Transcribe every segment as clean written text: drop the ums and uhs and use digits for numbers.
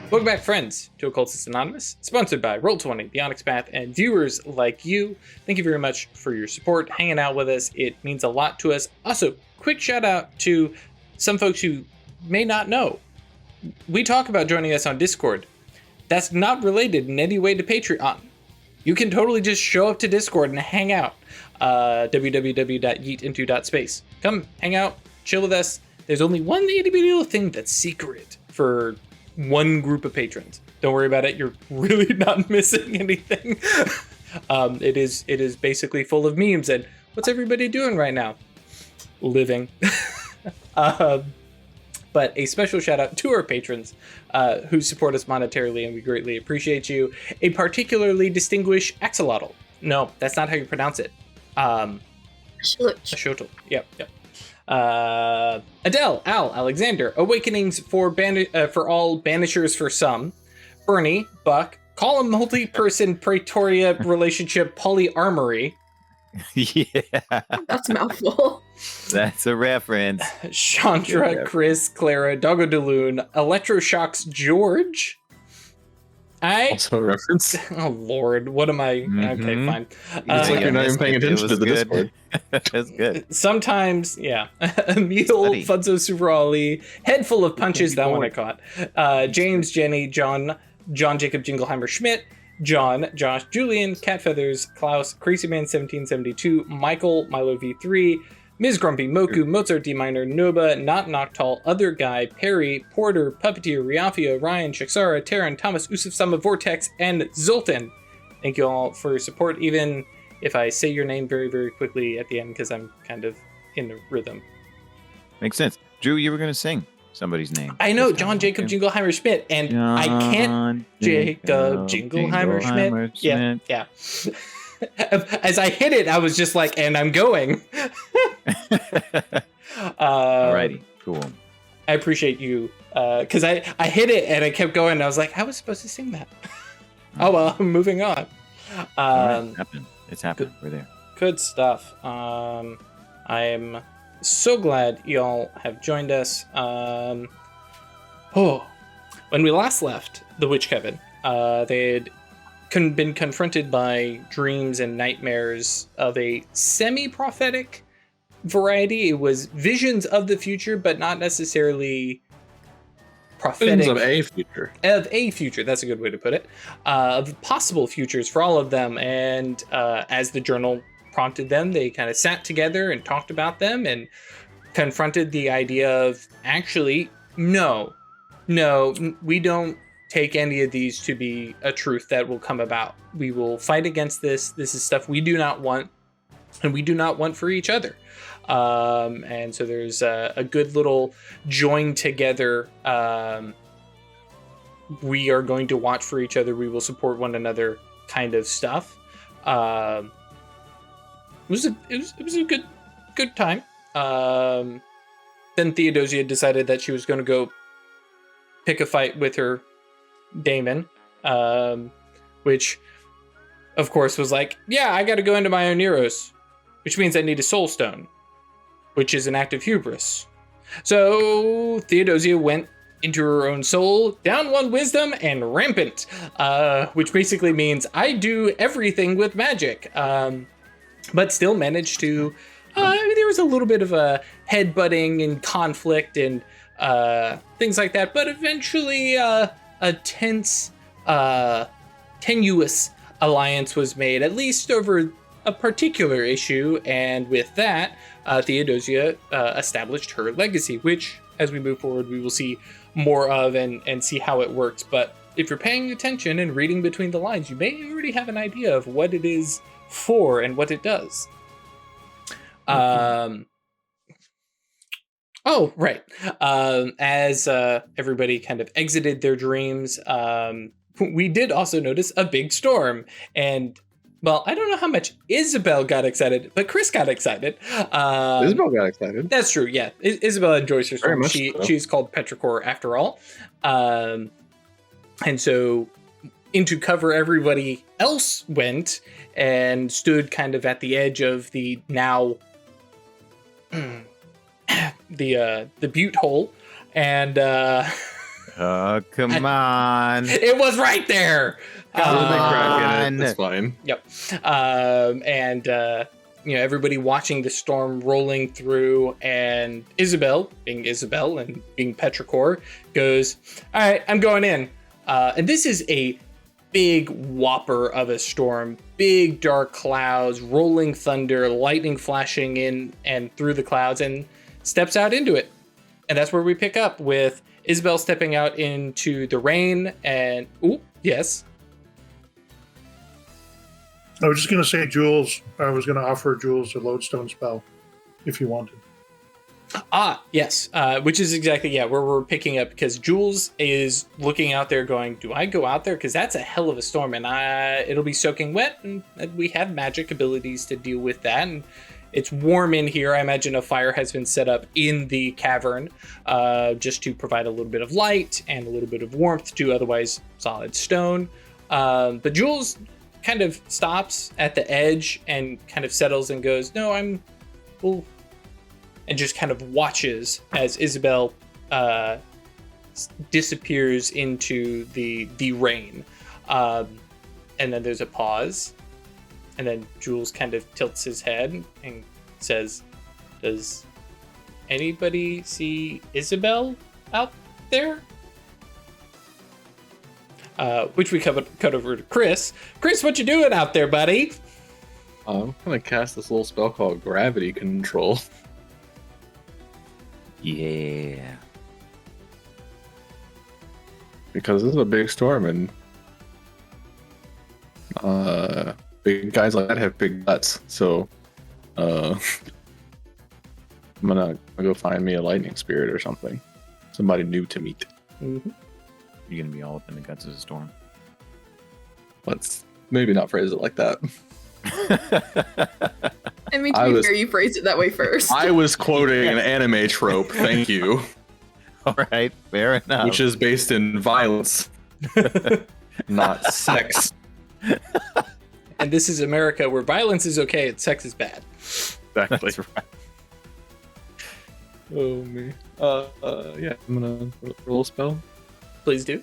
Welcome back, friends, to Occultists Anonymous, sponsored by Roll20, The Onyx Path, and viewers like you. Thank you very much for your support, hanging out with us. It means a lot to us. Also, quick shout out to some folks who may not know. We talk about joining us on Discord. That's not related in any way to Patreon. You can totally just show up to Discord and hang out. www.yeetinto.space. Come hang out, chill with us. There's only one itty bitty little thing that's secret for one group of patrons. Don't worry about it. You're really not missing anything. It is basically full of memes and what's everybody doing right now? Living. But a special shout out to our patrons who support us monetarily, and we greatly appreciate you. A particularly distinguished axolotl. No, that's not how you pronounce it. Ashotl. Yep. Adele, Al, Alexander, Awakenings for all banishers for some, Bernie, Buck, call a multi-person Pretoria relationship polyarmory. Yeah. That's a mouthful. That's a reference. Chandra, Chris, Clara, Doggo DeLune, Electroshock's George. Also a reference. Oh Lord, what am I? Okay, fine. It's like you're not even paying attention to the Discord. That's good. Sometimes, yeah. Emil, Funzo Suvrali, head full of punches. That one I caught. James, Jenny, John Jacob Jingleheimer Schmidt, John, Josh, Julian, Cat Feathers, Klaus, Crazy Man 1772, Michael, Milo V3, Ms. Grumpy, Moku, Mozart D Minor, Noba, Not Noctal, Other Guy, Perry, Porter, Puppeteer, Riafia, Ryan, Shaxara, Terran, Thomas, Usuf Sama, Vortex, and Zoltan. Thank you all for your support, even if I say your name very, very quickly at the end, because I'm kind of in the rhythm. Makes sense. Drew, you were going to sing somebody's name. I know, John Jacob Jingleheimer Schmidt, and John I can't... Jacob Jingleheimer Schmidt. Yeah. As I hit it, I was just like, and I'm going. Alrighty, cool. I appreciate you, because I hit it and I kept going, and I was like, how was I supposed to sing that? Oh well, moving on. It's happened. We're there. Good stuff. I'm so glad y'all have joined us. When we last left the Witch Coven, they had been confronted by dreams and nightmares of a semi-prophetic variety. It was visions of the future, but not necessarily prophetic. Visions of a future. Of a future, that's a good way to put it. Of possible futures for all of them. And as the journal prompted them, they kind of sat together and talked about them and confronted the idea of, actually, no, we don't take any of these to be a truth that will come about. We will fight against this. This is stuff we do not want, and we do not want for each other. And so there's a good little join together. We are going to watch for each other. We will support one another kind of stuff. It was a good time. Then Theodosia decided that she was going to go pick a fight with her Damon, which of course was like, yeah, I gotta go into my own Neros, which means I need a soul stone, which is an act of hubris. So Theodosia went into her own soul, down one wisdom, and rampant, which basically means I do everything with magic, but still managed to there was a little bit of a headbutting and conflict and things like that, but eventually a tenuous alliance was made, at least over a particular issue, and with that, Theodosia established her legacy, which, as we move forward, we will see more of and see how it works. But if you're paying attention and reading between the lines, you may already have an idea of what it is for and what it does. Oh, right. As everybody kind of exited their dreams, we did also notice a big storm. And, well, I don't know how much Isabel got excited, but Chris got excited. Isabel got excited. That's true, yeah. Isabel enjoys her storm. She's called Petrichor after all. And so into cover everybody else went and stood kind of at the edge of the now... the butte hole, and Come on. It was right there. It's fine. Yep. Everybody watching the storm rolling through, and Isabel, being Isabel and being Petrichor, goes, all right, I'm going in. And this is a big whopper of a storm, big dark clouds, rolling thunder, lightning flashing in and through the clouds, and steps out into it. And that's where we pick up with Isabel stepping out into the rain and, yes. I was just going to say, Jules, I was going to offer Jules a lodestone spell if you wanted. Yes. Which is exactly, where we're picking up, because Jules is looking out there going, do I go out there? Because that's a hell of a storm, and it'll be soaking wet, and we have magic abilities to deal with that. And it's warm in here. I imagine a fire has been set up in the cavern just to provide a little bit of light and a little bit of warmth to otherwise solid stone. But Jules kind of stops at the edge and kind of settles and goes, no, and just kind of watches as Isabel disappears into the rain. And then there's a pause. And then Jules kind of tilts his head and says, does anybody see Isabel out there? Which we cut over to Chris. Chris, what you doing out there, buddy? I'm going to cast this little spell called Gravity Control. Yeah. Because this is a big storm, and big guys like that have big butts. So I'm gonna go find me a lightning spirit or something. Somebody new to meet. Mm-hmm. You're going to be all up in the guts of the storm. Let's maybe not phrase it like that. I mean, to be fair, you phrased it that way first. I was quoting an anime trope, thank you. All right, fair enough. Which is based in violence, not sex. And this is America, where violence is okay and sex is bad. Exactly. That's right. Oh, me. Yeah, I'm gonna roll a spell. Please do.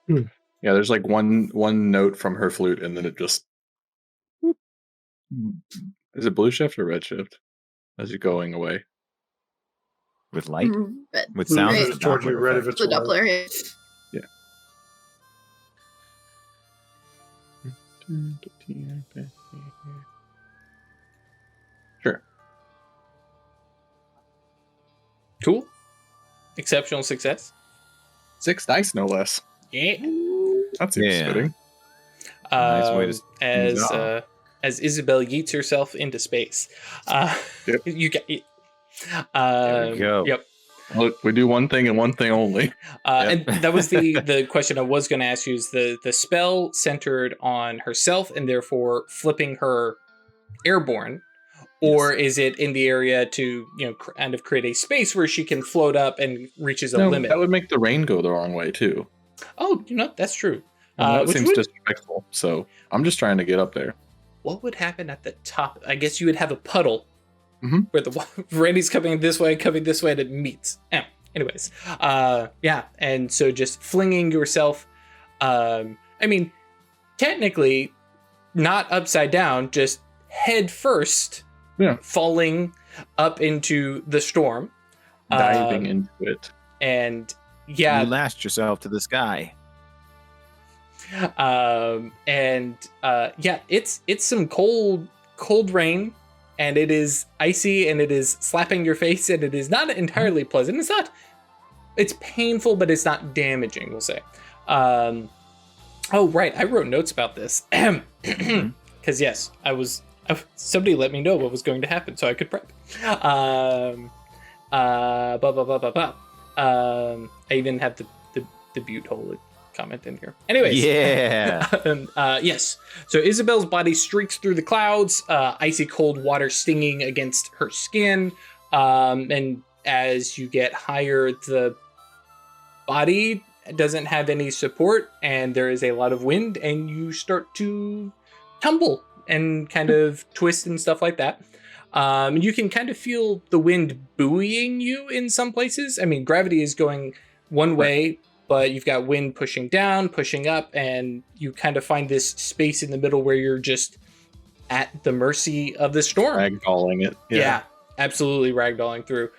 Yeah, there's like one note from her flute, and then it just... Is it blue shift or red shift? As you're going away. With light? Red. With Blue sound? if Right. it's towards you, red if it's The low. Doppler. Yeah. Sure. Cool. Exceptional success. 6 dice, no less. Yeah. That seems Yeah. fitting. Nice way to As Isabel yeets herself into space. Yep. You get it. There we go. Yep. Look, we do one thing and one thing only. And that was the question I was going to ask you, is the spell centered on herself and therefore flipping her airborne, or is it in the area to kind of create a space where she can float up and reaches a limit? That would make the rain go the wrong way too. Oh, that's true. That Which seems would- disrespectful. So I'm just trying to get up there. What would happen at the top? I guess you would have a puddle Mm-hmm. where the rain's coming this way, and it meets. Anyways, and so just flinging yourself. I mean, technically, not upside down, just head first, falling up into the storm, Diving into it. and You lashed yourself to the sky. It's some cold rain, and it is icy, and it is slapping your face, and it is not entirely pleasant. It's painful, but it's not damaging, we'll say. Oh right, I wrote notes about this because yes, somebody let me know what was going to happen so I could prep. I even have the butte hole comment in here. Anyways. Yeah. Yes. So Isabel's body streaks through the clouds, icy cold water stinging against her skin. And as you get higher, the body doesn't have any support, and there is a lot of wind, and you start to tumble and kind of twist and stuff like that. You can kind of feel the wind buoying you in some places. I mean, gravity is going one way, but you've got wind pushing down, pushing up, and you kind of find this space in the middle where you're just at the mercy of the storm. Ragdolling it. Yeah, absolutely ragdolling through.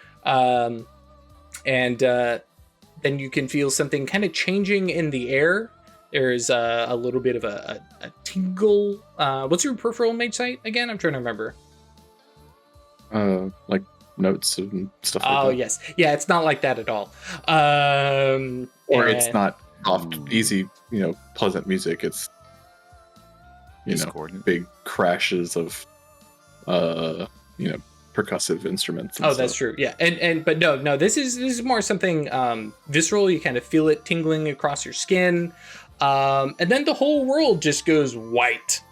Then you can feel something kind of changing in the air. There's a little bit of a tingle. What's your peripheral mage sight again? I'm trying to remember. Like notes and stuff like that. Oh, yes. Yeah, it's not like that at all. Or it's not soft, easy, pleasant music. It's, Discordant. big crashes of, percussive instruments. And that's true. Yeah. But no, this is more something visceral. You kind of feel it tingling across your skin. And then the whole world just goes white.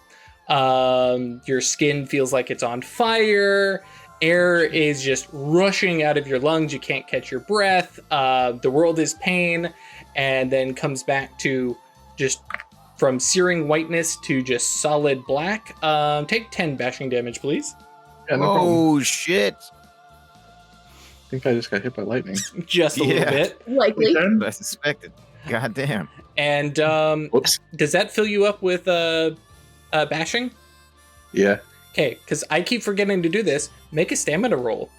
Your skin feels like it's on fire. Air is just rushing out of your lungs. You can't catch your breath. The world is pain, and then comes back to just from searing whiteness to just solid black. Take 10 bashing damage, please. Yeah, no problem. Oh, shit. I think I just got hit by lightning. Just a little bit. Likely. Then, I suspected. God damn. And Whoops. does that fill you up with bashing? Yeah. Okay, because I keep forgetting to do this. Make a stamina roll.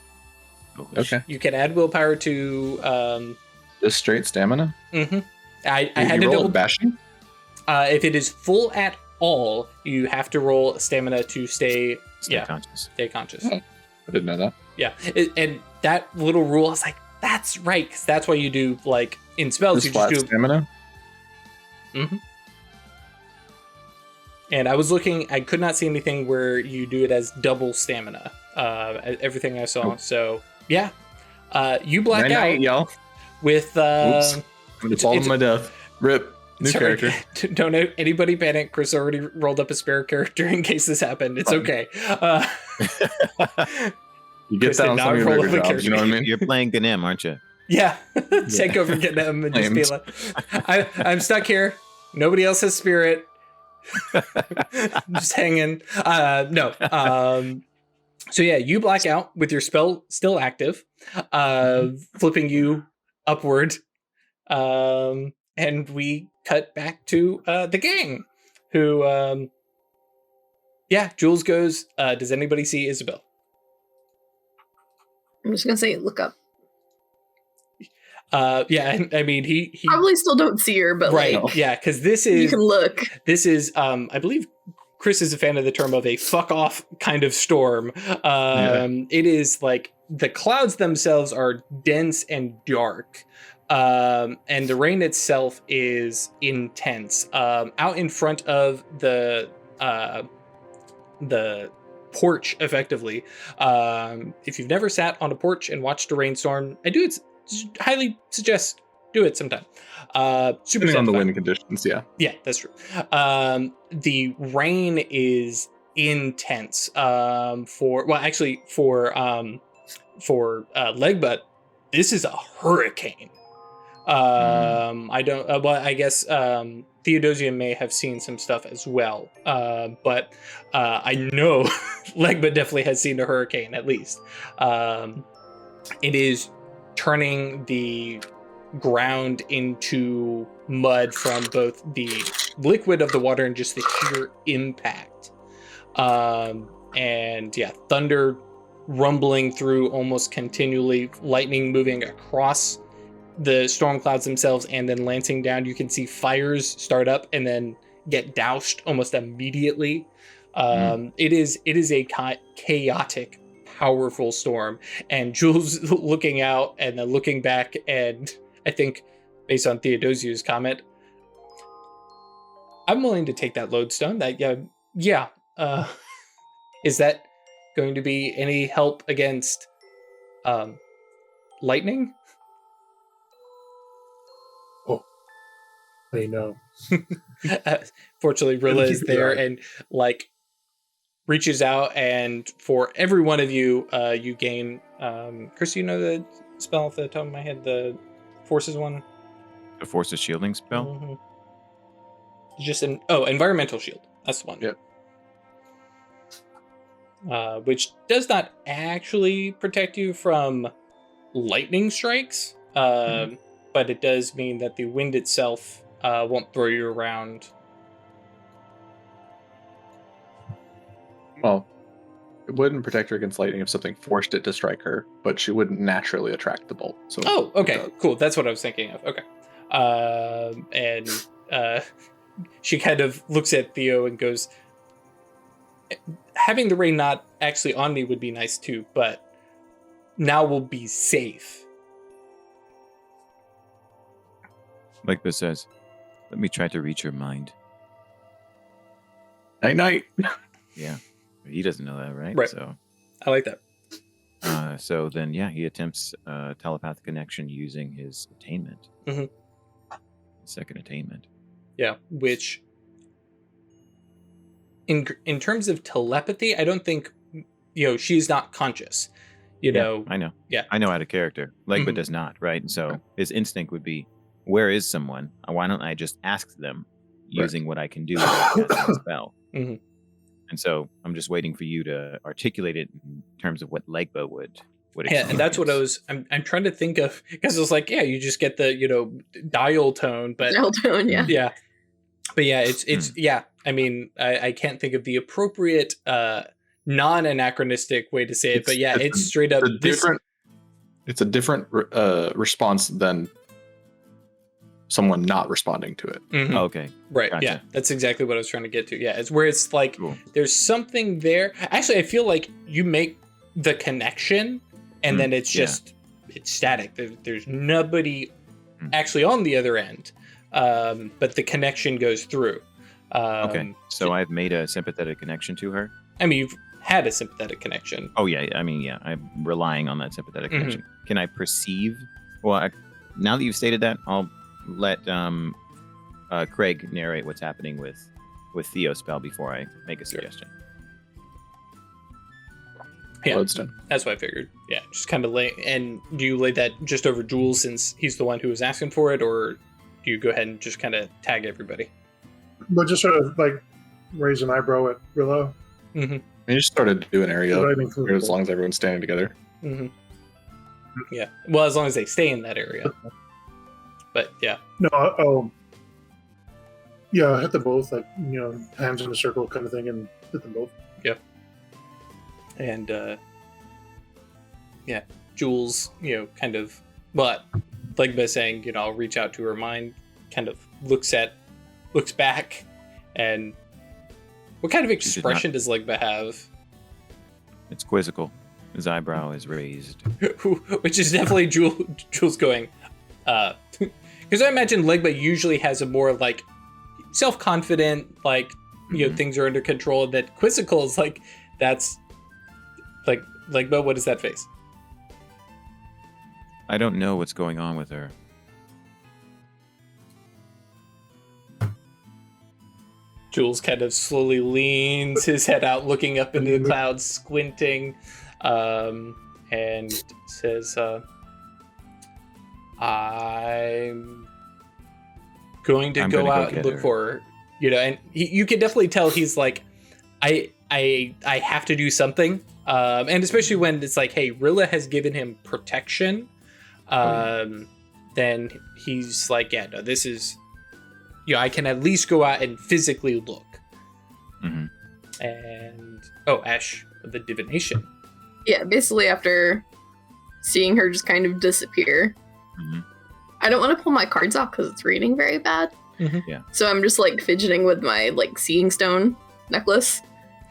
Okay. You can add willpower to. Just straight stamina? I You had to roll double. bashing? If it is full at all, you have to roll stamina to stay Conscious. stay conscious. Oh. I didn't know that. Yeah, and that little rule, I was like, that's right, because that's why you do like in spells. Just You flat just do. stamina? And I was looking, I could not see anything where you do it as double stamina. Everything I saw. Oh. So yeah, you black Night out night, y'all. with. Oops. I'm gonna fall to my death. Rip. New Sorry, character. Don't anybody panic. Chris already rolled up a spare character in case this happened. It's okay. You get Chris that did on not some of your roll bigger up a jobs, you know what I mean? You're playing Ganem, aren't you? Yeah, take over, get them, and just be like, I'm stuck here. Nobody else has spirit. I'm just hanging. No. So yeah, you black out with your spell still active, flipping you upward. And we cut back to the gang, who, Jules goes, does anybody see Isabel? I'm just gonna say look up. I mean, he Probably still don't see her, but right, like, yeah, because this you is can look. I believe Chris is a fan of the term of a fuck off kind of storm. It is like the clouds themselves are dense and dark. And the rain itself is intense. Out in front of the porch, effectively. If you've never sat on a porch and watched a rainstorm, highly suggest do it sometime. Super Depending on the satisfying. wind conditions, yeah. Yeah, that's true. The rain is intense. For Legbutt, this is a hurricane. I don't. I guess Theodosia may have seen some stuff as well. But I know Legbutt definitely has seen a hurricane at least. It is turning the ground into mud from both the liquid of the water and just the sheer impact. And yeah, thunder rumbling through almost continually, lightning moving across the storm clouds themselves and then lancing down. You can see fires start up and then get doused almost immediately. It is a chaotic, powerful storm. And Jules looking out and then looking back, and I think based on Theodosia's comment, I'm willing to take that lodestone. Is that going to be any help against lightning? they know. Fortunately, Rilla is there and like reaches out, and for every one of you, you gain. Chris, you know the spell off the top of my head, the forces one. The Forces shielding spell? Mm-hmm. Just environmental shield. That's the one. Yep. which does not actually protect you from lightning strikes, but it does mean that the wind itself won't throw you around. Well, it wouldn't protect her against lightning if something forced it to strike her, but she wouldn't naturally attract the bolt. So Oh, okay, cool. That's what I was thinking of. Okay. And she kind of looks at Theo and goes, having the rain not actually on me would be nice too, but now we'll be safe. Like this says, let me try to reach your mind. Night night. Yeah. He doesn't know that, right? Right. So, I like that. so then, yeah, he attempts telepathic connection using his attainment. Mhm. Second attainment. Yeah, which in terms of telepathy, I don't think, she's not conscious. I know. Yeah. I know out of character. Legba Mhm. does not, right? And so his instinct would be, where is someone? Why don't I just ask them using what I can do without casting a spell? Mhm. And so I'm just waiting for you to articulate it in terms of what Legba would Yeah, and that's what I'm trying to think of, because it was like, yeah, you just get the, dial tone, but Elton, yeah. yeah. But yeah, it's yeah. I mean, I can't think of the appropriate non-anachronistic way to say it, but yeah, it's straight up It's a different response than someone not responding to it. Mhm. Oh, okay. Right. Gotcha. Yeah, that's exactly what I was trying to get to. Yeah, it's where it's like Cool. there's something there. Actually, I feel like you make the connection, and then it's just it's static. There's nobody actually on the other end, but the connection goes through. Okay. So I've made a sympathetic connection to her. I mean, you've had a sympathetic connection. Oh yeah. I mean, yeah. I'm relying on that sympathetic connection. Can I perceive? Well, now that you've stated that, I'll let Craig narrate what's happening with Theo's spell before I make a suggestion. Yeah, Lodestone. that's what I figured. Yeah, just kind of lay. And do you lay that just over Jules since he's the one who was asking for it, or do you go ahead and just kind of tag everybody? But just sort of like raise an eyebrow at Rilla. Mm-hmm. You just started to do an area Right in front of as long as everyone's standing together. Mm-hmm. Yeah. Well, as long as they stay in that area. But yeah. No, yeah, hit them both, like, hands in a circle kind of thing, and hit them both. Yep. And yeah, Jules, kind of, but like by saying, I'll reach out to her mind, kind of looks back, and what kind of expression does Legba have? It's quizzical. His eyebrow is raised. Which is definitely Jules going, because I imagine Legba usually has a more like self-confident, like, things are under control, and that quizzical is like, that's like Legba, what is that face? I don't know what's going on with her. Jules kind of slowly leans his head out, looking up into the clouds, squinting, and says, I'm going to go out and look for her. And you can definitely tell he's like, I have to do something. And especially when it's like, hey, Rilla has given him protection. Then he's like, yeah, no, this is, I can at least go out and physically look. Mm-hmm. And, Ash, the divination. Yeah, basically after seeing her just kind of disappear, I don't want to pull my cards off because it's reading very bad. Yeah. So I'm just like fidgeting with my like seeing stone necklace.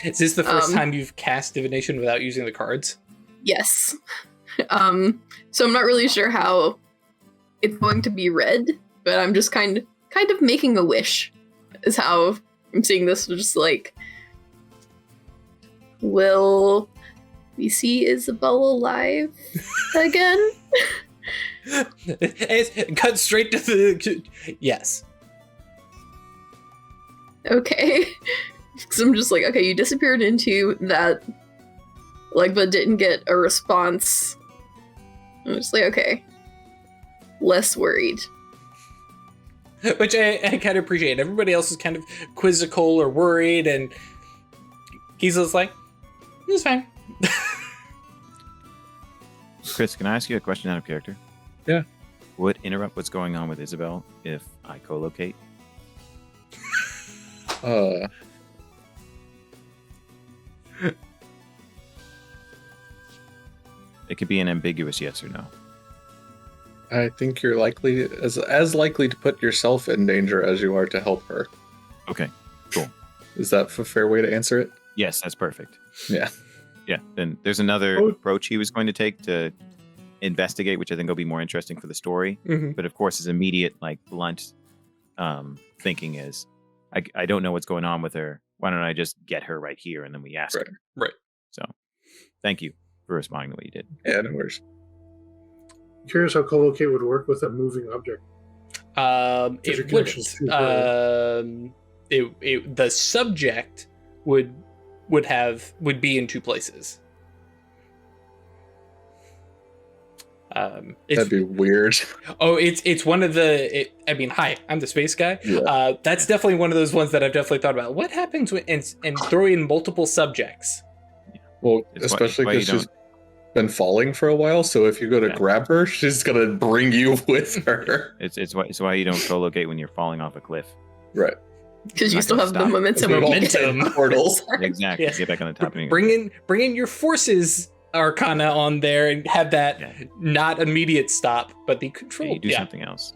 Is this the first time you've cast divination without using the cards? Yes. So I'm not really sure how it's going to be read, but I'm just kind of making a wish is how I'm seeing this. Just like, will we see Isabel alive again? Cut straight to the... Yes. Okay. Because I'm just like, okay, you disappeared into that, like, but didn't get a response. I'm just like, okay. Less worried. Which I kind of appreciate. Everybody else is kind of quizzical or worried, and he's just like, It's fine. Chris, can I ask you a question out of character? Yeah. Would interrupt what's going on with Isabel if I co-locate? It could be an ambiguous yes or no. I think you're likely as likely to put yourself in danger as you are to help her. Okay, cool. Is that a fair way to answer it? Yes, that's perfect. Yeah. Yeah, then there's another Oh. approach he was going to take to investigate, which I think will be more interesting for the story. Mhm. But of course, his immediate, like, blunt thinking is, I don't know what's going on with her. Why don't I just get her right here and then we ask Right. her? Right. So, thank you for responding the way you did. Yeah, no worries. Curious how co-locate would work with a moving object. your It connection's wouldn't. too far. The subject would be in two places. That'd It's, be weird. it's one of the. I mean, hi, I'm the space guy. Yeah. That's definitely one of those ones that I've definitely thought about. What happens when and throw in multiple subjects? Well, It's why- especially why you because she's been falling for a while. So if you go to Yeah. grab her, she's gonna bring you with her. It's why you don't co-locate when you're falling off a cliff. Right. Because you Not still gonna have the stop. momentum. We of all getting get Momentum. portals. Exactly. Yes. Get back on the top. and Bring in your forces arcana on there and have that Yeah. not immediate stop, but the Yeah, control. you do something else.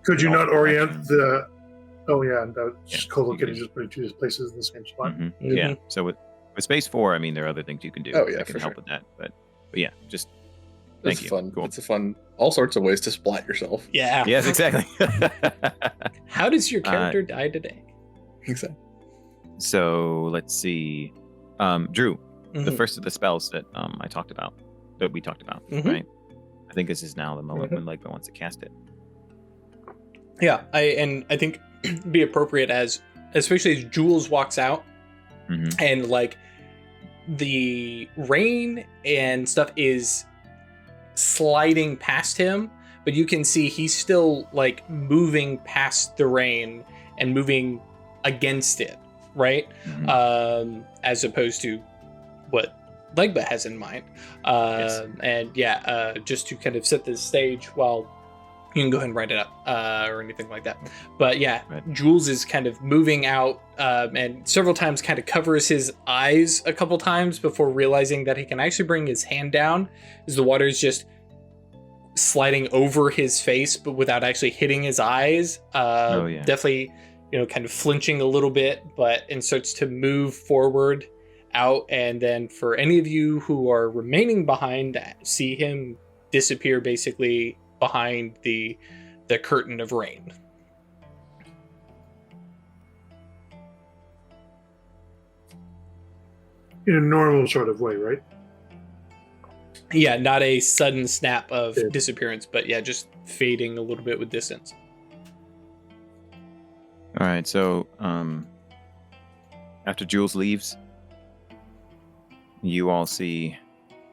Could you in not all orient directions. the? Oh yeah, and Yeah, just co-locate you and can- just put two places in the same spot. Mhm. Mhm. Yeah. So with Space 4, I mean, there are other things you can do. Oh, yeah, that can for help sure. with that. But yeah, just It's thank you. fun. Cool. It's a fun. All sorts of ways to splat yourself. Yeah. Yes, exactly. How does your character die today? Exactly. So let's see. Drew, the Mhm. first of the spells that we talked about, Mhm. right? I think this is now the moment Mhm. when Legba wants to cast it. Yeah, I think it'd be appropriate especially as Jules walks out Mhm. and like the rain and stuff is sliding past him, but you can see he's still like moving past the rain and moving against it, right? Mhm. As opposed to what Legba has in mind. Yes. And yeah, just to kind of set the stage while you can go ahead and write it up or anything like that. But yeah, Right. Jules is kind of moving out and several times kind of covers his eyes a couple times before realizing that he can actually bring his hand down as the water is just sliding over his face, but without actually hitting his eyes. Oh, yeah. Definitely, kind of flinching a little bit, and starts to move forward out. And then for any of you who are remaining behind, see him disappear basically behind the curtain of rain. In a normal sort of way, right? Yeah, not a sudden snap of Yeah. disappearance, but yeah, just fading a little bit with distance. All right. So after Jules leaves, you all see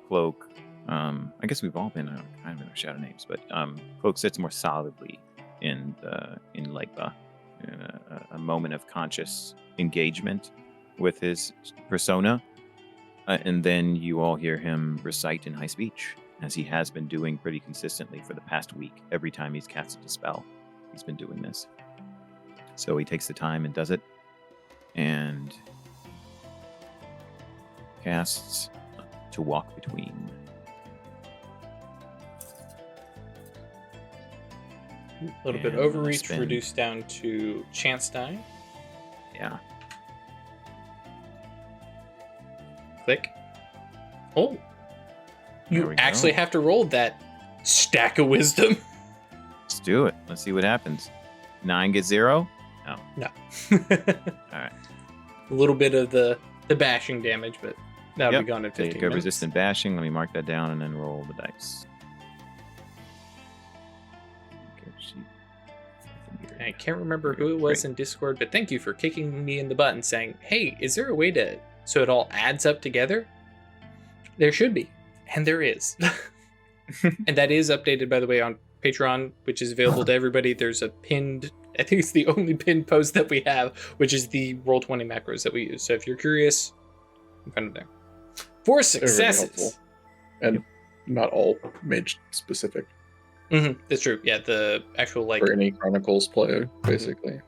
Cloak. I guess we've all been kind of in our shadow names, but Cloak sits more solidly in Legba, in a moment of conscious engagement with his persona, and then you all hear him recite in high speech, as he has been doing pretty consistently for the past week. Every time he's casted a spell, he's been doing this. So he takes the time and does it, and casts to walk between. A little bit And overreach, spin. reduced down to chance die. Yeah. Click. Oh. There You we actually go. have to roll that stack of wisdom. Let's do it. Let's see what happens. 9 gets 0? No. All right. A little bit of the bashing damage, but that'll Yep. be gone in 15 Take a minutes. resistant bashing. Let me mark that down and then roll the dice. I can't remember who it was in Discord, but thank you for kicking me in the butt and saying, hey, is there a way so it all adds up together? There should be. And there is. And that is updated, by the way, on Patreon, which is available to everybody. There's a pinned, I think it's the only pinned post that we have, which is the Roll20 macros that we use. So if you're curious, you can find it there. 4 really successes. helpful. And not all mage specific That's true. Yeah, the actual like. for any Chronicles play, basically.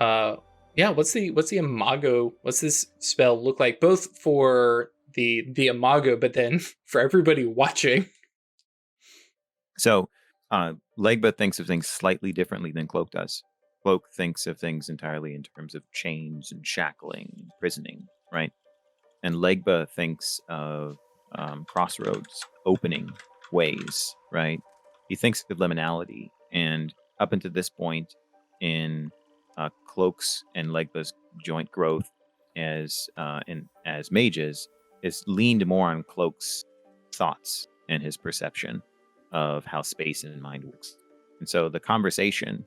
Yeah. What's the imago? What's this spell look like? Both for the imago, but then for everybody watching. So, Legba thinks of things slightly differently than Cloak does. Cloak thinks of things entirely in terms of chains and shackling, and imprisoning, right? And Legba thinks of crossroads, opening ways, right? He thinks of liminality, and up until this point in Cloak's and Legba's joint growth as mages is leaned more on Cloak's thoughts and his perception of how space and mind works. And so the conversation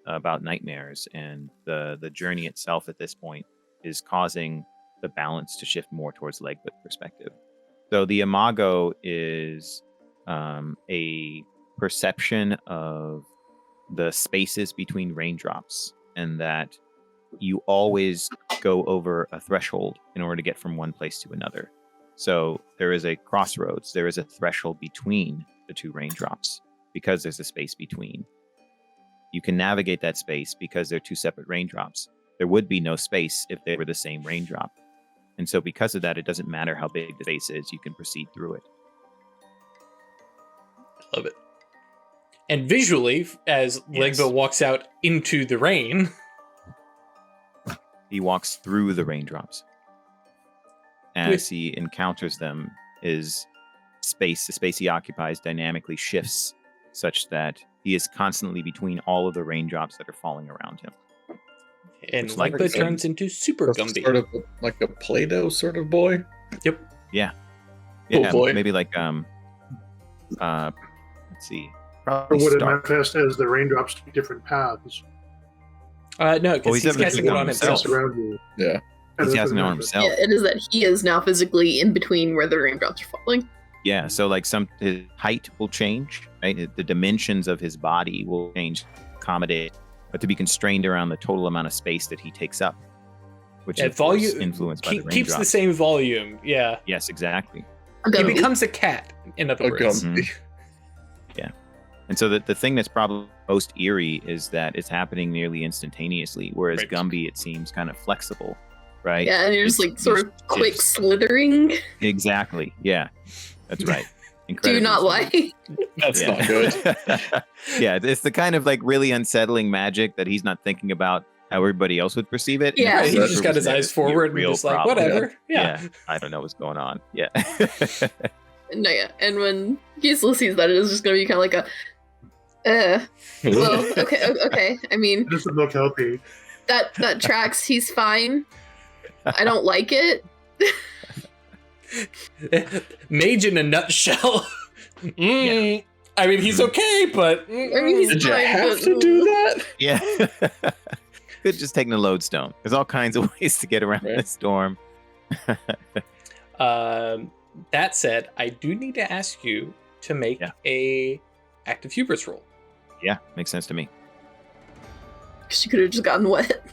about nightmares and the journey itself at this point is causing the balance to shift more towards Legba's perspective. So the imago is a perception of the spaces between raindrops, and that you always go over a threshold in order to get from one place to another. So there is a crossroads, there is a threshold between the two raindrops because there's a space between. You can navigate that space because they're two separate raindrops. There would be no space if they were the same raindrop. And so because of that, it doesn't matter how big the space is, you can proceed through it. Love it. And visually, as Yes. Legba walks out into the rain. He walks through the raindrops. As he encounters them, his space, the space he occupies, dynamically shifts such that he is constantly between all of the raindrops that are falling around him. And Which, like Legba I said, turns into Super That's Gumby. sort of like a Play-Doh sort of boy. Yep. Yeah. Oh, Yeah, boy. maybe like let's see. Or Probably would it Star- manifest as the raindrops take different paths? No, Oh, because he's he's definitely casting it doing on himself. himself. Around you. Yeah. He's That's casting it what on manifests. himself. Yeah, it is that he is now physically in between where the raindrops are falling. Yeah, so like his height will change, right? The dimensions of his body will change, accommodate, but to be constrained around the total amount of space that he takes up, which Yeah, is of course volume influenced by the keeps raindrops. the same volume. Yeah. Yes, exactly. A He Gumby. becomes a cat, in other A words. Gumby. And so the thing that's probably most eerie is that it's happening nearly instantaneously, whereas Right. Gumby, it seems kind of flexible, right? Yeah, and you're just It's- like sort of these quick shifts. slithering. Exactly. Yeah, that's right. Do Incredibly not slowly. lie. That's not good. Yeah, it's the kind of like really unsettling magic that he's not thinking about how everybody else would perceive it. Yeah. Right, If he's it just got was his there, eyes it'd be a forward and real just like, problem. whatever. Yeah. I don't know what's going on. Yeah. No, yeah. And when Gisela sees that, it is just going to be kind of like a, well, okay. I mean, It doesn't look healthy. that tracks. He's fine. I don't like it. Mage in a nutshell. I mean, he's okay, but I mean, he's Did you fine, have but- to do that? Yeah. Could just taken a lodestone. There's all kinds of ways to get around Right. the storm. That said, I do need to ask you to make Yeah. a active hubris roll. Yeah, makes sense to me. She could have just gotten wet.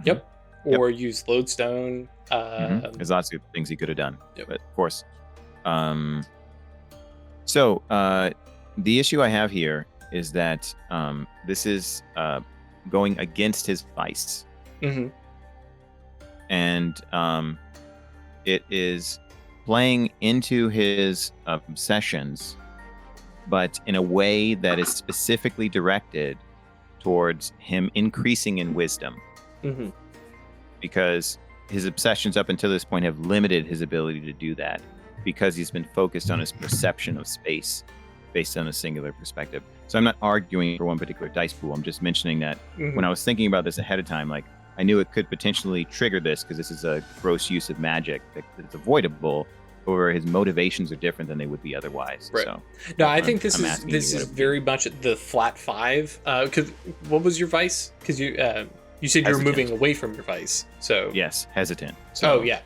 Yep. Yep. Or use lodestone. There's lots of things he could have done, Yep. but of course. The issue I have here is that this is going against his vice, Mhm. and it is playing into his obsessions, but in a way that is specifically directed towards him increasing in wisdom, Mhm. because his obsessions up until this point have limited his ability to do that because he's been focused on his perception of space based on a singular perspective. So I'm not arguing for one particular dice pool. I'm just mentioning that Mhm. when I was thinking about this ahead of time, like I knew it could potentially trigger this because this is a gross use of magic that's avoidable, or his motivations are different than they would be otherwise. Right. So No, I I'm- think this I'm is asking this you is what it- very much the flat 5. Because what was your vice? Because you said you were Hesitant. moving away from your vice. So yes, hesitant. So Oh yeah.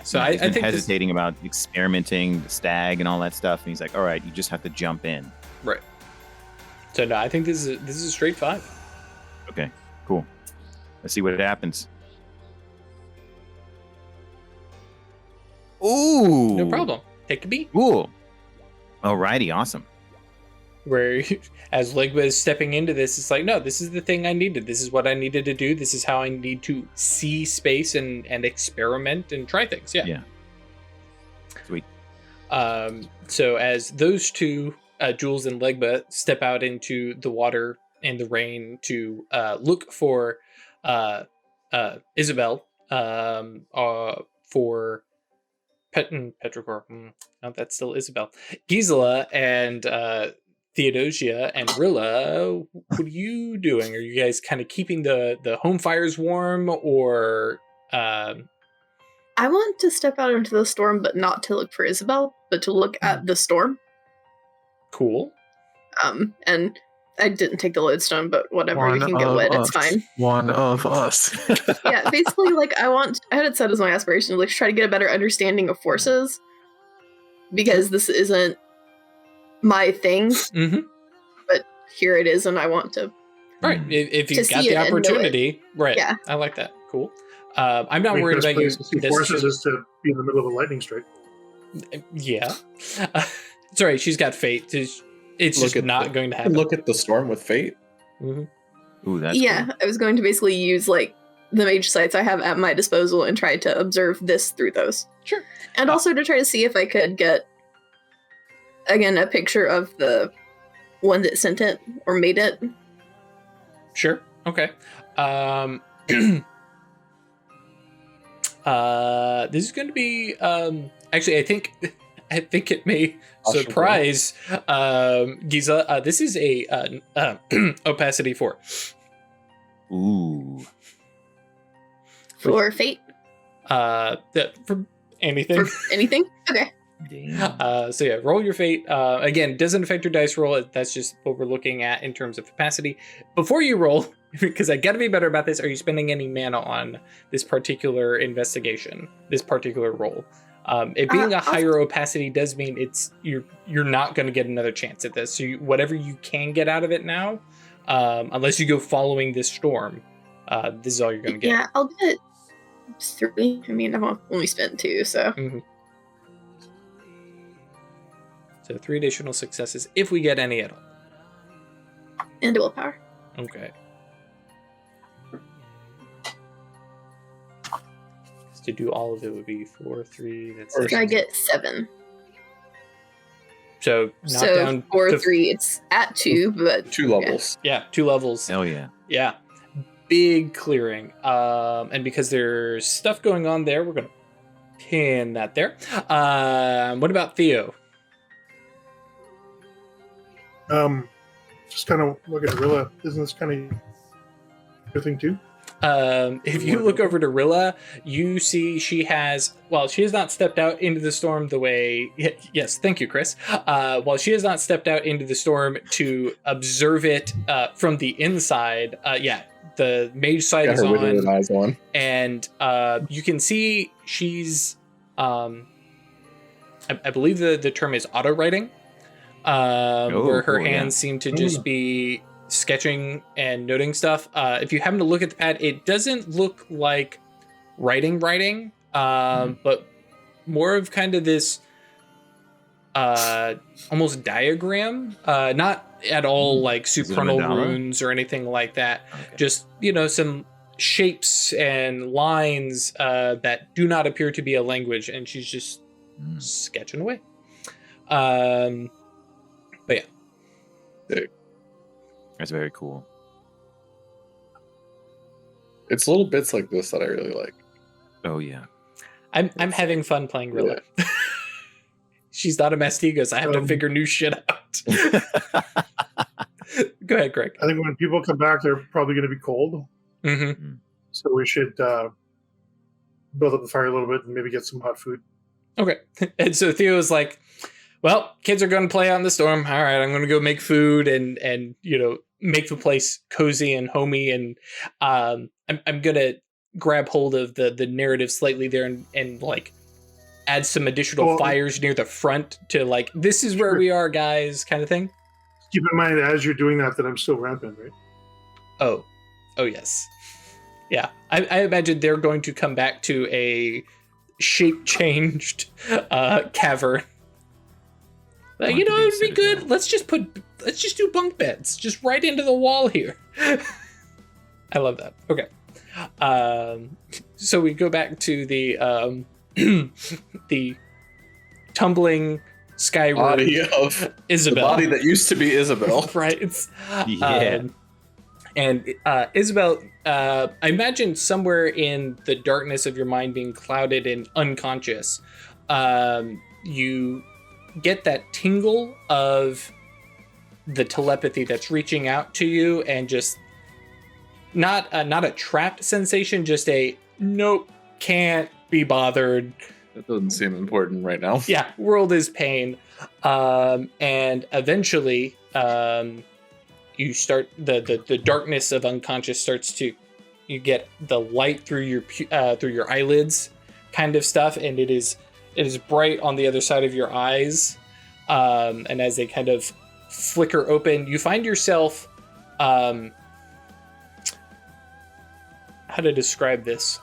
So I he's been think this, hesitating about experimenting the stag and all that stuff, and he's like, "All right, you just have to jump in." right. So no, I think this is a straight 5. Okay, cool. Let's see what happens. Ooh. No problem. Take a beat. Cool. Alrighty, awesome. Where as Ligma is stepping into this, it's like, no, this is the thing I needed. This is what I needed to do. This is how I need to see space and experiment and try things. Yeah. Sweet. So as those two, Jules and Legba, step out into the water and the rain to look for Isabel, for Petrichor. No, that's still Isabel. Gisela and Theodosia and Rilla, what are you doing? Are you guys kind of keeping the home fires warm, or I want to step out into the storm, but not to look for Isabel, but to look at the storm. Cool. And I didn't take the lodestone, but whatever, you can get wet, it's fine. One of us. Yeah, basically, like, I had it set as my aspiration, like, try to get a better understanding of forces, because this isn't my thing, but here it is, and I want to. Right, if you got the opportunity, right? Yeah, I like that. Cool. I'm not worried about you. Forces is to be in the middle of a lightning strike. Yeah. Sorry, she's got fate. It's just not going to happen. Look at the storm with fate. Ooh, that's cool. I was going to basically use like the mage sites I have at my disposal and try to observe this through those. Sure. And also to try to see if I could get, again, a picture of the one that sent it or made it. Sure. Okay. This is going to be actually, I think it may surprise Giza. This is a opacity 4. Ooh. For fate? For anything. For anything? Okay. So yeah, roll your fate. Again, it doesn't affect your dice roll. That's just what we're looking at in terms of opacity. Before you roll, because I gotta be better about this, are you spending any mana on this particular investigation, this particular roll? It being a higher opacity does mean you're not going to get another chance at this. So whatever you can get out of it now, unless you go following this storm, this is all you're going to get. Yeah, I'll get 3. I mean, I've only spent 2, so. Mm-hmm. So 3 additional successes if we get any at all. And willpower. Okay. To do all of it would be 4, 3. That's. Or I get 7. So down 4, 3. It's at 2, but 2 levels. Yeah, 2 levels. Hell yeah. Yeah, big clearing. And because there's stuff going on there, we're gonna pin that there. What about Theo? Just kind of look at Rilla. Isn't this kind of your thing too? If you look over to Rilla, you see she has not stepped out into the storm the way. Yes, thank you, Chris. While she has not stepped out into the storm to observe it from the inside, the mage side is on, and you can see she's. I believe the term is auto writing, where her hands seem to just be sketching and noting stuff. If you happen to look at the pad, it doesn't look like writing, but more of kind of this almost diagram, not at all like supernal runes or anything like that. Okay. Just, some shapes and lines that do not appear to be a language, and she's just sketching away. But yeah. That's very cool. It's little bits like this that I really like. Oh yeah. I'm having fun playing Rilla. Yeah. She's not a Mastigos. I have to figure new shit out. Go ahead, Greg. I think when people come back, they're probably going to be cold. Mm-hmm. So we should build up the fire a little bit and maybe get some hot food. Okay. And so Theo's like, well, kids are going to play out in the storm. All right, I'm going to go make food and make the place cozy and homey. And I'm going to grab hold of the narrative slightly there and like add some additional fires near the front to like, this is where we are, guys, kind of thing. Keep in mind, as you're doing that I'm still rampant, right? Oh, yes. Yeah, I imagine they're going to come back to shape changed cavern. You know, it'd be good. Let's just do bunk beds, just right into the wall here. I love that. Okay. So we go back to the the tumbling skyward Body of Isabel. the body that used to be Isabel. Right. Yeah. And Isabel, I imagine somewhere in the darkness of your mind being clouded and unconscious, you get that tingle of the telepathy that's reaching out to you, and just not a trapped sensation, just a nope, can't be bothered. That doesn't seem important right now. Yeah, world is pain. And eventually, you start the darkness of unconscious starts to, you get the light through your eyelids, kind of stuff, and it is bright on the other side of your eyes. And as they kind of flicker open, you find yourself, how to describe this?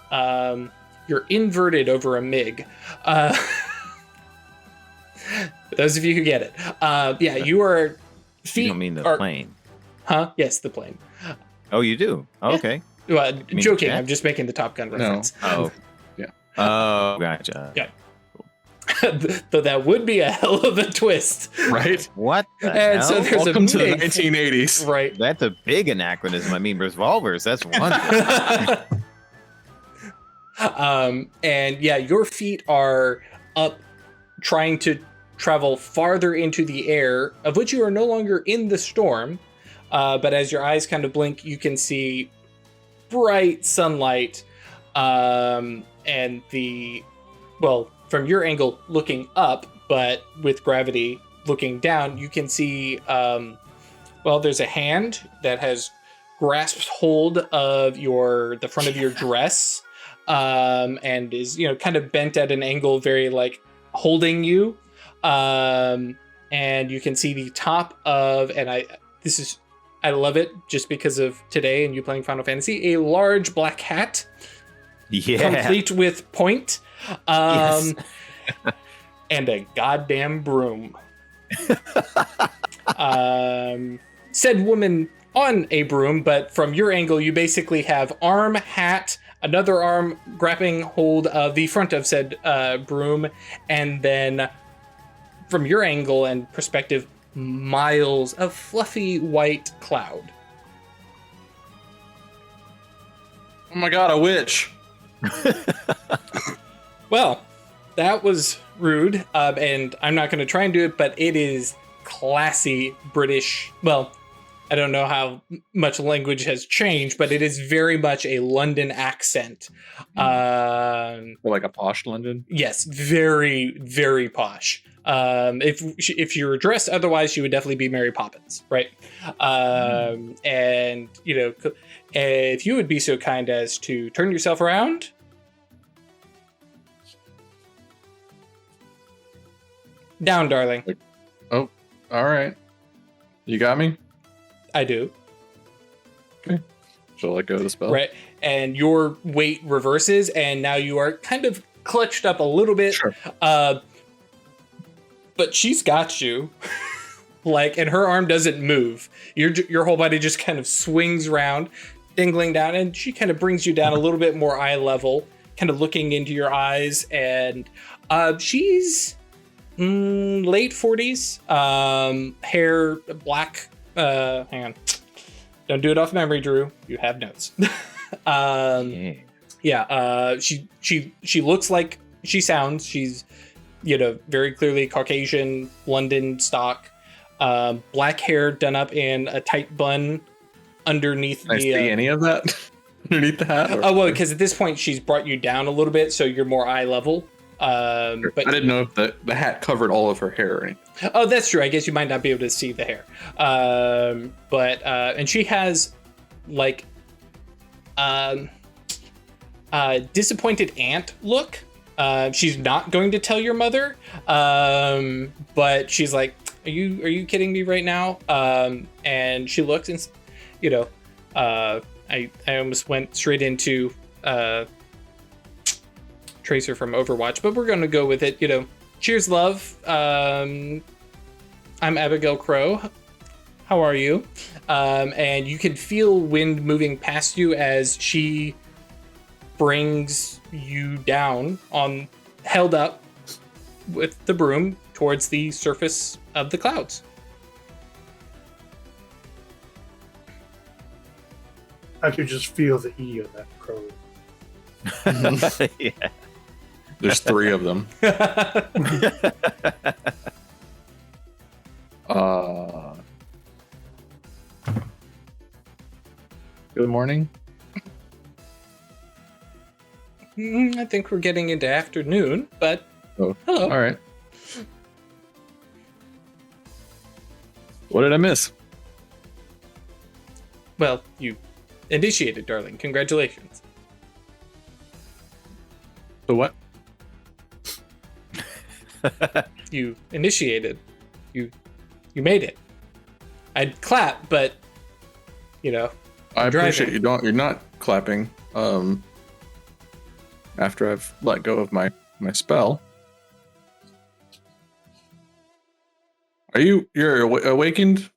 You're inverted over a MiG. For those of you who get it. Yeah, you are feet. You don't mean the are, plane. Huh? Yes, the plane. Oh, you do? Oh, Yeah. okay. Well, mean joking. jet? I'm just making the Top Gun reference. Oh. Yeah. Oh, gotcha. Yeah. Though that would be a hell of a twist. Right? What the And hell? so there's Welcome a to the MiG. 1980s. Right. That's a big anachronism. I mean, revolvers, that's one. And yeah, your feet are up trying to travel farther into the air, of which you are no longer in the storm. But as your eyes kind of blink, you can see bright sunlight. And from your angle looking up, but with gravity looking down, you can see, there's a hand that has grasped hold of the front of your dress, and is, kind of bent at an angle, very like holding you. And you can see the top of, I love it just because of today and you playing Final Fantasy, a large black hat, complete with point, Yes. and a goddamn broom. Said woman on a broom, but from your angle, you basically have arm, hat, another arm grabbing hold of the front of said broom, and then from your angle and perspective, miles of fluffy white cloud. Oh my god, a witch. Well, that was rude, and I'm not going to try and do it, but it is classy British. Well, I don't know how much language has changed, but it is very much a London accent. Like a posh London. Yes, very, very posh. If you were dressed otherwise, she would definitely be Mary Poppins, right? And if you would be so kind as to turn yourself around. Down, darling. Oh, all right. You got me? I do. Shall I let go of the spell? Right. And your weight reverses, and now you are kind of clutched up a little bit. Sure. But she's got you. And her arm doesn't move. Your whole body just kind of swings around, dingling down, and she kind of brings you down a little bit more eye level, kind of looking into your eyes, and she's late 40s, hair black. Hang on, don't do it off memory, Drew. You have notes. She looks like she sounds. She's very clearly Caucasian, London stock, black hair done up in a tight bun underneath. Can I see any of that underneath the hat? Oh well, because at this point she's brought you down a little bit, so you're more eye level. But I didn't know if the hat covered all of her hair or anything. Oh, that's true. I guess you might not be able to see the hair. And she has disappointed aunt look. She's not going to tell your mother, but she's like, "Are you kidding me right now?" And she looks and, I almost went straight into Tracer from Overwatch, but we're going to go with it. Cheers, love. I'm Abigail Crow. How are you? And you can feel wind moving past you as she brings you down held up with the broom towards the surface of the clouds. I could just feel the E on that crow. Yeah. There's 3 of them. Good morning. I think we're getting into afternoon, but Oh, hello. all right. What did I miss? Well, you initiated, darling. Congratulations. The what? You initiated. You made it. I'd clap, but I driving. appreciate you're not clapping. After I've let go of my spell. You're awakened?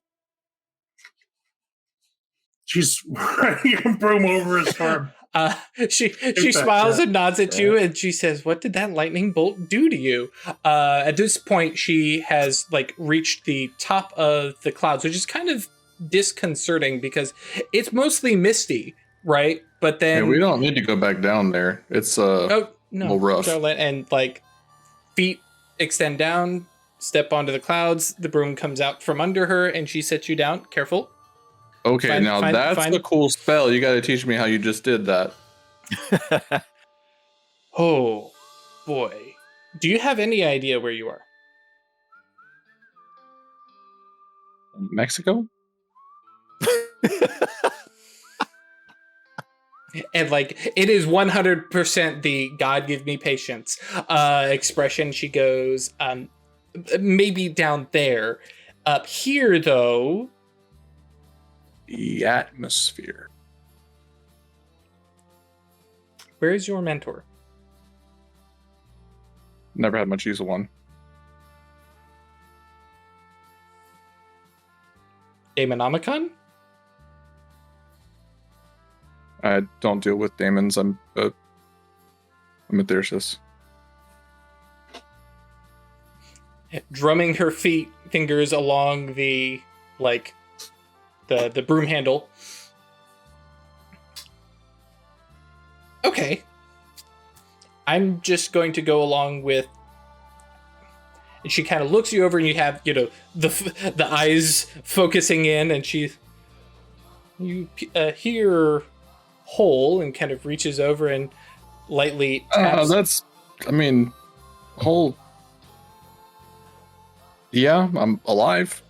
She's riding a broom over his farm. She fact, smiles yeah. and nods at you, and she says, "What did that lightning bolt do to you?" At this point, she has reached the top of the clouds, which is kind of disconcerting because it's mostly misty, right? But then We don't need to go back down there. It's oh no, little rough. Charlotte, and feet extend down, step onto the clouds. The broom comes out from under her, and she sets you down. Careful. okay. That's the cool spell. You got to teach me how you just did that. Oh boy, do you have any idea where you are? Mexico? And it is 100% the God give me patience expression. She goes, maybe down there. Up here, though. The atmosphere. Where is your mentor? Never had much use of one. Daemonomicon? I don't deal with daemons. I'm a Theodosia. Drumming her fingers along the the broom handle. Okay. I'm just going to go along with. And she kind of looks you over, and you have the eyes focusing in, and you hear hole, and kind of reaches over and lightly taps. Whole. Yeah, I'm alive.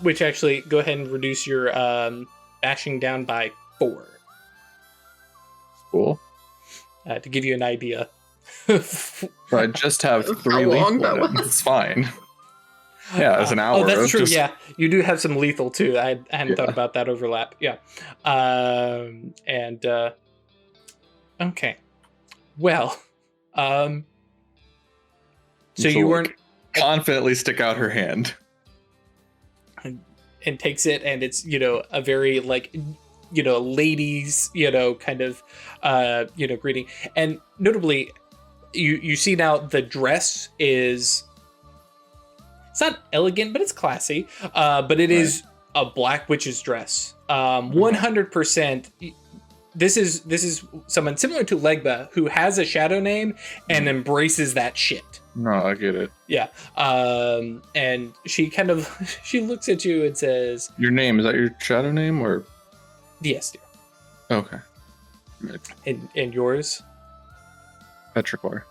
Which actually, go ahead and reduce your bashing down by 4. Cool. To give you an idea. I just have 3 How long lethal that in it. was? It's fine. Yeah, it's an hour. Oh, that's of true. just- Yeah, you do have some lethal too. I hadn't thought Yeah. about that overlap. Yeah. Okay. Well. So She'll, you weren't. confidently stick out her hand. And takes it, and it's a very ladies kind of greeting. And notably, you see now the dress is, it's not elegant, but it's classy, but it is a black witch's dress. 100%. This is someone similar to Legba who has a shadow name and embraces that shit. No, I get it. Yeah. And she kind of she looks at you and says, Your name, is that your shadow name or? "Yes, dear." Okay. And yours? Petrichor.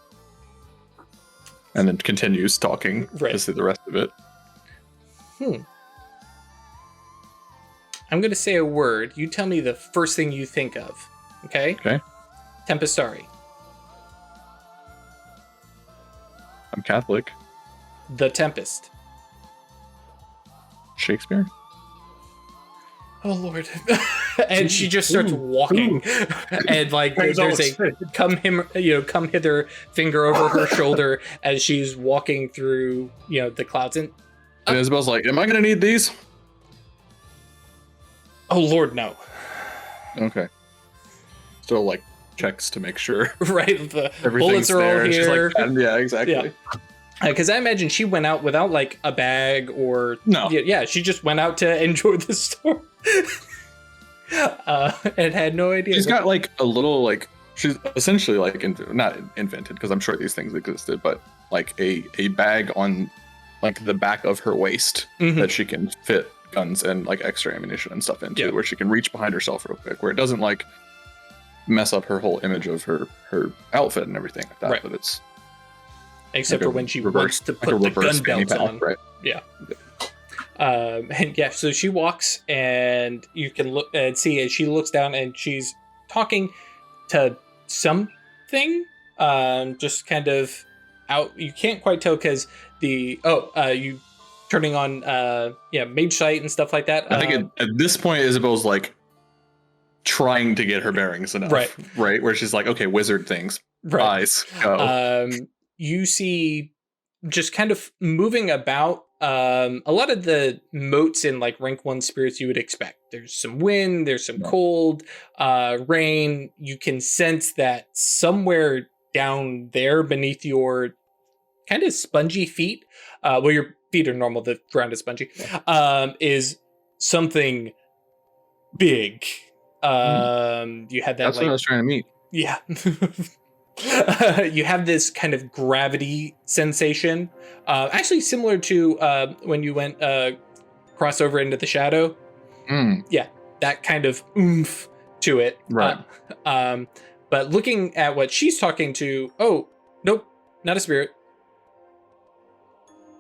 And then continues talking Right. to see the rest of it. I'm going to say a word. You tell me the first thing you think of. Okay? Okay. Tempestari. I'm Catholic. The Tempest. Shakespeare. Oh, Lord. and she just starts walking, and like Hangs all there's a excited. come hither finger over her shoulder as she's walking through the clouds. And Isabel's like, "Am I gonna need these?" oh Lord, no. Okay. Still like checks to make sure Right, the everything's bullets are there. all And she's here. like, yeah, exactly. Yeah. Because I imagine she went out without like a bag or No. yeah, she just went out to enjoy the storm. And had no idea. She's got like a little like she's essentially like not invented because I'm sure these things existed, but like a bag on like the back of her waist Mhm. that she can fit guns and like extra ammunition and stuff into, Yeah. where she can reach behind herself real quick, where it doesn't like mess up her whole image of her outfit and everything like that. Right. But it's Except like for a when she reverse- wants to like a put the reverse gun fanny belt pack, on. right? And yeah, so she walks, and you can look and see as she looks down, and she's talking to something. Just kind of out. You can't quite tell because you turning on mage sight and stuff like that. I think at this point Isabel's like trying to get her bearings enough, right? Where she's like, okay, wizard things, eyes, go. You see just kind of moving about a lot of the motes in like rank 1 spirits you would expect. There's some wind, there's some cold, rain. You can sense that somewhere down there beneath your kind of spongy feet, your feet are normal, the ground is spongy, is something big. You had that That's what I was trying to meet. yeah. You have this kind of gravity sensation, actually similar to when you went crossover into the shadow. Yeah, that kind of oomph to it. Right. But looking at what she's talking to, oh, nope, not a spirit.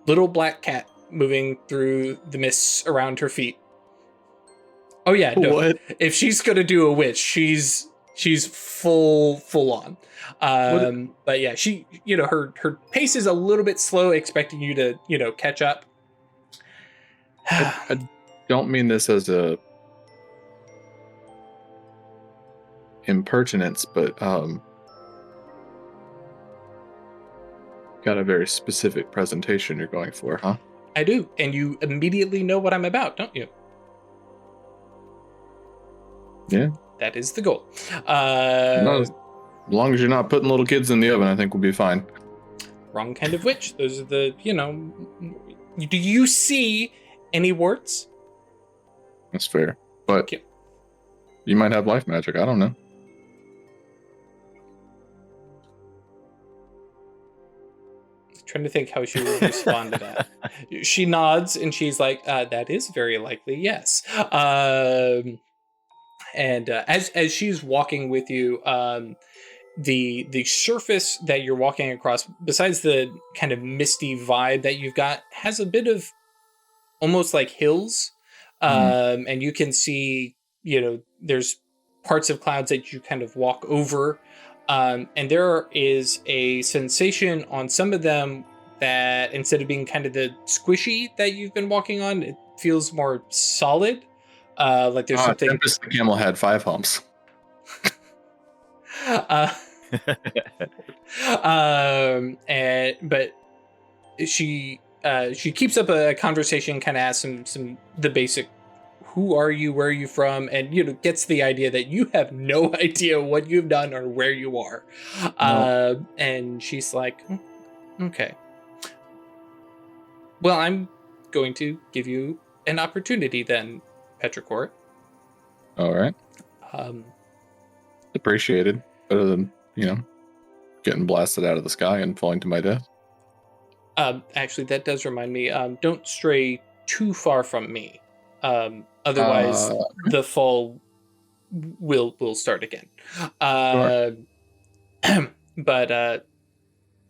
Little black cat moving through the mists around her feet. Oh yeah, no. What? If she's gonna do a witch, she's full on. But yeah, she her pace is a little bit slow, expecting you to catch up. I don't mean this as a impertinence, but got a very specific presentation you're going for, huh? I do, and you immediately know what I'm about, don't you? Yeah. That is the goal. As long as you're not putting little kids in the oven, I think we'll be fine. Wrong kind of witch. Those are the, do you see any warts? That's fair. But Okay. you might have life magic. I don't know. Trying to think how she would respond to that. She nods and she's like, that is very likely, yes. And as she's walking with you, the surface that you're walking across, besides the kind of misty vibe that you've got, has a bit of almost like hills. And you can see, there's parts of clouds that you kind of walk over. And there is a sensation on some of them that instead of being kind of the squishy that you've been walking on, it feels more solid. Like there's something. Tempest the camel had 5 humps. But she keeps up a conversation, kind of asks some the basic, who are you, where are you from, and gets the idea that you have no idea what you've done or where you are. No. And she's like, okay, well, I'm going to give you an opportunity then, Petrichor. All right. Appreciated. Better than, getting blasted out of the sky and falling to my death. Actually, that does remind me, don't stray too far from me. Otherwise, the fall will start again. But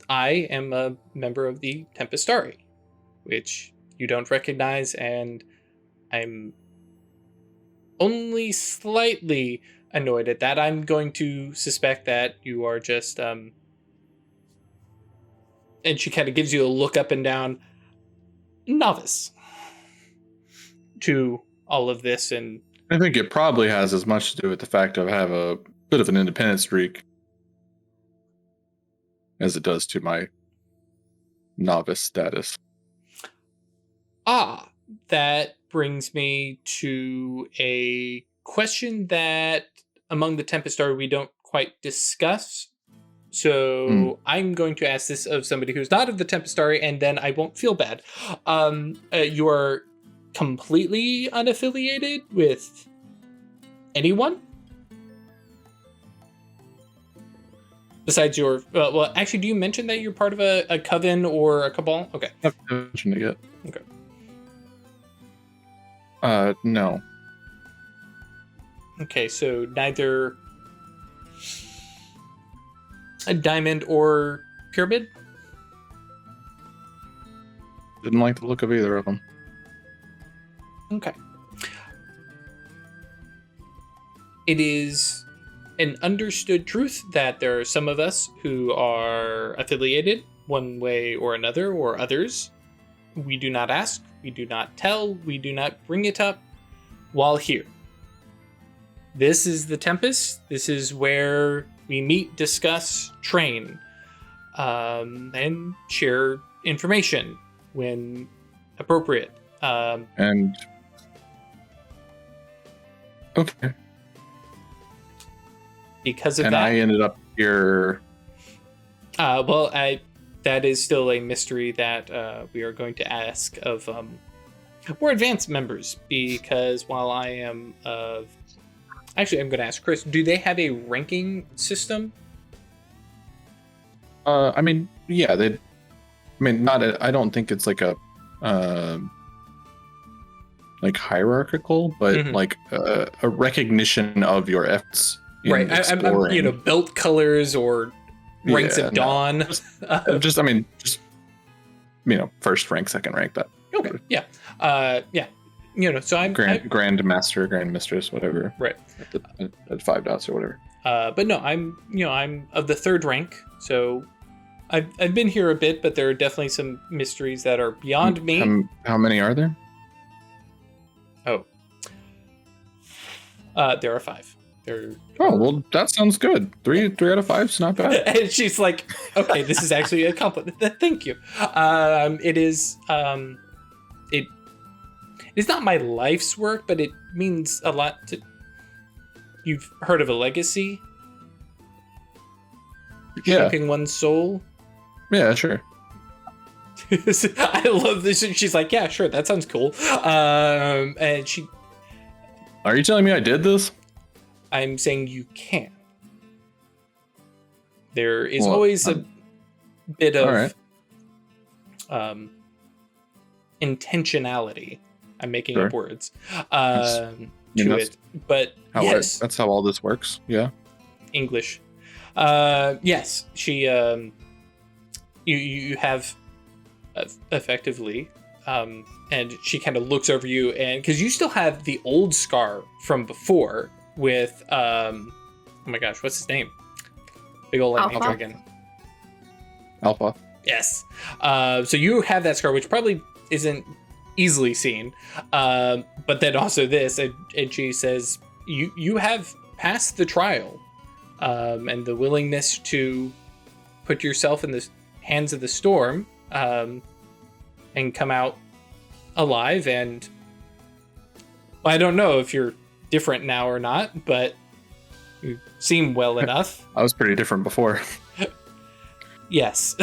I am a member of the Tempestari, which you don't recognize, and I'm only slightly annoyed at that. I'm going to suspect that you are just and she kind of gives you a look up and down, novice to all of this, and I think it probably has as much to do with the fact of I have a bit of an independent streak as it does to my novice status. Ah, that brings me to a question that among the Tempestar we don't quite discuss. So I'm going to ask this of somebody who's not of the Tempestari, and then I won't feel bad. You are completely unaffiliated with anyone? Besides your... well, actually, do you mention that you're part of a coven or a cabal? Okay. I haven't mentioned it yet. Okay. No. Okay, so neither a diamond or pyramid? Didn't like the look of either of them. Okay. It is an understood truth that there are some of us who are affiliated one way or another, or others. We do not ask, we do not tell, we do not bring it up while here. This is the Tempest. This is where we meet, discuss, train, and share information when appropriate. And okay. Because of and that, I ended up here. That is still a mystery that we are going to ask of more advanced members, because while I am of... Actually, I'm going to ask Chris, do they have a ranking system? I mean, yeah, they... I mean, I don't think it's like a... like hierarchical, but like a recognition of your efforts. Right, I'm belt colors or ranks of dawn. Just first rank, second rank, that. Okay, yeah. So I'm Grand Master, Grand Mistress, whatever. Right. At 5 dots or whatever. But no, I'm of the third rank, so I've been here a bit, but there are definitely some mysteries that are beyond me. How many are there? Oh. There are 5. Oh, well, that sounds good. 3 out of 5 is not bad. And she's like, okay, this is actually a compliment. Thank you. It is it's not my life's work, but it means a lot to... You've heard of a legacy? Yeah. Shaping one's soul? Yeah, sure. I love this. She's like, yeah, sure, that sounds cool. And she... Are you telling me I did this? I'm saying you can. There is always a bit of intentionality. I'm making up words to it, but yes, that's how all this works. Yeah, English. Yes, she. You have effectively, and she kind of looks over you, and because you still have the old scar from before with oh my gosh, what's his name? Big old lightning dragon. Alpha. Yes. So you have that scar, which probably isn't easily seen, but then also this, and she says you have passed the trial, and the willingness to put yourself in the hands of the storm, and come out alive. And I don't know if you're different now or not, but you seem well enough. I was pretty different before. Yes.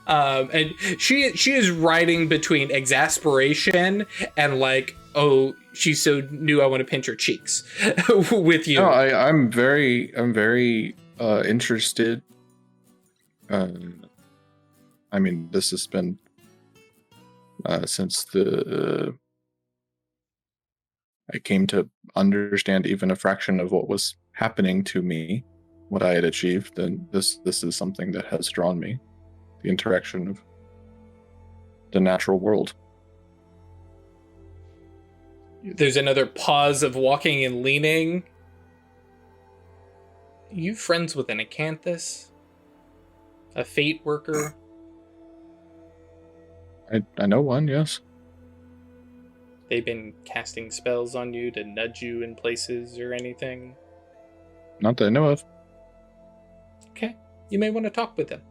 And she is riding between exasperation and like, oh, she's so new, I want to pinch her cheeks with you. No, I'm very interested. I mean, this has been since I came to understand even a fraction of what was happening to me, what I had achieved, and this is something that has drawn me. The interaction of the natural world. There's another pause of walking and leaning. You friends with an acanthus? A fate worker? I know one, yes. they've been casting spells on you to nudge you in places or anything? Not that I know of. Okay, you may want to talk with them.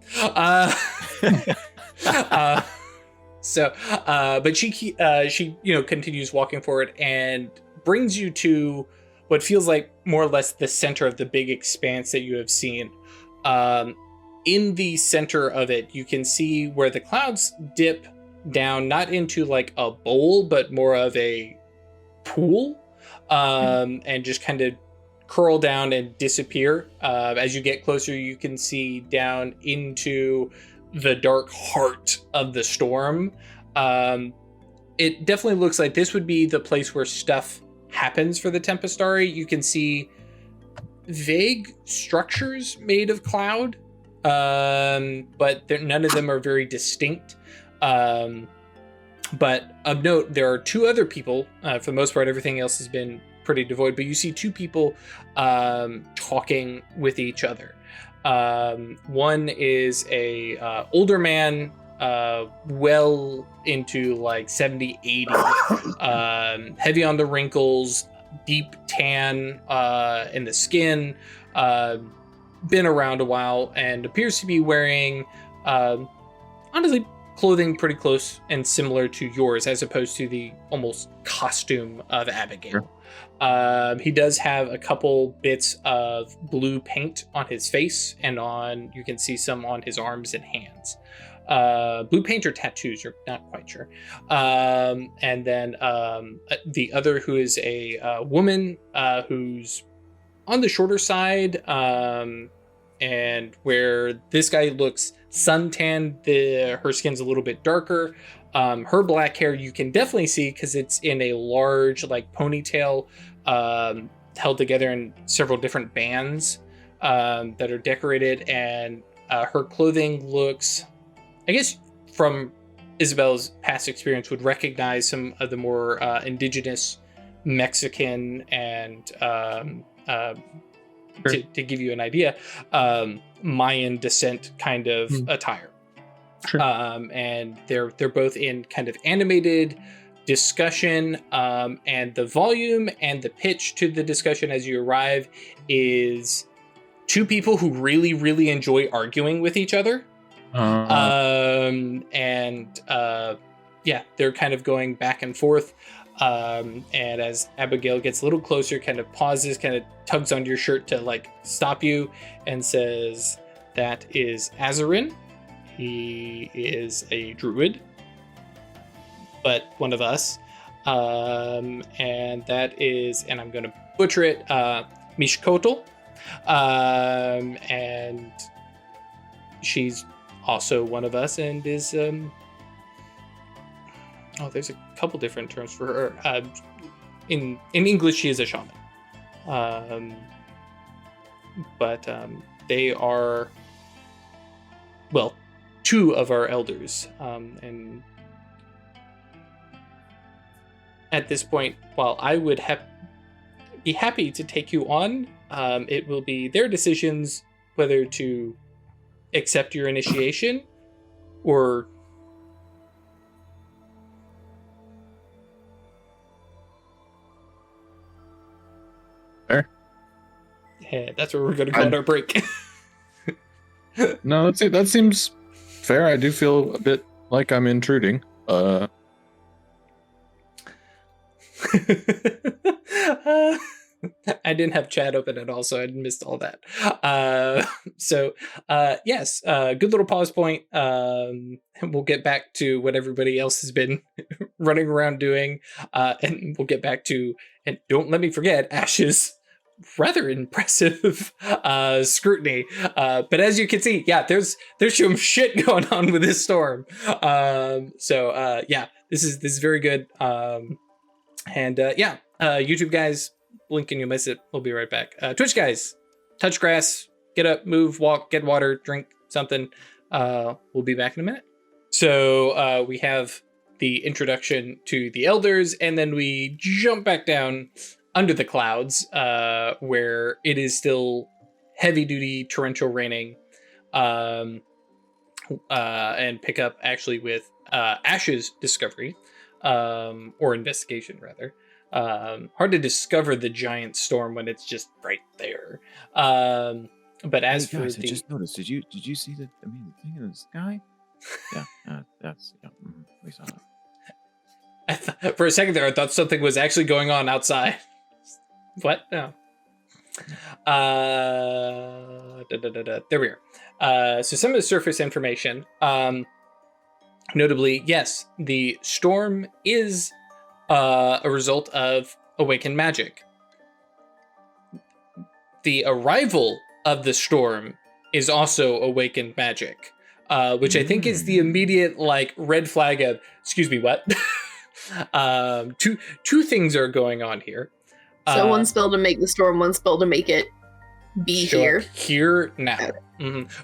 But she continues walking forward and brings you to what feels like more or less the center of the big expanse that you have seen. In the center of it, you can see where the clouds dip down, not into like a bowl, but more of a pool, and just kind of curl down and disappear. As you get closer, you can see down into the dark heart of the storm. It definitely looks like this would be the place where stuff happens for the Tempestari. You can see vague structures made of cloud, but none of them are very distinct. But of note, there are two other people. For the most part, everything else has been pretty devoid, but you see two people talking with each other. One is a older man, well into like 70, 80, heavy on the wrinkles, deep tan in the skin, been around a while, and appears to be wearing, honestly, clothing pretty close and similar to yours, as opposed to the almost costume of Abigail. Sure. He does have a couple bits of blue paint on his face, and you can see some on his arms and hands. Blue paint or tattoos, you're not quite sure. And then the other, who is a woman who's on the shorter side, and where this guy looks suntanned, her skin's a little bit darker. Her black hair you can definitely see because it's in a large like ponytail, held together in several different bands that are decorated, and her clothing looks, I guess from Isabel's past experience, would recognize some of the more indigenous Mexican and Sure. to give you an idea, Mayan descent kind of attire. Sure. And they're both in kind of animated discussion, and the volume and the pitch to the discussion as you arrive is two people who really, really enjoy arguing with each other. They're kind of going back and forth. And as Abigail gets a little closer, kind of pauses, kind of tugs on your shirt to like stop you, and says, "That is Azarin. He is a druid, but one of us. And that is," and I'm going to butcher it, Mishkotl. And she's also one of us, and is there's a couple different terms for her. In English, she is a shaman. But they are, well, two of our elders. And at this point, while I would be happy to take you on, it will be their decisions whether to accept your initiation or Fair. Yeah, that's where we're going to go on our break. No, that seems fair. I do feel a bit like I'm intruding. I didn't have chat open at all, so I missed all that. Yes, good little pause point. We'll get back to what everybody else has been running around doing, and we'll get back to, and don't let me forget, Ash's rather impressive scrutiny. But as you can see, yeah, there's some shit going on with this storm. This is very good. YouTube guys, blink and you'll miss it. We'll be right back. Twitch guys, touch grass, get up, move, walk, get water, drink something. We'll be back in a minute. So we have the introduction to the elders, and then we jump back down under the clouds, where it is still heavy duty torrential raining, and pick up actually with Ash's discovery. or investigation rather. Hard to discover the giant storm when it's just right there. But as Hey for guys, I the just noticed. Did you see the the thing in the sky? Yeah, that's we saw it. for a second there, I thought something was actually going on outside. What? No. There we are. So some of the surface information. Notably, yes, the storm is a result of awakened magic. The arrival of the storm is also awakened magic, which I think is the immediate like red flag of, excuse me, what? Two things are going on here. So one spell to make the storm, one spell to make it be show here. up here now.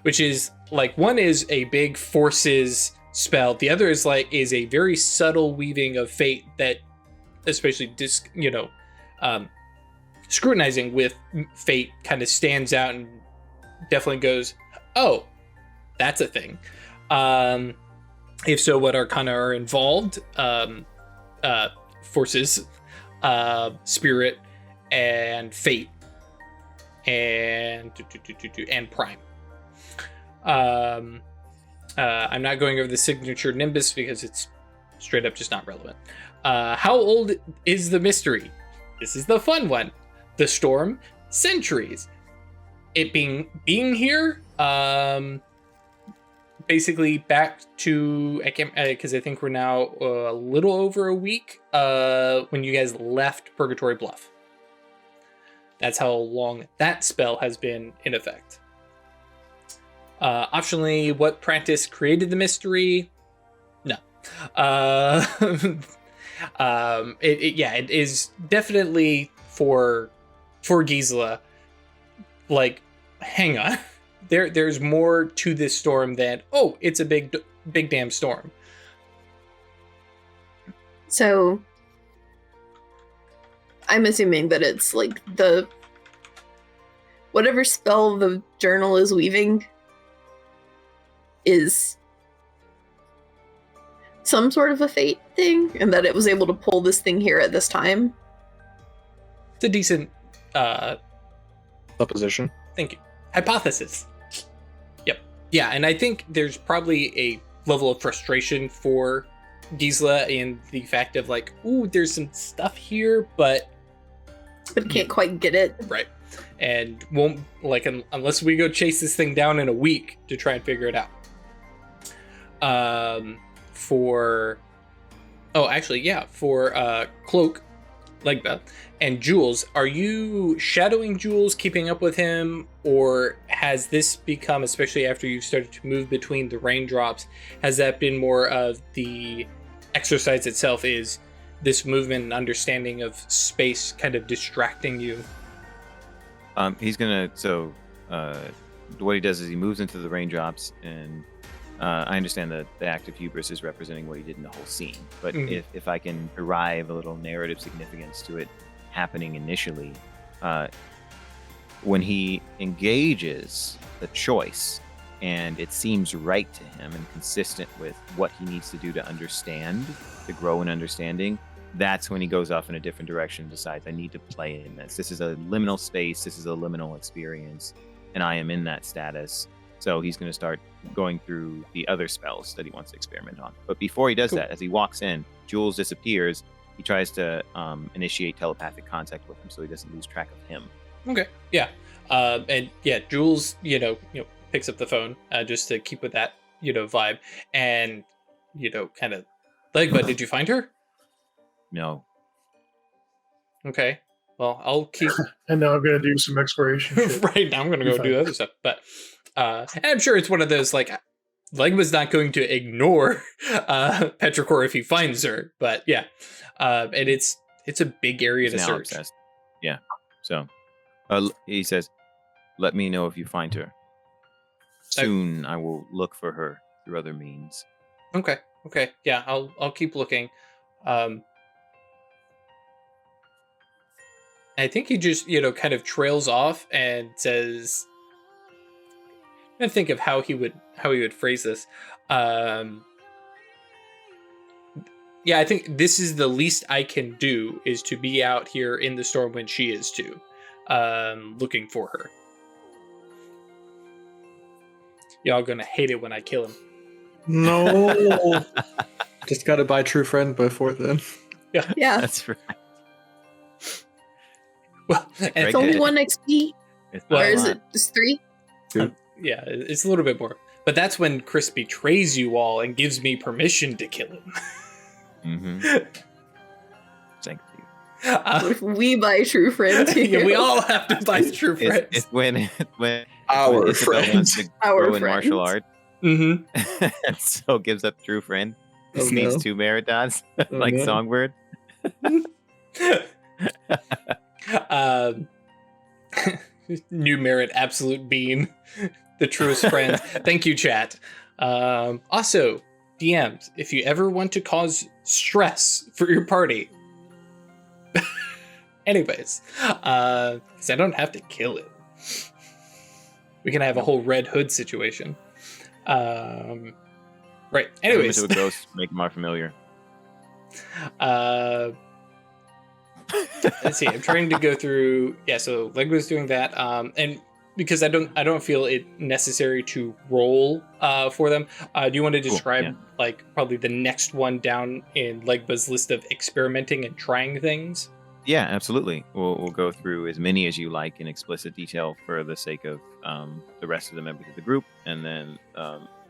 Which is like, one is a big forces spell, the other is a very subtle weaving of fate that, especially scrutinizing with fate, kind of stands out and definitely goes, oh, that's a thing. If so, what arcana are involved? Forces, spirit, and fate, and prime. I'm not going over the signature Nimbus because it's straight up just not relevant. How old is the mystery? This is the fun one. The storm, centuries. It being here, basically back to, I can't, because I think we're now a little over a week when you guys left Purgatory Bluff. That's how long that spell has been in effect. Optionally, what practice created the mystery? No. It is definitely for Gisela. Like, hang on. There's more to this storm than, oh, it's a big damn storm. So I'm assuming that it's like the whatever spell the journal is weaving is some sort of a fate thing, and that it was able to pull this thing here at this time. It's a decent supposition. Thank you. Hypothesis. Yep. Yeah, and I think there's probably a level of frustration for Gisela in the fact of like, ooh, there's some stuff here, but can't quite get it. Right. And won't, like, unless we go chase this thing down in a week to try and figure it out. For Cloak, Legba, and Jules, are you shadowing Jules, keeping up with him, or has this become, especially after you've started to move between the raindrops, has that been more of the exercise itself, is this movement and understanding of space kind of distracting you? He's gonna, what he does is he moves into the raindrops, and I understand that the act of hubris is representing what he did in the whole scene, but if I can derive a little narrative significance to it happening initially, when he engages the choice and it seems right to him and consistent with what he needs to do to understand, to grow in understanding, that's when he goes off in a different direction and decides, I need to play in this. This is a liminal space, this is a liminal experience, and I am in that status. So he's going to start going through the other spells that he wants to experiment on. But before he does that, as he walks in, Jules disappears. He tries to initiate telepathic contact with him so he doesn't lose track of him. Okay. Yeah. Jules, picks up the phone just to keep with that, vibe. And, kind of like, but did you find her? No. Okay. Well, I'll keep. And now I'm going to do some exploration. Right now I'm going to go do other stuff. But and I'm sure it's one of those, like, Legma's not going to ignore Petrichor if he finds her. But yeah. And it's a big area to search. Obsessed. Yeah. So he says, let me know if you find her. Soon I will look for her through other means. Okay. Yeah, I'll keep looking. I think he just, kind of trails off and says, I'm trying to think of how he would phrase this. Yeah, I think this is the least I can do, is to be out here in the storm when she is too, looking for her. Y'all gonna hate it when I kill him. No. Just gotta buy True Friend before then. Yeah. That's right. Well, and It's only 1 XP. It's Or not a is lot. it just 3? yeah, it's a little bit more. But that's when Chris betrays you all and gives me permission to kill him. Mm-hmm. Thank you. What if we buy True Friend too? Yeah, we all have to buy True Friends. It's when Our Isabel wants friends. to Our grow in martial friends. art, Mm-hmm. and so gives up True Friend. Oh, Needs no. 2 merit dots, Oh, like no. Songbird. New merit, absolute bean, the truest friend. Thank you, chat. Also, DMs, if you ever want to cause stress for your party. Anyways, because I don't have to kill it. We can have a whole Red Hood situation. Right. Anyways, to a ghost, make him more familiar. Let's see. I'm trying to go through. Yeah, so Legba's doing that, and because I don't feel it necessary to roll for them. Do you want to describe yeah. like probably the next one down in Legba's list of experimenting and trying things? Yeah, absolutely. We'll go through as many as you like in explicit detail for the sake of the rest of the members of the group, and then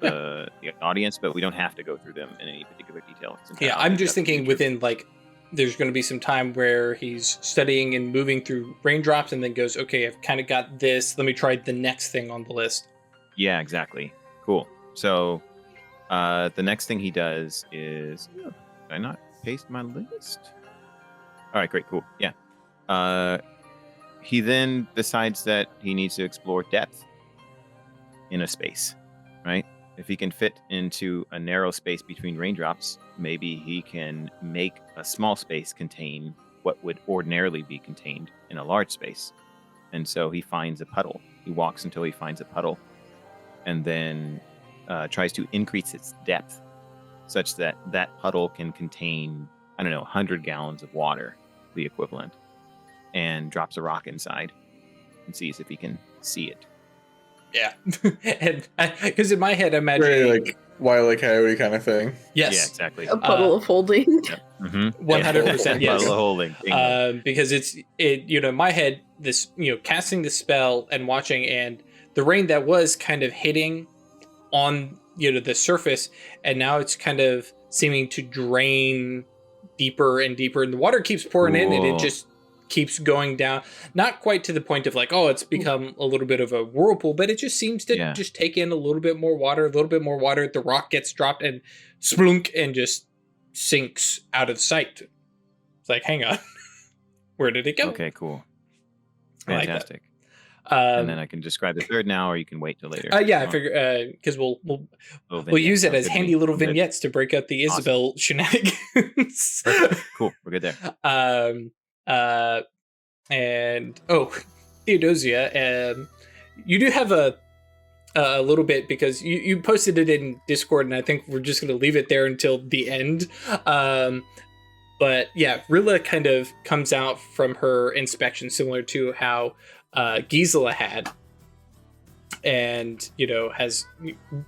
the audience. But we don't have to go through them in any particular detail. Yeah, I'm just thinking within like. There's going to be some time where he's studying and moving through raindrops and then goes, okay, I've kind of got this. Let me try the next thing on the list. Yeah, exactly. Cool. So the next thing he does is... did I not paste my list? All right, great, cool. Yeah. He then decides that he needs to explore depth in a space, right? If he can fit into a narrow space between raindrops, maybe he can make a small space contain what would ordinarily be contained in a large space. And so he finds a puddle. He walks until he finds a puddle and then tries to increase its depth such that that puddle can contain, 100 gallons of water, the equivalent, and drops a rock inside and sees if he can see it. Yeah. And because in my head, I imagine... Very like Wile E. Coyote kind of thing. Yes. Yeah, exactly. A puddle of holding. Mm-hmm. 100%, yes. Puddle of holding. Bingo. Because it in my head, this, casting the spell and watching, and the rain that was kind of hitting on, the surface, and now it's kind of seeming to drain deeper and deeper, and the water keeps pouring in, and it Cool. just keeps going down. Not quite to the point of like, oh, it's become a little bit of a whirlpool, but it just seems to just take in a little bit more water. The rock gets dropped and splunk and just sinks out of sight. It's like, hang on. Where did it go? Okay, cool. I like that. Fantastic. And then I can describe the third now, or you can wait till later. I figure because we'll use it as handy little vignettes to break out the Isabel shenanigans. Perfect. Cool, we're good there. And Theodosia, you do have a little bit because you posted it in Discord, and I think we're just going to leave it there until the end. But yeah, Rilla kind of comes out from her inspection similar to how Gisela had, and has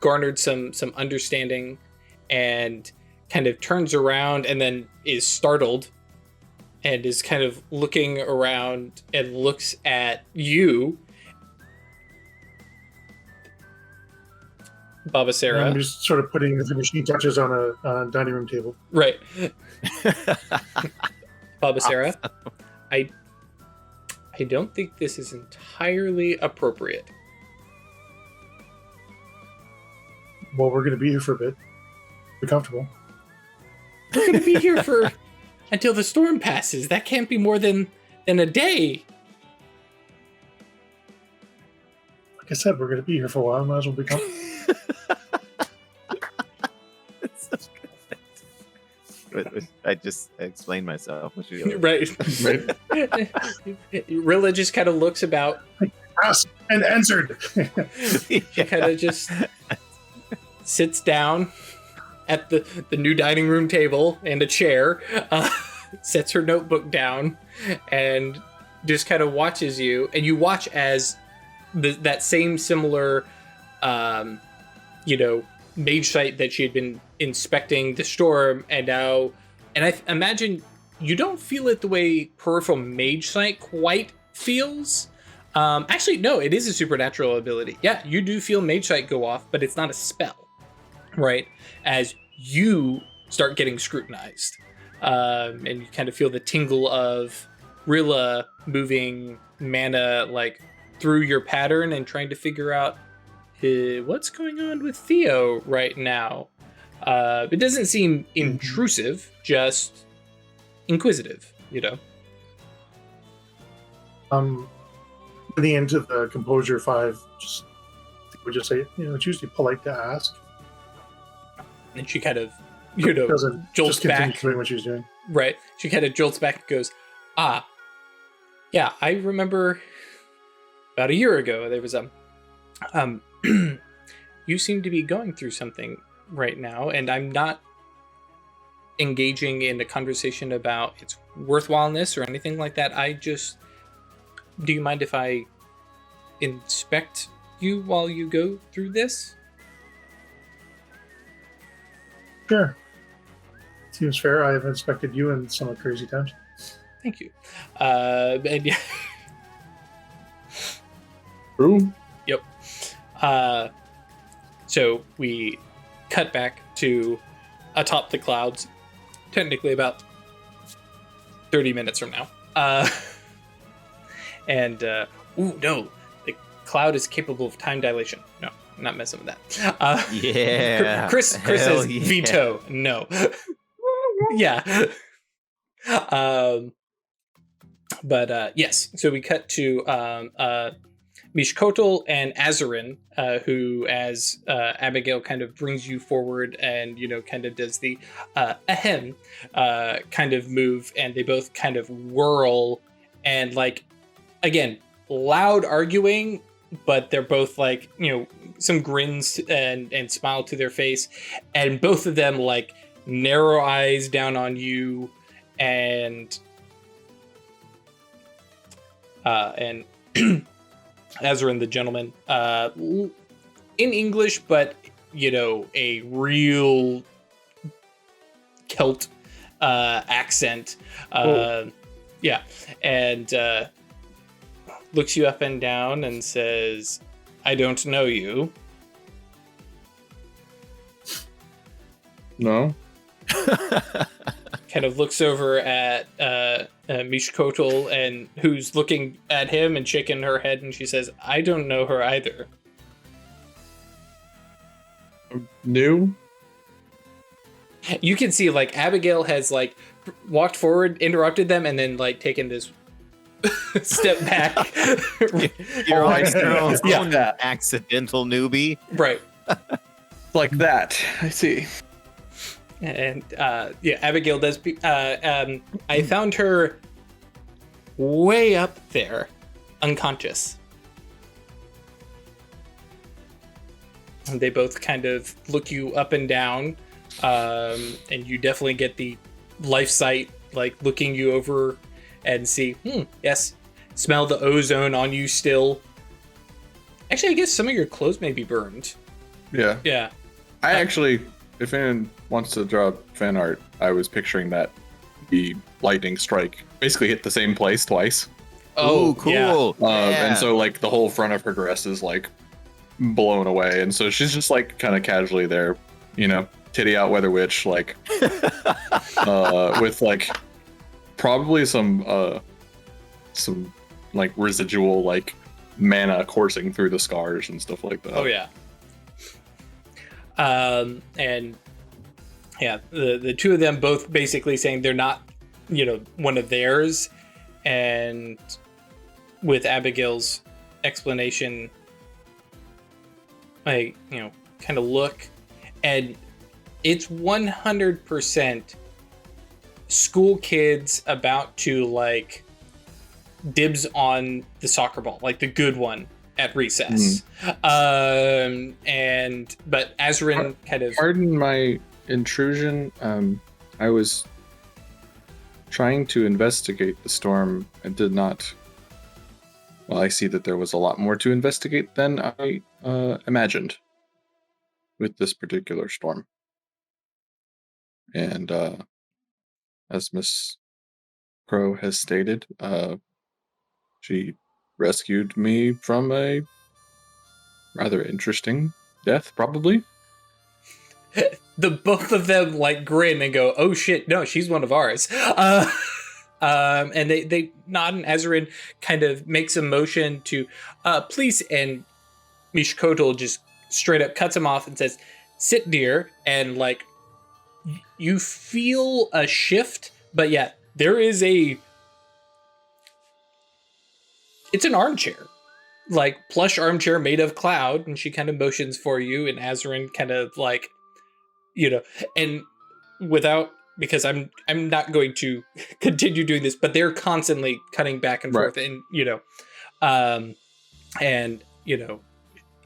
garnered some understanding, and kind of turns around and then is startled and is kind of looking around and looks at you, Baba Sarah. I'm just sort of putting the finishing touches on a dining room table. Right. Baba Sarah, I don't think this is entirely appropriate. Well, we're going to be here for a bit. Be comfortable. We're going to be here for until the storm passes. That can't be more than a day. Like I said, we're going to be here for a while. Might as well be comfortable. I just explained myself. What's your Right. Rilla just kind of looks about. Asked and answered. She kind of just sits down at the new dining room table and a chair, sets her notebook down, and just kind of watches you. And you watch as that same similar, mage site that she had been inspecting the storm, and now, and I imagine you don't feel it the way peripheral mage sight quite feels. Actually, no, it is a supernatural ability. Yeah, you do feel mage sight go off, but it's not a spell, right? As you start getting scrutinized, and you kind of feel the tingle of Rilla moving mana like through your pattern and trying to figure out what's going on with Theo right now. It doesn't seem intrusive, just inquisitive, At the end of the Composure 5, we just say, it's usually polite to ask. And she kind of, Doesn't jolts just continue back. doing what she's doing. Right. She kind of jolts back and goes, yeah, I remember about a year ago, there was you seem to be going through something right now, and I'm not engaging in a conversation about its worthwhileness or anything like that. Do you mind if I inspect you while you go through this? Sure. Seems fair. I have inspected you in some crazy times. Thank you. And yeah. True. Yep. So we cut back to atop the clouds, technically about 30 minutes from now. And no, the cloud is capable of time dilation. No, I'm not messing with that. Yeah. Chris Hell says yeah. veto. No. Yeah. But yes, so we cut to Mishkotel and Azarin, who, as Abigail kind of brings you forward and, kind of does the ahem kind of move, and they both kind of whirl and, like, again, loud arguing, but they're both, like, some grins and smile to their face, and both of them, like, narrow eyes down on you, and Azarin the gentleman, in English, but a real Celt accent, yeah, and looks you up and down and says, "I don't know you." No. Kind of looks over at Mishkotel, and who's looking at him and shaking her head, and she says, "I don't know her either." New. You can see, like, Abigail has, like, walked forward, interrupted them, and then, like, taken this step back. You're like your own Yeah. accidental newbie. Right. Like that. I see. And yeah, Abigail does. I found her way up there, unconscious. And they both kind of look you up and down, and you definitely get the life sight, like, looking you over and see. Yes, smell the ozone on you still. Actually, I guess some of your clothes may be burned. Yeah. Yeah. I actually, if anyone wants to draw fan art, I was picturing that the lightning strike basically hit the same place twice. Oh, cool. Yeah. And so, like, the whole front of her dress is, like, blown away. And so she's just, like, kind of casually there, titty out weather witch, like, with, like, probably some like, residual, like, mana coursing through the scars and stuff like that. Oh yeah. And yeah, the two of them both basically saying they're not, one of theirs, and with Abigail's explanation, I, kind of look, and it's 100% school kids about to, like, dibs on the soccer ball, like the good one at recess. But Azarin kind of... Pardon my intrusion. I was trying to investigate the storm and did not. Well, I see that there was a lot more to investigate than I imagined with this particular storm. And as Miss Crow has stated, she rescued me from a rather interesting death, probably. The both of them like grin and go, "Oh shit, no, she's one of ours." And they nod, and Azarin kind of makes a motion to please, and Mishkotal just straight up cuts him off and says, "Sit, dear," and like you feel a shift, but yeah, there is it's an armchair, like plush armchair made of cloud, and she kind of motions for you, and Azarin kind of like, and without, because I'm not going to continue doing this, but they're constantly cutting back and forth, and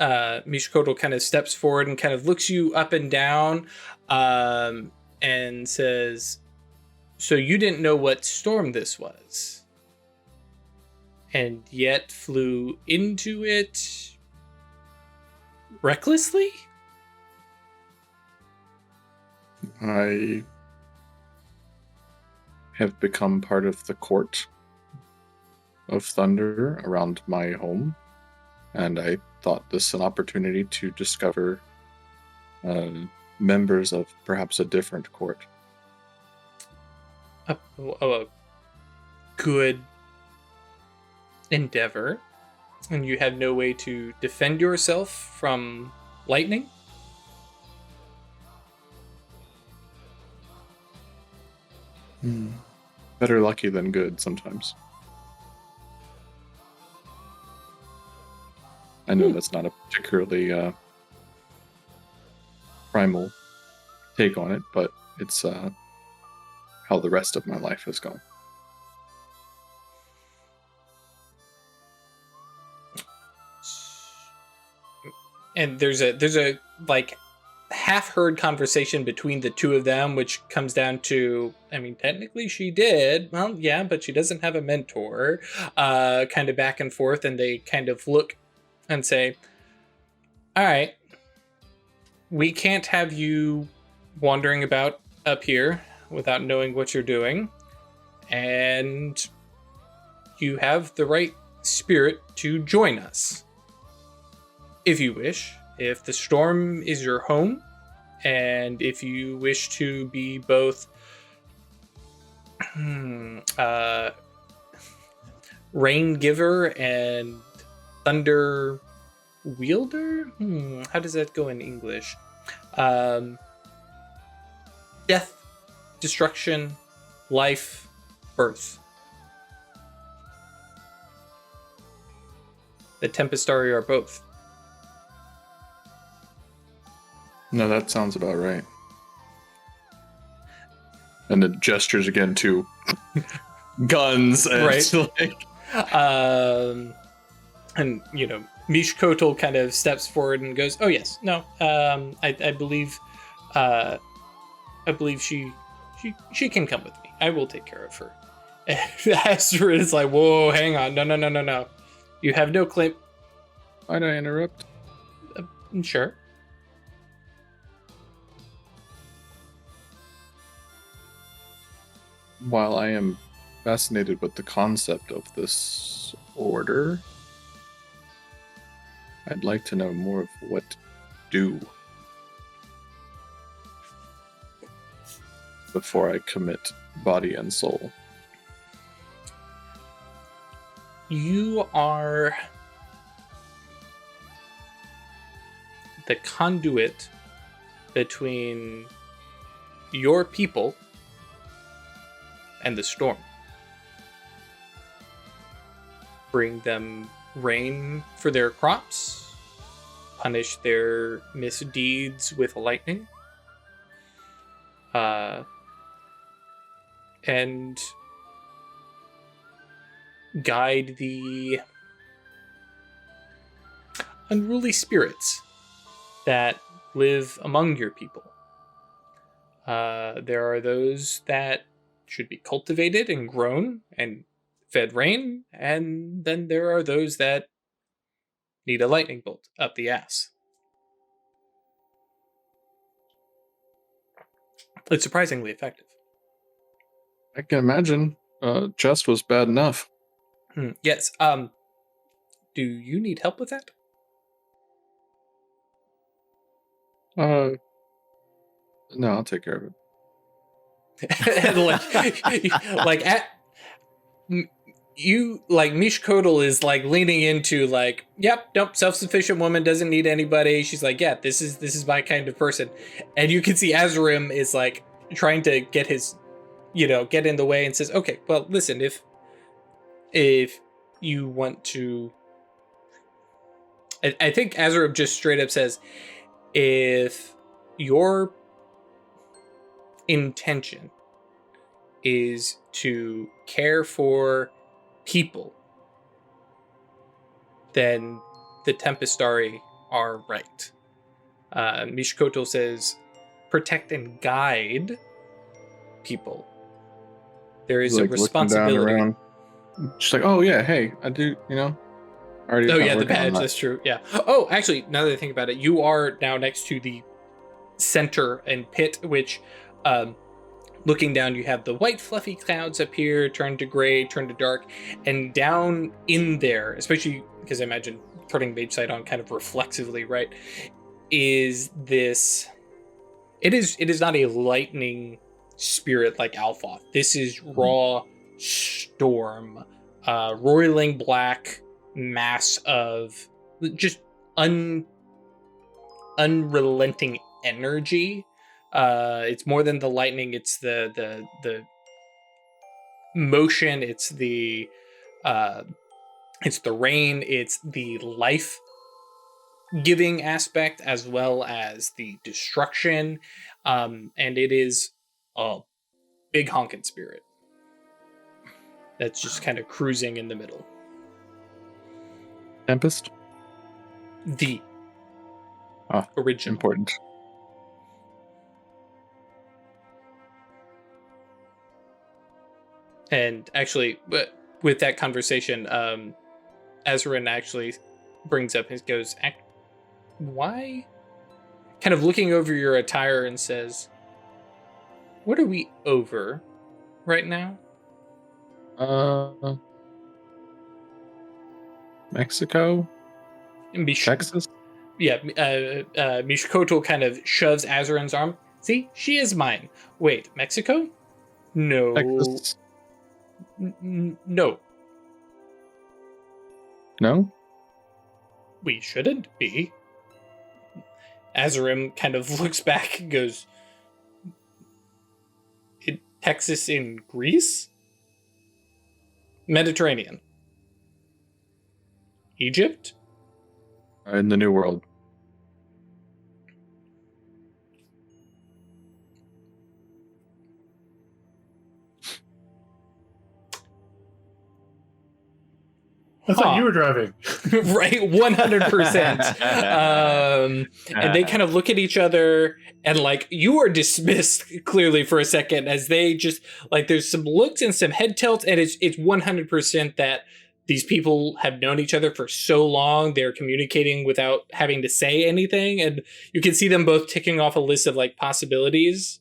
Mishkotal kind of steps forward and kind of looks you up and down, and says, "So you didn't know what storm this was, and yet flew into it recklessly?" I have become part of the court of thunder around my home, and I thought this an opportunity to discover members of perhaps a different court. A good endeavor, and you had no way to defend yourself from lightning? Better lucky than good sometimes. I know that's not a particularly primal take on it, but it's how the rest of my life has gone. And there's a like half-heard conversation between the two of them, which comes down to, I mean, technically she did. Well, yeah, but she doesn't have a mentor. Kind of back and forth, and they kind of look and say, "All right, we can't have you wandering about up here without knowing what you're doing, and you have the right spirit to join us, if you wish. If the storm is your home, and if you wish to be both rain giver and thunder wielder? How does that go in English? Death, destruction, life, birth. The Tempestari are both. No, that sounds about right." And it gestures again to guns and Right. like, And Mishkotal kind of steps forward and goes, "Oh yes, no, I believe she can come with me. I will take care of her." Astrid is like, "Whoa, hang on, no. You have no claim." Might I interrupt? Sure. While I am fascinated with the concept of this order, I'd like to know more of what do before I commit body and soul. You are the conduit between your people and the storm. Bring them rain for their crops, punish their misdeeds with lightning, and guide the unruly spirits that live among your people. There are those that should be cultivated and grown and fed rain, and then there are those that need a lightning bolt up the ass. It's surprisingly effective. I can imagine. Just was bad enough. Yes. Do you need help with that? No, I'll take care of it. You like Mish Kodal is like leaning into like, yep, nope, self-sufficient woman doesn't need anybody. She's like, yeah, this is my kind of person. And you can see Azarim is like trying to get his, get in the way and says, okay, well, listen, if you want to, I think Azarim just straight up says, if your intention is to care for people, then the Tempestari are right. Mishkoto says, protect and guide people. There is a responsibility. Around, just like, oh yeah, hey, I do, already. Oh yeah, the badge. That's true. Yeah. Oh, actually, now that I think about it, you are now next to the center and pit, which, looking down, you have the white fluffy clouds up here, turn to gray, turn to dark, and down in there, especially because I imagine turning mage sight on kind of reflexively, right? Is this? It is not a lightning spirit like Alpha. This is raw storm, roiling black mass of just unrelenting energy. It's more than the lightning. It's the motion. It's the rain. It's the life giving aspect as well as the destruction. And it is a big honking spirit that's just kind of cruising in the middle. Tempest? The original. Important. And actually, with that conversation, Azarin actually brings up and goes, why? Kind of looking over your attire and says, what are we over right now? Mexico? Texas? Yeah, Mishkoto kind of shoves Azarin's arm. See, she is mine. Wait, Mexico? No. Texas. No. No? We shouldn't be. Azarim kind of looks back and goes, Texas in Greece? Mediterranean. Egypt? In the New World. I thought you were driving. Right, 100%. And they kind of look at each other and like, you are dismissed clearly for a second as they just like, there's some looks and some head tilts, and it's 100% that these people have known each other for so long. They're communicating without having to say anything. And you can see them both ticking off a list of like possibilities,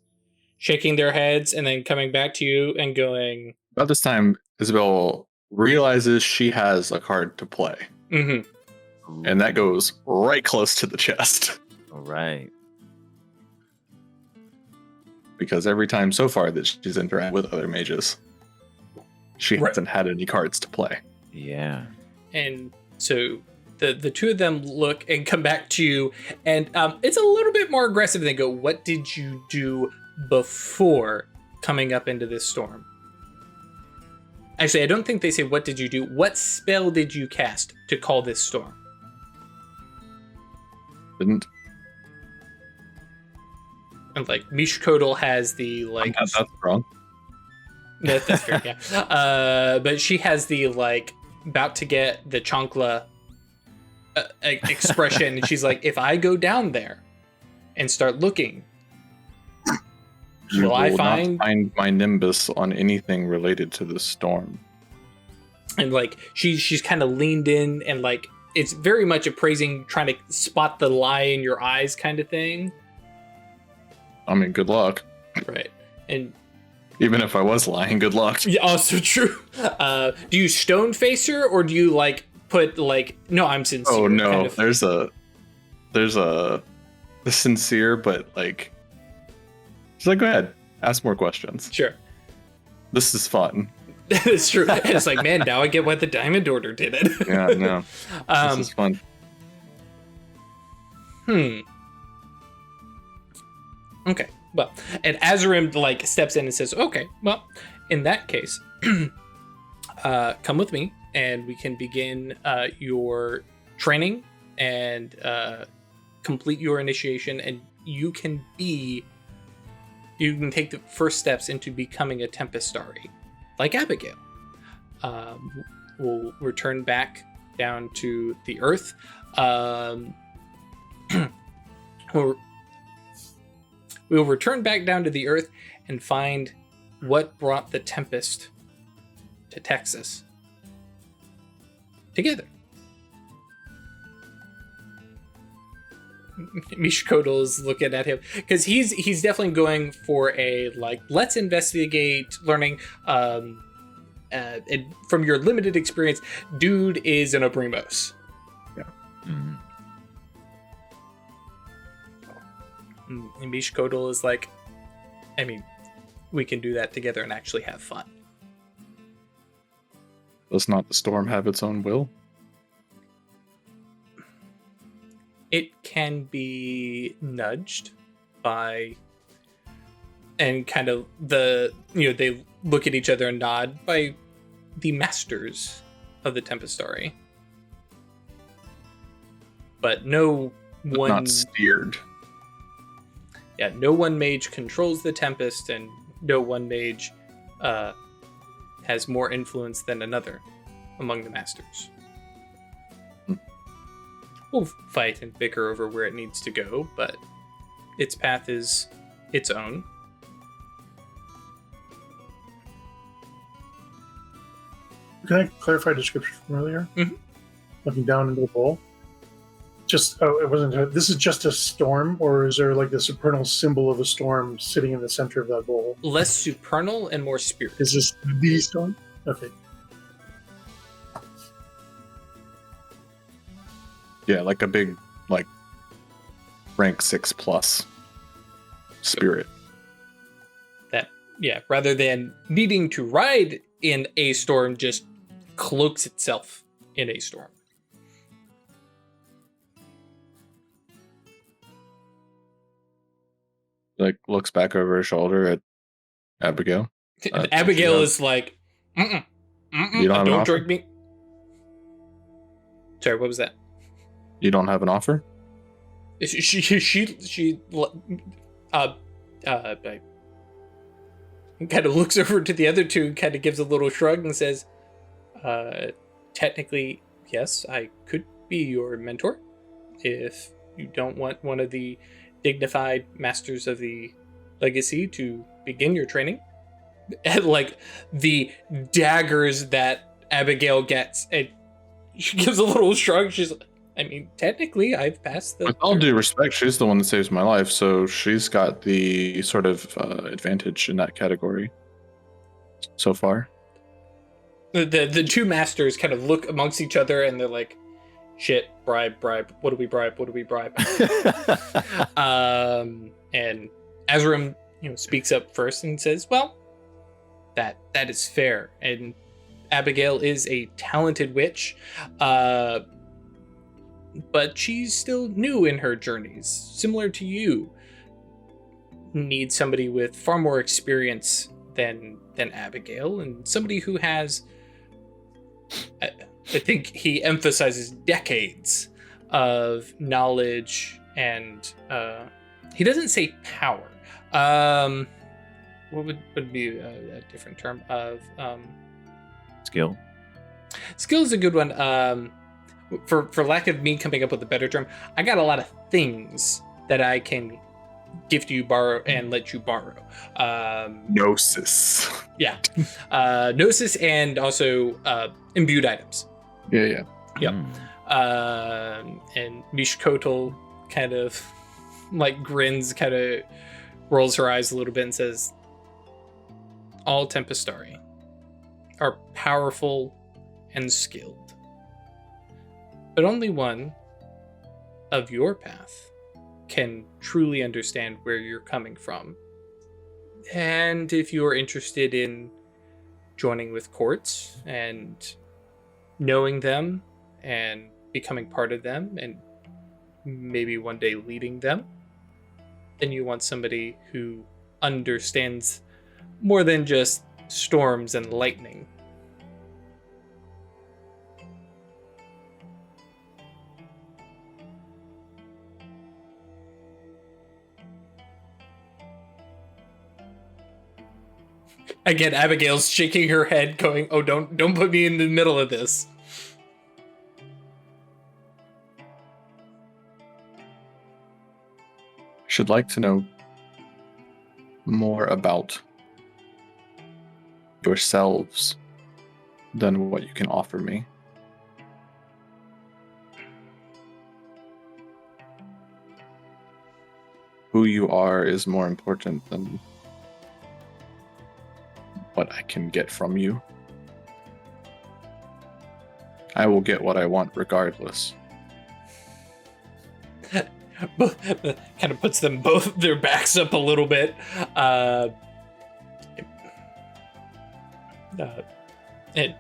shaking their heads, and then coming back to you and going. About this time, Isabel realizes she has a card to play. Mm-hmm. And that goes right close to the chest. All right. Because every time so far that she's interacted with other mages, she hasn't had any cards to play. Yeah. And so the two of them look and come back to you, and it's a little bit more aggressive. They go, what did you do before coming up into this storm? Actually, I don't think they say, what did you do? What spell did you cast to call this storm? Didn't. And like, Mishkodal has the like... That's wrong. That's fair, yeah. But she has the like, about to get the chancla expression. And she's like, if I go down there and start looking, will I not find my nimbus on anything related to the storm. and like she's kind of leaned in and like it's very much appraising, trying to spot the lie in your eyes kind of thing. I mean, good luck. Right. And Even if I was lying, good luck. yeah, also true. Do you stone face her or do you like put like no, I'm sincere? Oh no, kind of- there's a sincere, but like, she's like, go ahead, ask more questions. Sure. This is fun. It's true. And it's like, man, now I get why the Diamond Order did it. Yeah, no, this is fun. Okay. Well, and Azarim like steps in and says, okay, well, in that case, come with me and we can begin your training and complete your initiation, and you can take the first steps into becoming a Tempestari, like Abigail. We'll return back down to the earth. We'll return back down to the earth and find what brought the Tempest to Texas. Together. Mishkodal is looking at him because he's definitely going for a like, let's investigate learning. And from your limited experience, dude is an Obrimos. Yeah. Mm-hmm. And Mishkodal is like, I mean, we can do that together and actually have fun. Does not the storm have its own will? It can be nudged by, and kind of they look at each other and nod, by the masters of the Tempestari. But no one... Not steered. Yeah, no one mage controls the Tempest, and no one mage has more influence than another among the masters. We'll fight and bicker over where it needs to go, but its path is its own. Can I clarify description from earlier? Mm-hmm. Looking down into the bowl. It wasn't. This is just a storm, or is there like the supernal symbol of a storm sitting in the center of that bowl? Less supernal and more spirit. Is this the storm? Okay. Yeah, like a big, like, rank 6+ spirit. That, yeah, rather than needing to ride in a storm, just cloaks itself in a storm. Like, looks back over her shoulder at Abigail. And Abigail is like, you You don't have an don't offer? drink me. Sorry, what was that? You don't have an offer? She kind of looks over to the other two, kind of gives a little shrug and says, technically, yes, I could be your mentor if you don't want one of the dignified masters of the legacy to begin your training. And like the daggers that Abigail gets, and she gives a little shrug. She's like, I mean, technically, I've passed the... With all due respect, she's the one that saves my life, so she's got the sort of advantage in that category so far. The two masters kind of look amongst each other, and they're like, shit, bribe. What do we bribe? And Azarim, speaks up first and says, well, that is fair. And Abigail is a talented witch, but she's still new in her journeys, similar to you. Need somebody with far more experience than Abigail, and somebody who has, I think he emphasizes, decades of knowledge and he doesn't say power. What would be a different term of Skill. Skill is a good one. For lack of me coming up with a better term, I got a lot of things that I can gift you, borrow, and let you borrow. Gnosis. Yeah. Gnosis and also imbued items. Yeah. Yep. Mm. And Mishkotel kind of like grins, kind of rolls her eyes a little bit and says, all Tempestari are powerful and skilled, but only one of your path can truly understand where you're coming from. And if you're interested in joining with courts and knowing them and becoming part of them and maybe one day leading them, then you want somebody who understands more than just storms and lightning. Again, Abigail's shaking her head, going, "Oh, don't put me in the middle of this." Should like to know more about yourselves than what you can offer me. Who you are is more important than what I can get from you. I will get what I want regardless. Kind of puts them both their backs up a little bit.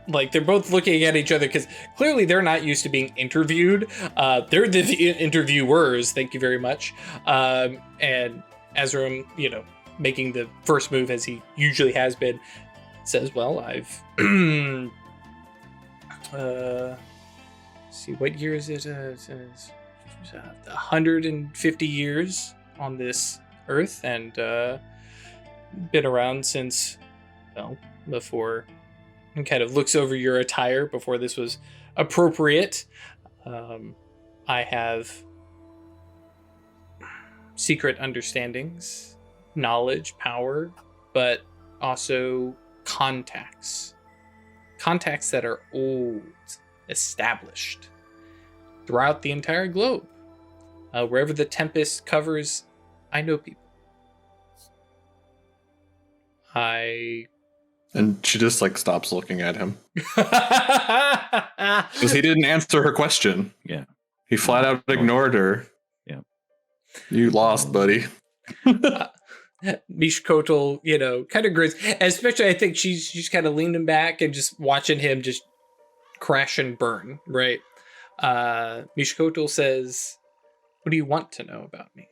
Like they're both looking at each other because clearly they're not used to being interviewed. They're the interviewers. Thank you very much. And Azram, making the first move as he usually has been, says, "Well, I've see, what year is it? 150 years on this earth, and been around since, well, before." And kind of looks over your attire before this was appropriate. I have secret understandings, knowledge, power, but also contacts that are old, established throughout the entire globe. Wherever the Tempest covers, I know people. And she just stops looking at him because he didn't answer her question. Yeah, he flat out ignored her. Yeah, you lost, buddy. Mishkotel, kind of grins. Especially, I think she's kind of leaning back and just watching him just crash and burn. Right. Mishkotel says, "What do you want to know about me?"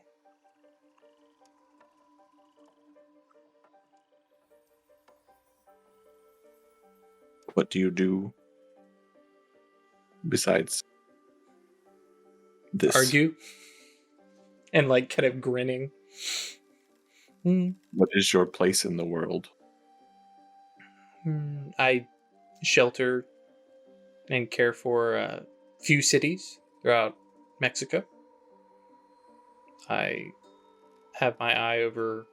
What do you do besides this? Argue. And kind of grinning. What is your place in the world? I shelter and care for a few cities throughout Mexico. I have my eye over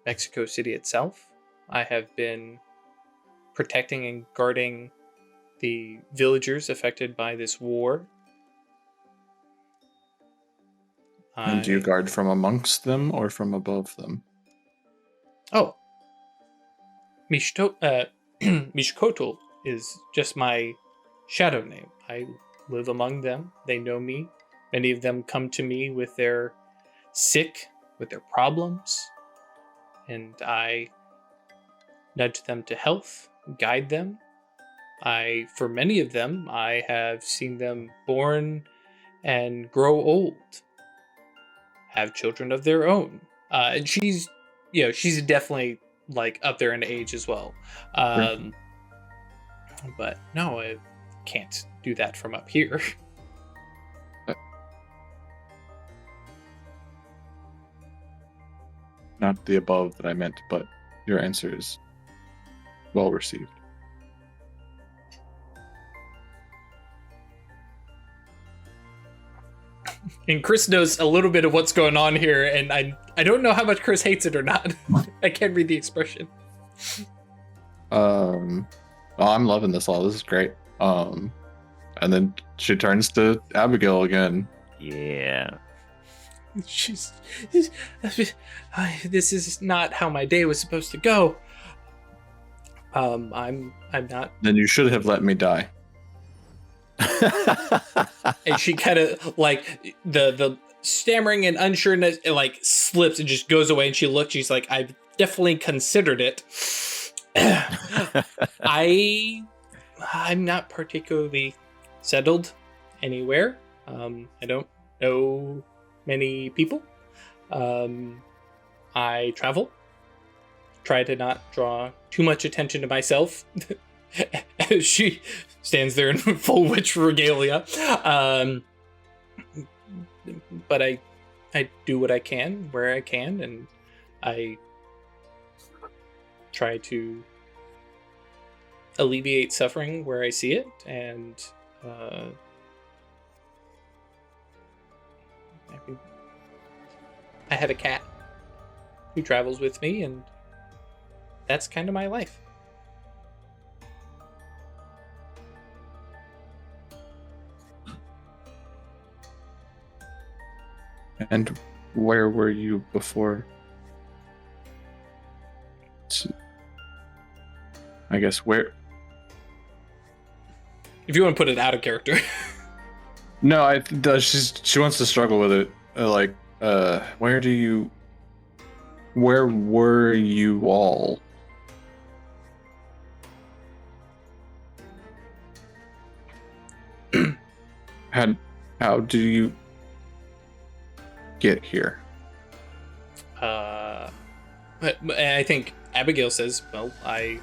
Mexico City itself. I have been protecting and guarding the villagers affected by this war. And do you guard from amongst them or from above them? Oh. Mishkotel is just my shadow name. I live among them. They know me. Many of them come to me with their sick, with their problems, and I nudge them to health, guide them. For many of them, I have seen them born and grow old, have children of their own. And she's definitely up there in age as well. But no, I can't do that from up here. Not the above that I meant, but your answer is well received. And Chris knows a little bit of what's going on here, and I don't know how much Chris hates it or not. I can't read the expression. Oh, I'm loving this all. This is great. And then she turns to Abigail again. Yeah. She's, this is not how my day was supposed to go. I'm not. Then you should have let me die. And she kind of like the stammering and unsureness, it like slips and just goes away. And she looks. She's like, I've definitely considered it. I'm not particularly settled anywhere. I don't know many people. I travel. Try to not draw too much attention to myself. As she stands there in full witch regalia. But I do what I can where I can, and I try to alleviate suffering where I see it, and I have a cat who travels with me, and that's kind of my life. And where were you before? I guess where? If you want to put it out of character. No, she wants to struggle with it. Where were you all? How do you get here? But I think Abigail says, well, I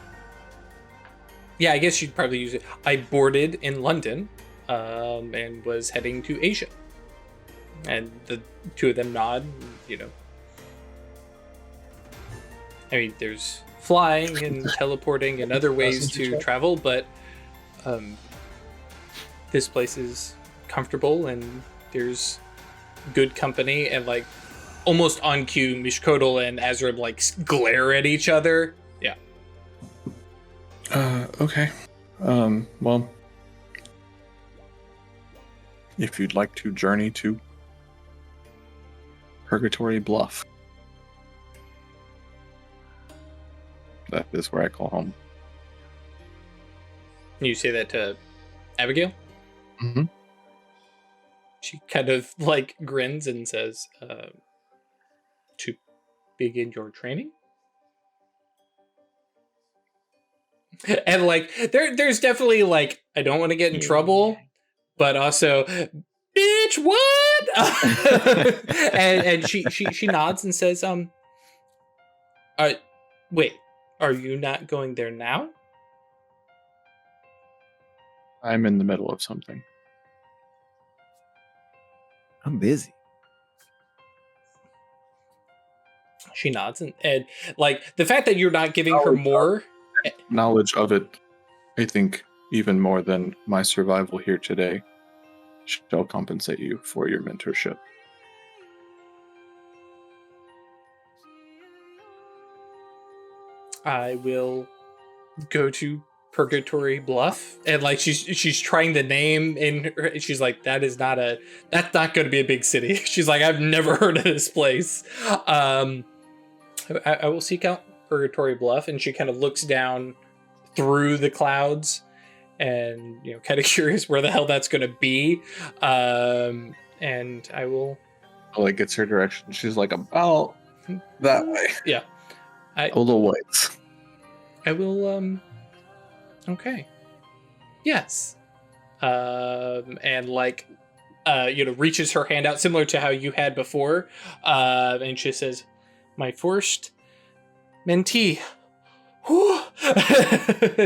guess you'd probably use it. I boarded in London, and was heading to Asia. And the two of them nod, I mean, there's flying and teleporting and other ways to travel, but this place is comfortable and there's good company, and like almost on cue, Mishkodal and Azrib like glare at each other. Yeah. Okay. Well, if you'd like to journey to Purgatory Bluff, that is where I call home. You say that to Abigail? Mm-hmm. She kind of like grins and says, to begin your training? And like, there's definitely like, I don't want to get in trouble, but also, bitch, what? and she nods and says, wait, are you not going there now? I'm in the middle of something. I'm busy. She nods and like the fact that you're not giving her more knowledge of it, I think even more than my survival here today, shall compensate you for your mentorship. I will go to Purgatory Bluff, and like she's trying the name in her, she's like, that's not going to be a big city. She's like, I've never heard of this place. I will seek out Purgatory Bluff, and she kind of looks down through the clouds and kind of curious where the hell that's going to be. And I will like gets her direction. She's like, about that way. Yeah. A little ways. I will okay. Yes. And like reaches her hand out similar to how you had before. And she says, my first mentee.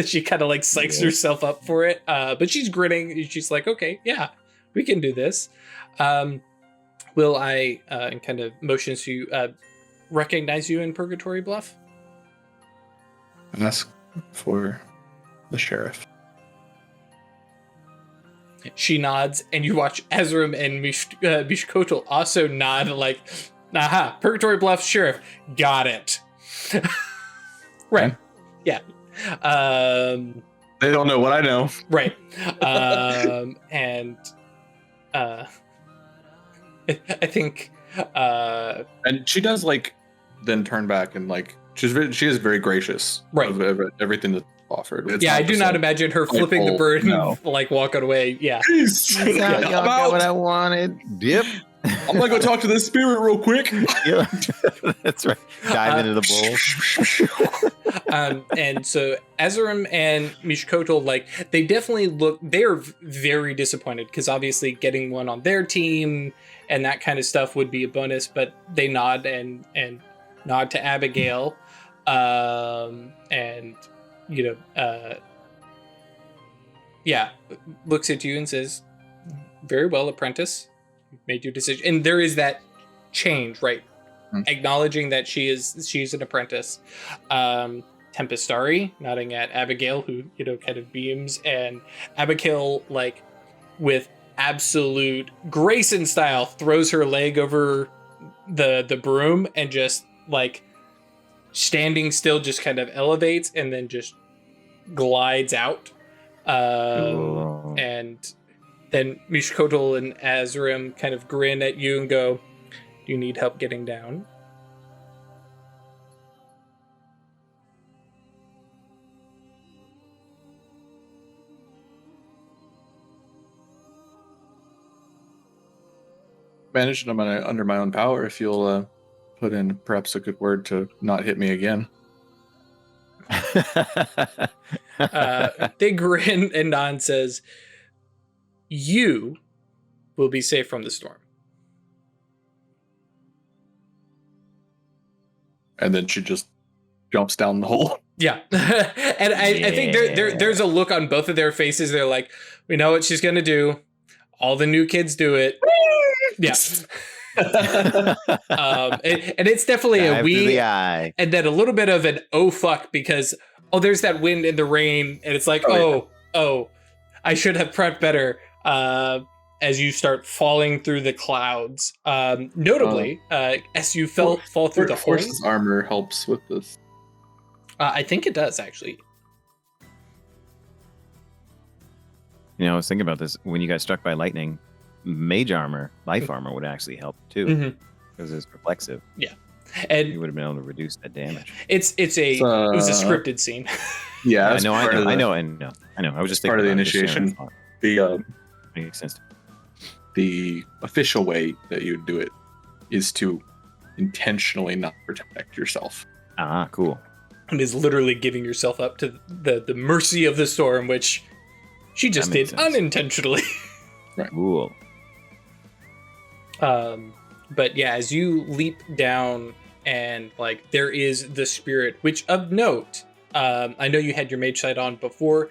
She kind of like psychs herself up for it. But she's grinning. She's like, okay, yeah, we can do this. Will I and kind of motions you recognize you in Purgatory Bluff? Ask for the sheriff. She nods, and you watch Ezram and Mishkotel also nod, like, aha, Purgatory Bluff Sheriff, got it. Right. Yeah. They don't know what I know. Right. And I think And she does like then turn back and like she is very gracious Right. of everything that's offered. It's I do just not like, imagine her flipping the oh, bird and no. like walking away. Yeah. Please, Y'all got what I wanted. Dip. I'm gonna go talk to this spirit real quick. Yeah. That's right. Dive into the bowl. And so Ezram and Mishkotel, like, they definitely they're very disappointed because obviously getting one on their team and that kind of stuff would be a bonus, but they nod and nod to Abigail, and looks at you and says, very well, apprentice, you've made your decision. And there is that change, right? Acknowledging that she's an apprentice. Tempestari nodding at Abigail, who kind of beams, and Abigail, like, with absolute grace and style, throws her leg over the broom and just like standing still, just kind of elevates and then just glides out. And then Mishkotel and Azrim kind of grin at you and go, "Do you need help getting down?" Managed them under my own power. If you'll put in perhaps a good word to not hit me again. They grin, and Nan says, "You will be safe from the storm." And then she just jumps down the hole. Yeah. And I think there's a look on both of their faces. They're like, we know what she's going to do. All the new kids do it. Yeah. And it's definitely Dive a through we, the eye. and then a little bit of an oh fuck, because there's that wind and the rain, and it's like I should have prepped better. As you start falling through the clouds, notably, as you fall through the holes. Horse's armor helps with this. I think it does, actually. I was thinking about this when you got struck by lightning. Mage armor, life armor would actually help too, because it's reflexive. Yeah, and you would have been able to reduce that damage. It was a scripted scene. Yeah, I know. I was just thinking part of the about it, just initiation. makes sense. The official way that you do it is to intentionally not protect yourself. Ah, cool. And is literally giving yourself up to the mercy of the storm, which she just did unintentionally. Right. Cool. But yeah, as you leap down, and like there is the spirit, which of note, I know you had your mage sight on before.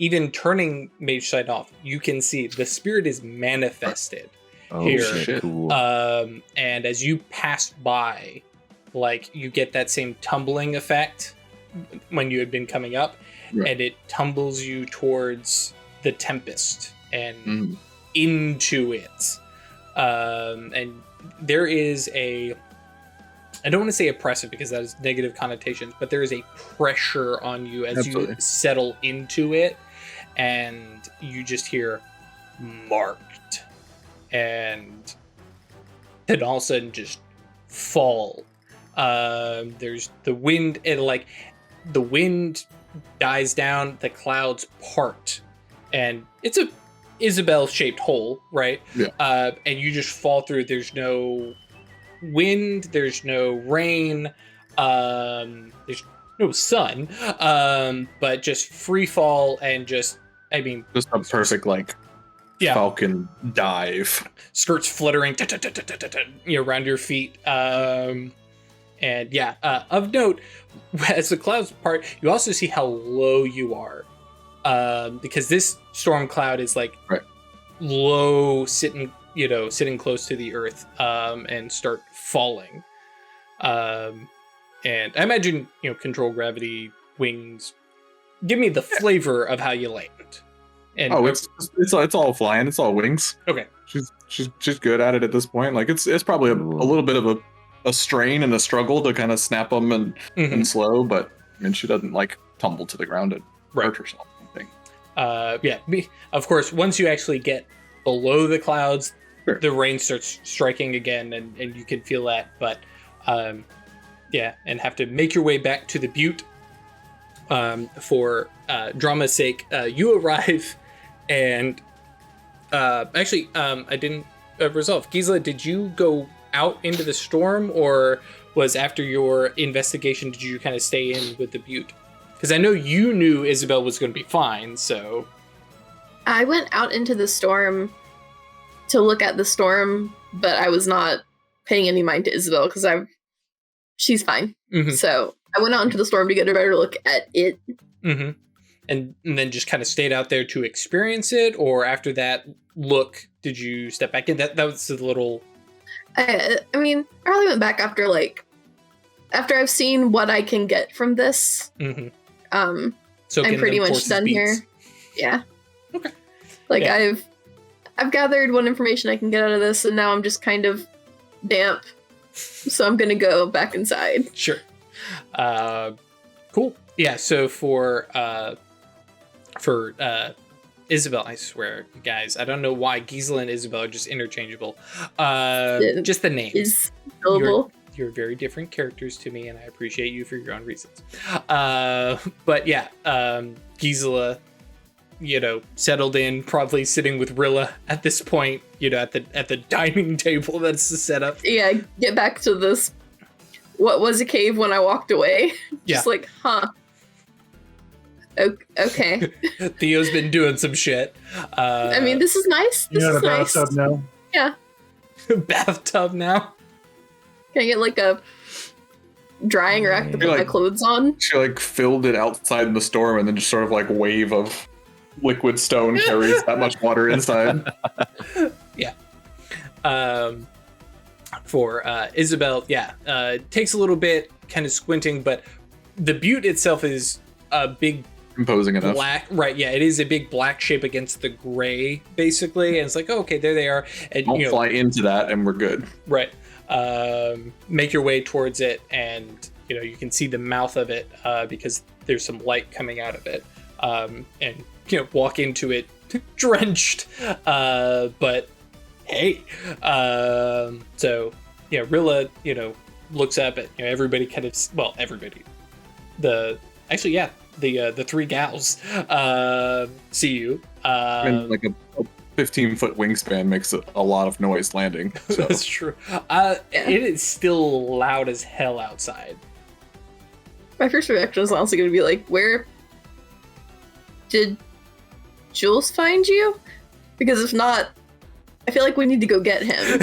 Even turning mage sight off, you can see the spirit is manifested here. Shit. Cool. And as you pass by, like you get that same tumbling effect when you had been coming up, Right. and it tumbles you towards the tempest and into it. And there is I don't want to say oppressive because that is negative connotations, but there is a pressure on you as Absolutely. you settle into it, and you just hear marked, and then all of a sudden just fall. There's the wind, and like the wind dies down, the clouds part, and it's a Isabel shaped hole, right? Yeah. And you just fall through. There's no wind, there's no rain, there's no sun, but just free fall, and just Just a perfect Falcon dive. skirts fluttering around your feet. And of note, as the clouds part, you also see how low you are, because this storm cloud is low, sitting close to the earth, and start falling. And I imagine, control gravity, wings. Give me the flavor of how you land. And it's all flying. It's all wings. okay. She's good at it at this point. Like it's probably a little bit of a strain and a struggle to kind of snap them and slow, but I mean she doesn't like tumble to the ground and hurt herself. I think. Of course, once you actually get below the clouds, Sure. the rain starts striking again, and you can feel that. But and have to make your way back to the butte. For drama's sake, you arrive, and I didn't resolve. Gisela, did you go out into the storm, or was after your investigation, did you kind of stay in with the butte? Because I know you knew Isabel was going to be fine, so... I went out into the storm to look at the storm, but I was not paying any mind to Isabel because she's fine. Mm-hmm. So I went out into the storm to get a better look at it. Mm-hmm. And then just kind of stayed out there to experience it, or after that look, did you step back in? That was a little... I mean, I probably went back after I've seen what I can get from this. Mm-hmm. So I'm pretty much done here. Yeah. Okay. I've gathered what information I can get out of this, and now I'm just kind of damp. So I'm gonna go back inside. Sure. Cool. Yeah. So for Isabel, I swear, guys, I don't know why Gisela and Isabel are just interchangeable. Just the names. Is syllable. You're very different characters to me, and I appreciate you for your own reasons. But yeah, Gisela, settled in, probably sitting with Rilla at this point, at the dining table that's set up. Yeah, get back to this. What was a cave when I walked away? Just huh. Okay. Theo's been doing some shit. I mean, this is nice. This is nice. Bathtub now. Yeah. Bathtub now. Can I get a drying rack to put my clothes on? She filled it outside in the storm, and then just sort of wave of liquid stone carries that much water inside. Yeah. For Isabel, it takes a little bit, kind of squinting, but the butte itself is a big imposing enough. Black, right? Yeah, it is a big black shape against the gray, basically, and it's okay, there they are. And Don't fly into that, and we're good. Right. Make your way towards it, and you can see the mouth of it because there's some light coming out of it, and walk into it drenched. But hey, so Rilla, looks up at everybody. Kind of everybody. The three gals see you. And a 15-foot wingspan makes a lot of noise landing. So. That's true. It is still loud as hell outside. My first reaction is also going to be where did Jules find you? Because if not, I feel like we need to go get him.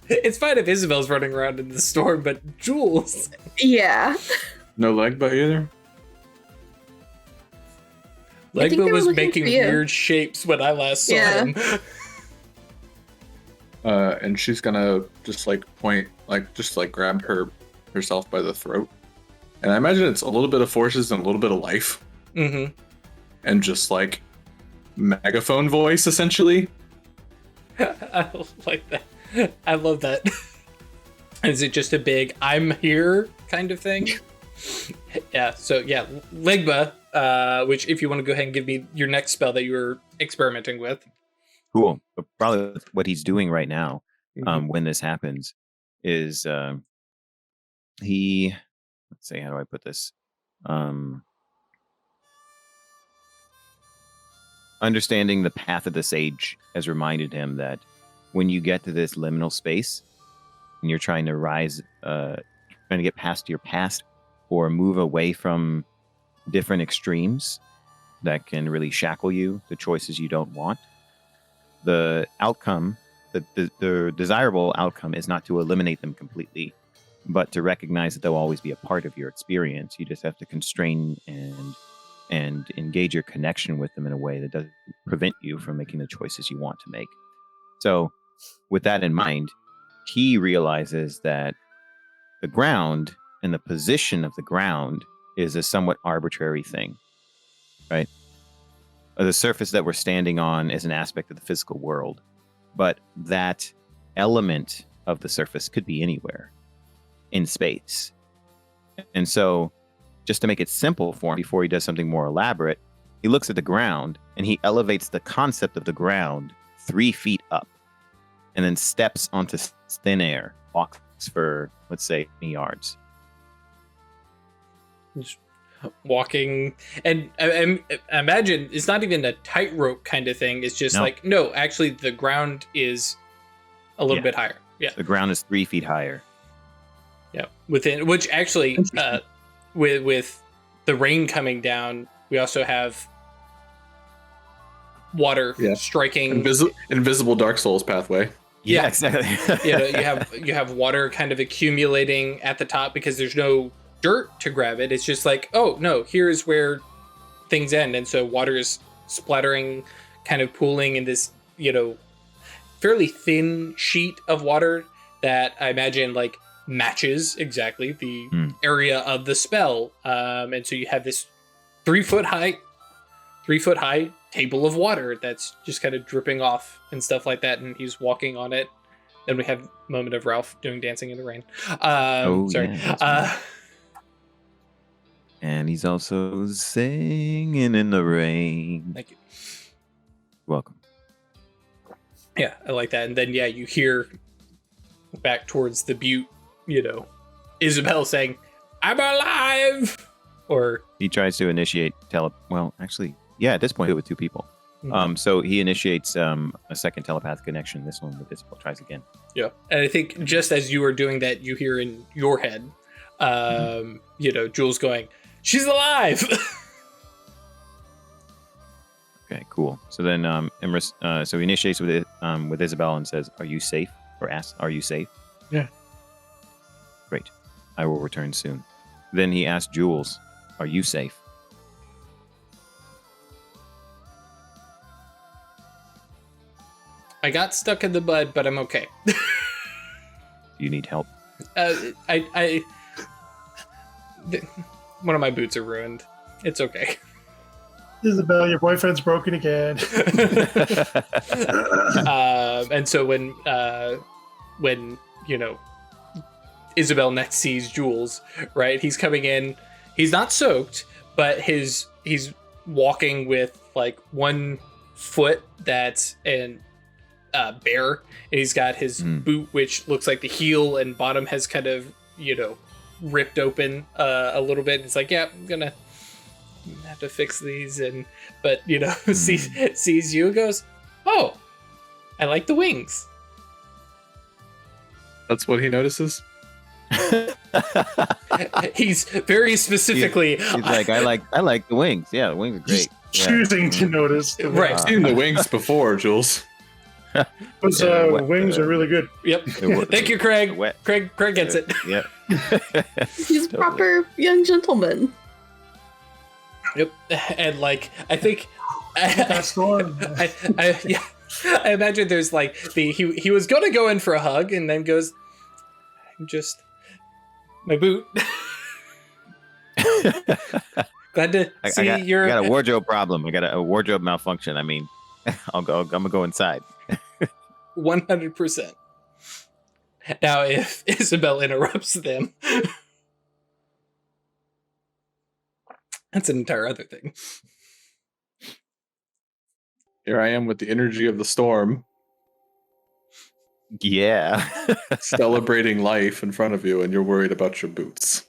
It's fine if Isabel's running around in the storm, but Jules... Yeah. No Legba either? Legba was making weird shapes when I last saw him. And she's gonna just point, grab herself by the throat. And I imagine it's a little bit of forces and a little bit of life. Mm-hmm. And just megaphone voice, essentially. I like that. I love that. Is it just a big "I'm here" kind of thing? Yeah. So Legba, which if you want to go ahead and give me your next spell that you were experimenting with. Cool. But probably what he's doing right now, when this happens, is let's see, how do I put this? Understanding the path of the sage has reminded him that when you get to this liminal space and you're trying to rise, trying to get past your past or move away from different extremes that can really shackle you, the choices you don't want, the outcome, the desirable outcome is not to eliminate them completely, but to recognize that they'll always be a part of your experience. You just have to constrain and engage your connection with them in a way that doesn't prevent you from making the choices you want to make. So with that in mind, he realizes that the ground and the position of the ground is a somewhat arbitrary thing, right? the surface that we're standing on is an aspect of the physical world, but that element of the surface could be anywhere in space. And so, just to make it simple for him, before he does something more elaborate, he looks at the ground and he elevates the concept of the ground 3 feet up, and then steps onto thin air, walks for, let's say, 20 yards. Just walking, and I imagine it's not even a tightrope kind of thing. It's just like, no, actually the ground is a little bit higher. Yeah, the ground is 3 feet higher. Yeah, within which actually, with the rain coming down, we also have water striking invisible Dark Souls pathway. Yeah, exactly. you have water kind of accumulating at the top because there's no dirt to grab it. It's just like, oh no, here's where things end, and so water is splattering, kind of pooling in this, fairly thin sheet of water that I imagine like matches exactly the area of the spell. And so you have this 3 foot high table of water that's just kind of dripping off and stuff like that, and he's walking on it. Then we have a moment of Ralph doing Dancing in the Rain. Sorry. Yeah, and he's also singing in the rain. Thank you. Welcome. Yeah, I like that. And then, you hear back towards the butte, Isabel saying, "I'm alive!" Or he tries to initiate at this point, do it with 2 people. Mm-hmm. So he initiates a second telepathic connection. This one with Isabel tries again. Yeah. And I think just as you are doing that, you hear in your head, Jules going, "She's alive!" Okay, cool. So then Imrys, so he initiates with Isabel and says, "Are you safe?" Or asks, "Are you safe?" Yeah. Great. I will return soon. Then he asks Jules, "Are you safe?" I got stuck in the mud, but I'm okay. Do you need help? One of my boots are ruined. It's okay. Isabel, your boyfriend's broken again. And so when Isabel next sees Jules, right? He's coming in. He's not soaked, but he's walking with like 1 foot that's bare, and he's got his boot, which looks like the heel and bottom has kind of ripped open a little bit. It's like, I'm gonna have to fix these, but sees you and goes, "Oh, I like the wings." That's what he notices. He's very specifically. He's like, I like the wings. Yeah, the wings are great. Choosing to notice. Right. I've seen the wings before, Jules. Those wings are really good. Yep. Thank you, Craig. Craig gets it. Yep. He's a proper young gentleman. Yep. And like, I think That's the one. I imagine there's like he was gonna go in for a hug and then goes, "Just my boot." Glad to see I you're. got a wardrobe problem. I got a wardrobe malfunction. I mean, I'm gonna go inside. 100%. Now, if Isabel interrupts them, that's an entire other thing. Here I am with the energy of the storm, Yeah. celebrating life in front of you, and you're worried about your boots.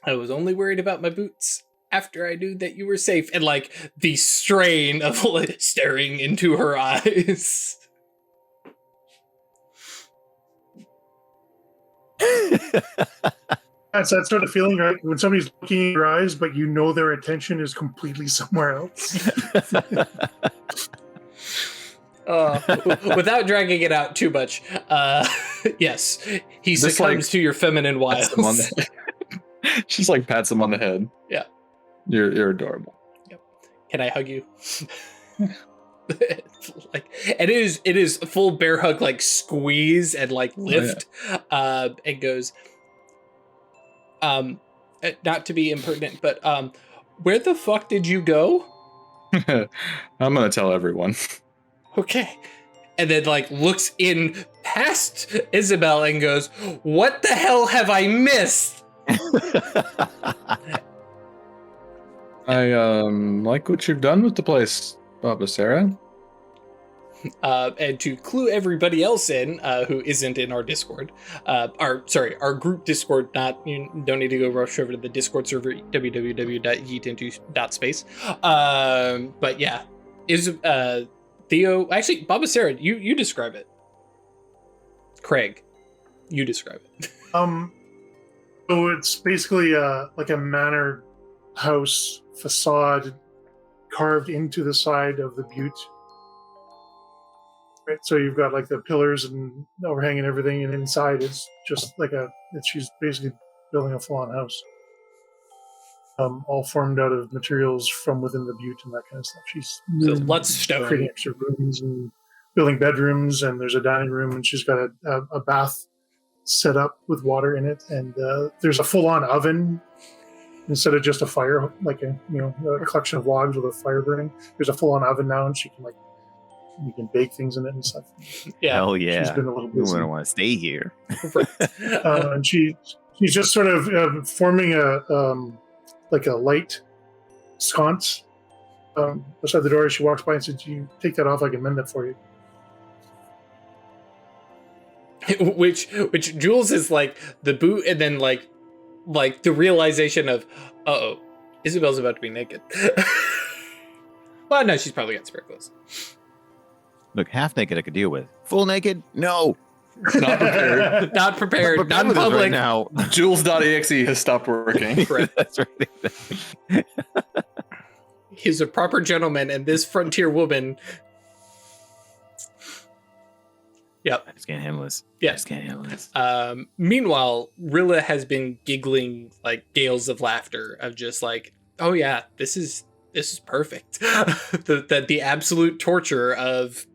I was only worried about my boots after I knew that you were safe, and like the strain of staring into her eyes. That's that sort of feeling, right? When somebody's looking in your eyes, but you know their attention is completely somewhere else. Without dragging it out too much, yes, he Just succumbs to your feminine Pats him on wiles. the head. She's like pats him on the head. Yeah. You're adorable. Can I hug you? Like, and it is a full bear hug, like squeeze and like lift, and goes, not to be impertinent, but where the fuck did you go? I'm gonna tell everyone. Okay. And then like looks in past Isabel and goes, "What the hell have I missed?" I like what you've done with the place, Baba Sarah. And to clue everybody else in who isn't in our Discord, our group Discord, you don't need to go rush over to the Discord server, www.yeetinto.space. But yeah, is Theo, actually, Baba Sarah, you describe it. Craig, you describe it. So it's basically like a manor house facade carved into the side of the butte. Right, so you've got like the pillars and overhang and everything, and inside it's just like she's basically building a full-on house, all formed out of materials from within the butte and that kind of stuff. She's lots of stone, creating extra rooms and building bedrooms, and there's a dining room, and she's got a bath set up with water in it, and there's a full-on oven instead of just a fire, like a collection of logs with a fire burning. There's a full-on oven now, and she can you can bake things in it and stuff. Yeah. Hell yeah. She's been a little We busy. wouldn't want to stay here. And she's just sort of forming a light sconce beside the door as she walks by and says, "You take that off, I can mend it for you." which Jules is like the boot, and then like the realization of, uh-oh, Isabel's about to be naked. Well, no, she's probably got spare clothes. Look, half naked I could deal with. Full naked? No. Not prepared. Not prepared, not in with this public. right now. Jules.exe has stopped working. That's right. He's a proper gentleman, and this frontier woman. Yep. I just can't handle this. Yeah. I just can't handle this. Meanwhile, Rilla has been giggling like gales of laughter of just like, oh yeah, this is perfect. the absolute torture of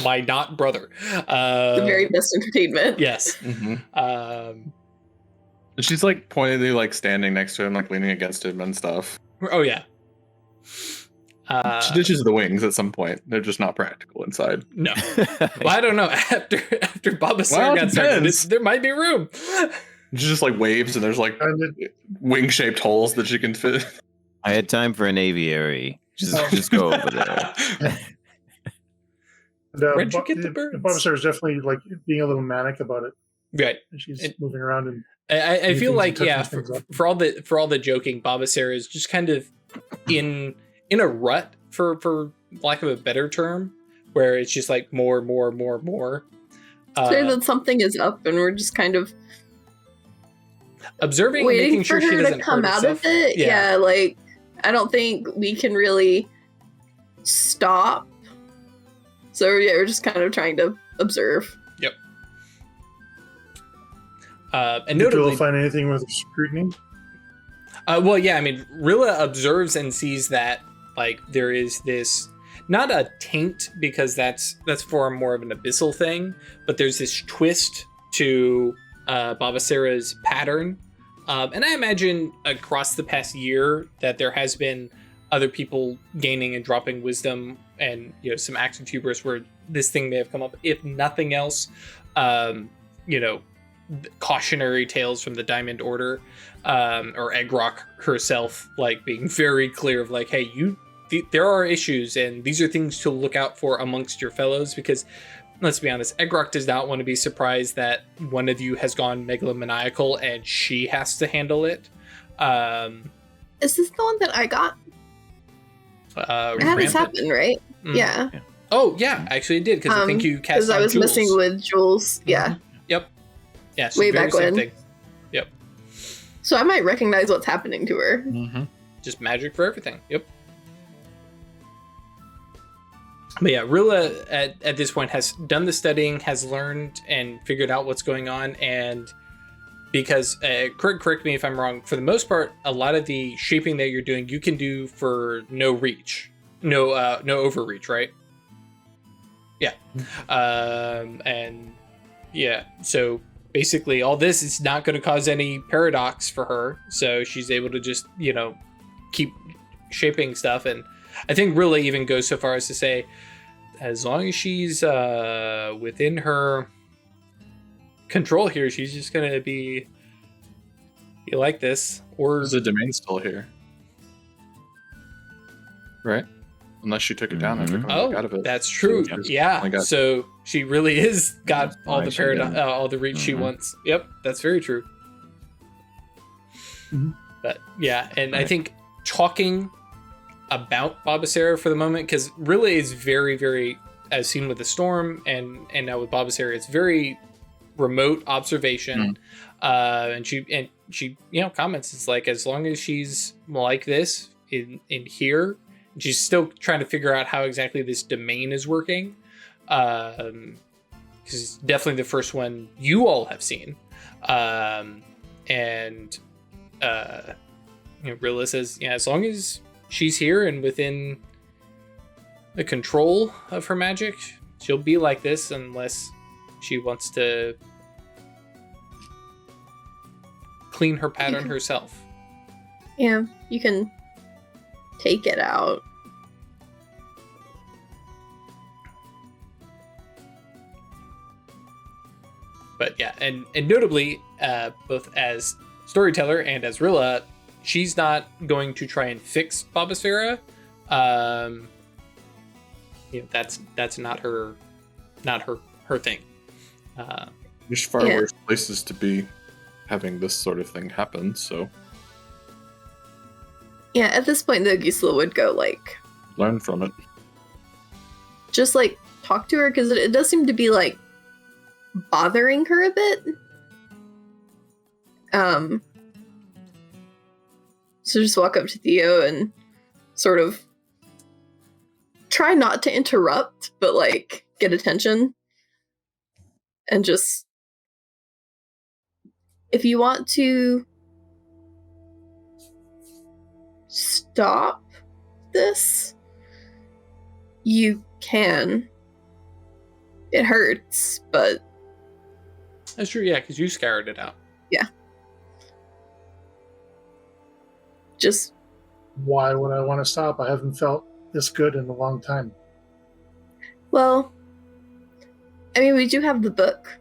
my not brother. The very best entertainment. Yes. Mm-hmm. She's like pointedly like standing next to him, like leaning against him and stuff. Oh yeah. She ditches the wings at some point. They're just not practical inside. No. Well, I don't know. After Baba Sarah got started, there might be room. She just like waves, and there's like wing-shaped holes that she can fit. I had time for an aviary. Just go over there. And, Where'd you get the birds? Baba Sarah's definitely like being a little manic about it. Right. And she's moving around and I feel like, yeah, things up. for all the joking, Baba Sarah is just kind of in a rut, for lack of a better term, where it's just like more. Clear that something is up, and we're just kind of observing, and waiting making for sure she her doesn't to come hurt out herself. of it. Yeah, like I don't think we can really stop. So yeah, we're just kind of trying to observe. Yep. And Did you notably, find anything with scrutiny? well, yeah, I mean, Rilla observes and sees that like there is this, not a taint, because that's for more of an abyssal thing, but there's this twist to Baba Sarah's pattern. And I imagine across the past year that there has been other people gaining and dropping wisdom, and some acts of hubris where this thing may have come up. If nothing else, cautionary tales from the Diamond Order, or Eggrock herself, like being very clear of like, hey, there are issues, and these are things to look out for amongst your fellows, because let's be honest, Eggrock does not want to be surprised that one of you has gone megalomaniacal and she has to handle it. Is this the one that I got? I had this happen, right? Mm. Yeah. Oh yeah, actually it did, because I think you cast because I on was Jules. messing with Jules. Yeah. Yep. Yeah. So Way very back same when. thing. Yep. So I might recognize what's happening to her. Mm-hmm. Just magic for everything. Yep. But yeah, Rilla at this point has done the studying, has learned and figured out what's going on, and because correct me if I'm wrong, for the most part, a lot of the shaping that you're doing, you can do for no overreach, right? Yeah. And yeah, so basically all this is not going to cause any paradox for her, so she's able to just keep shaping stuff. And I think really even goes so far as to say, as long as she's within her control here, she's just gonna be like this. Or Is the domain still here? Right? Unless she took it down after coming back out of it. That's true. So Yeah. So she really is got That's all why the she did. all the reach she wants. Yep, that's very true. Mhm. But yeah, and I Right. think talking about Babasera for the moment, because really it's very, very, as seen with the storm and now with Babasera, it's very remote observation. And she comments, it's like, as long as she's like this in here, she's still trying to figure out how exactly this domain is working, because it's definitely the first one you all have seen. Rilla says, yeah, as long as she's here and within the control of her magic, she'll be like this unless she wants to clean her pattern herself. Yeah, you can take it out. But yeah, and notably, both as storyteller and as Rilla, she's not going to try and fix Babasera. That's not her thing. There's far Yeah. worse places to be having this sort of thing happen, so Yeah, at this point, though, Gisela would go, like, learn from it. just, like, talk to her, because it does seem to be, like, bothering her a bit. So just walk up to Theo and sort of try not to interrupt, but, like, get attention. And just, if you want to stop this, you can. It hurts, but That's true, yeah, because you scoured it out. just, Why would I want to stop? I haven't felt this good in a long time. well, I mean, we do have the book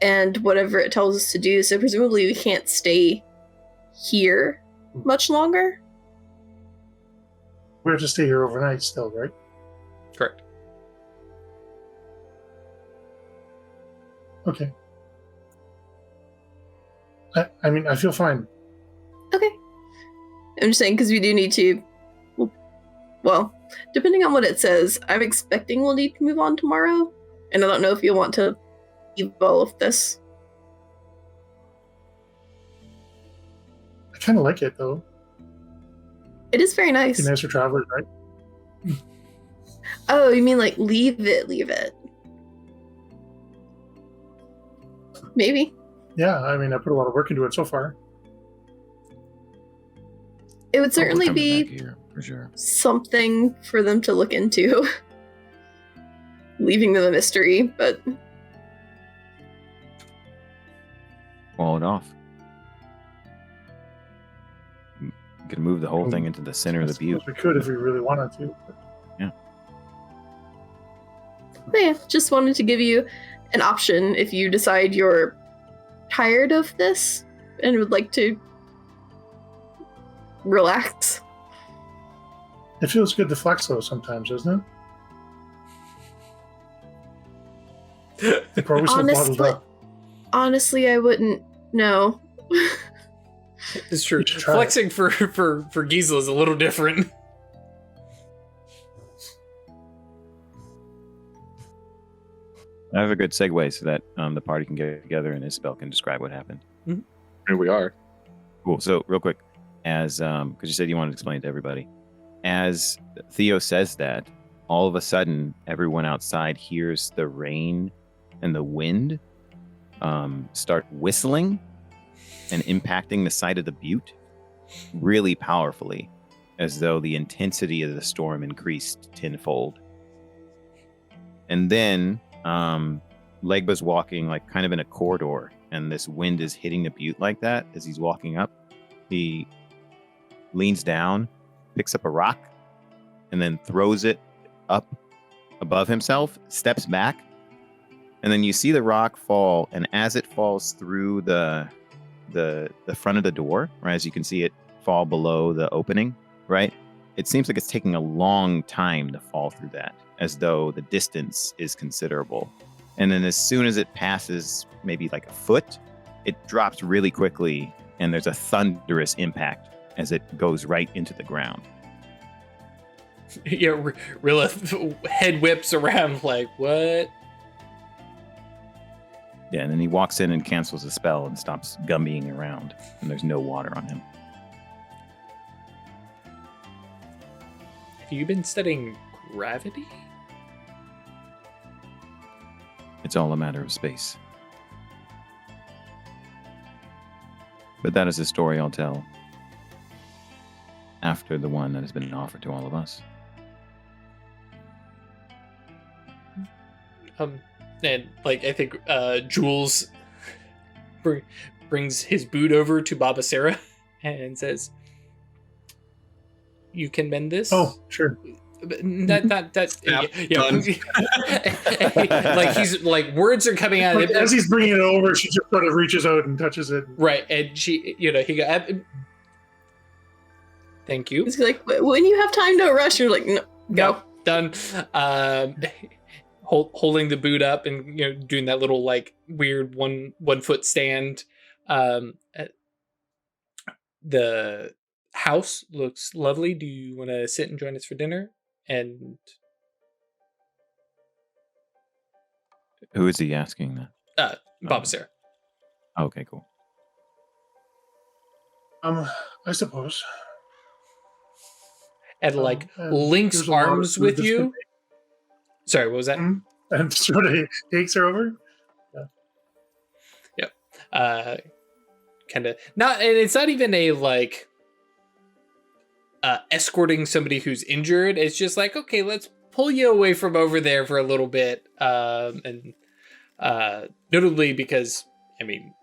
and whatever it tells us to do, so presumably we can't stay here much longer. We have to stay here overnight still, right? Correct. Okay. I mean, I feel fine. Okay. I'm just saying, because we do need to. Well, depending on what it says, I'm expecting we'll need to move on tomorrow. And I don't know if you'll want to leave all of this. I kind of like it, though. It is very nice. Be nice for travelers, right? Oh, you mean like leave it? Maybe. Yeah, I mean, I put a lot of work into it so far. It would certainly Coming be back here, for sure. something for them to look into. Leaving them a mystery, but Wall it off. You could move the whole thing into the center of the butte. We could if we really wanted to. But yeah, just wanted to give you an option if you decide you're tired of this and would like to relax. It feels good to flex, though, sometimes, doesn't it? We're always so bottled up. Honestly, I wouldn't know. It's true. You should try Flexing for Gisela is a little different. I have a good segue so that the party can get together and Isabel can describe what happened. Here we are. Cool. So real quick, as because you said you wanted to explain it to everybody, as Theo says that, all of a sudden everyone outside hears the rain and the wind start whistling and impacting the side of the butte really powerfully, as though the intensity of the storm increased tenfold. And then Legba's walking like kind of in a corridor, and this wind is hitting the butte like that. As he's walking up, he leans down, picks up a rock, and then throws it up above himself, steps back, and then you see the rock fall, and as it falls through the front of the door, right, as you can see it fall below the opening, right, it seems like it's taking a long time to fall through that, as though the distance is considerable. And then as soon as it passes maybe like a foot, it drops really quickly, and there's a thunderous impact as it goes right into the ground. Yeah, Rilla head whips around like, what? Yeah, and then he walks in and cancels the spell and stops gummying around, and there's no water on him. Have you been studying gravity? It's all a matter of space. But that is a story I'll tell after the one that has been offered to all of us. And like I think Jules brings his boot over to Baba Sarah and says, "You can mend this." Oh, sure. Like he's like words are coming out of As he's bringing it over, she just sort of reaches out and touches it. Right, and she, he go, "Thank you." He's like, when you have time to rush, you're like, no, go. Done. Holding the boot up and doing that little like weird one foot stand. The house looks lovely. Do you want to sit and join us for dinner? And who is he asking that? Baba Sarah. Okay, cool. I suppose. And like and links there's a lot of arms food with that's you. been Sorry, what was that? made. And sort of takes her over. Kind of not, and it's not even a like escorting somebody who's injured. It's just like, okay, let's pull you away from over there for a little bit. And notably because I mean,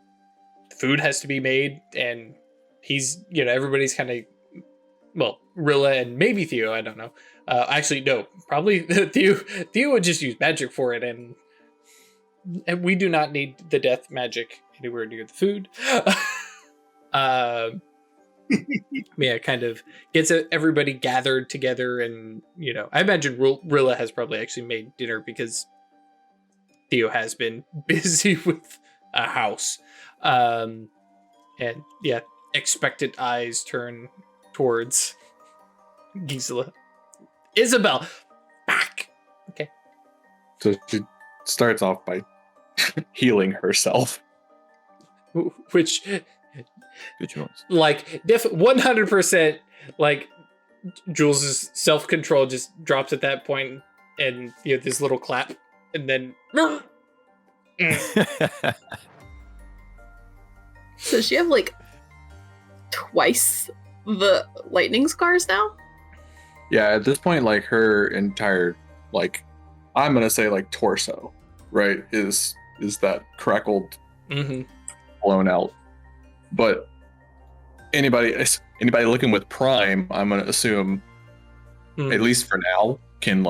food has to be made, and he's everybody's kind of, well, Rilla and maybe Theo, I don't know. Actually, no, probably Theo would just use magic for it, and we do not need the death magic anywhere near the food. Yeah, kind of gets everybody gathered together, and I imagine Rilla has probably actually made dinner because Theo has been busy with a house. And yeah, expectant eyes turn towards Gisela. Isabel, back. Okay. So she starts off by healing herself. Which, Good choice. like, 100%, like, Jules's self-control just drops at that point, and this little clap, and then. So she have like twice the lightning scars now? Yeah, at this point, like her entire, like, I'm gonna say like torso, right, is that crackled, blown out. But anybody looking with Prime, I'm gonna assume, at least for now, can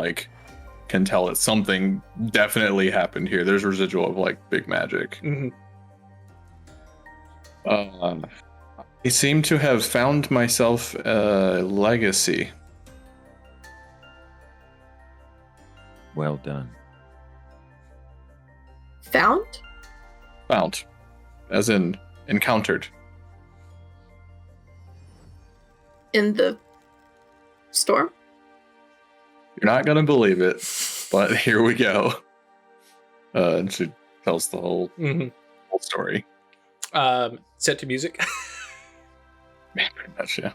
tell that something definitely happened here. There's residual of like big magic. I seem to have found myself a legacy. Well done. Found? Found, as in encountered. In the storm? You're not gonna believe it, but here we go. And she tells the whole story. Set to music. Man, pretty much, yeah.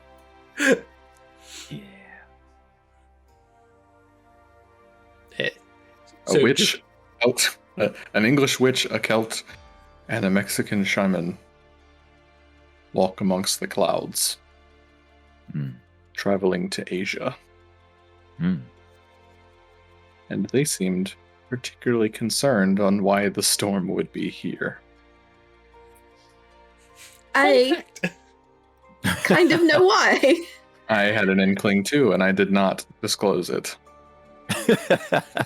Yeah. A witch, an English witch, a Celt, and a Mexican shaman walk amongst the clouds, traveling to Asia. And they seemed particularly concerned on why the storm would be here. I kind of know why. I had an inkling too, and I did not disclose it.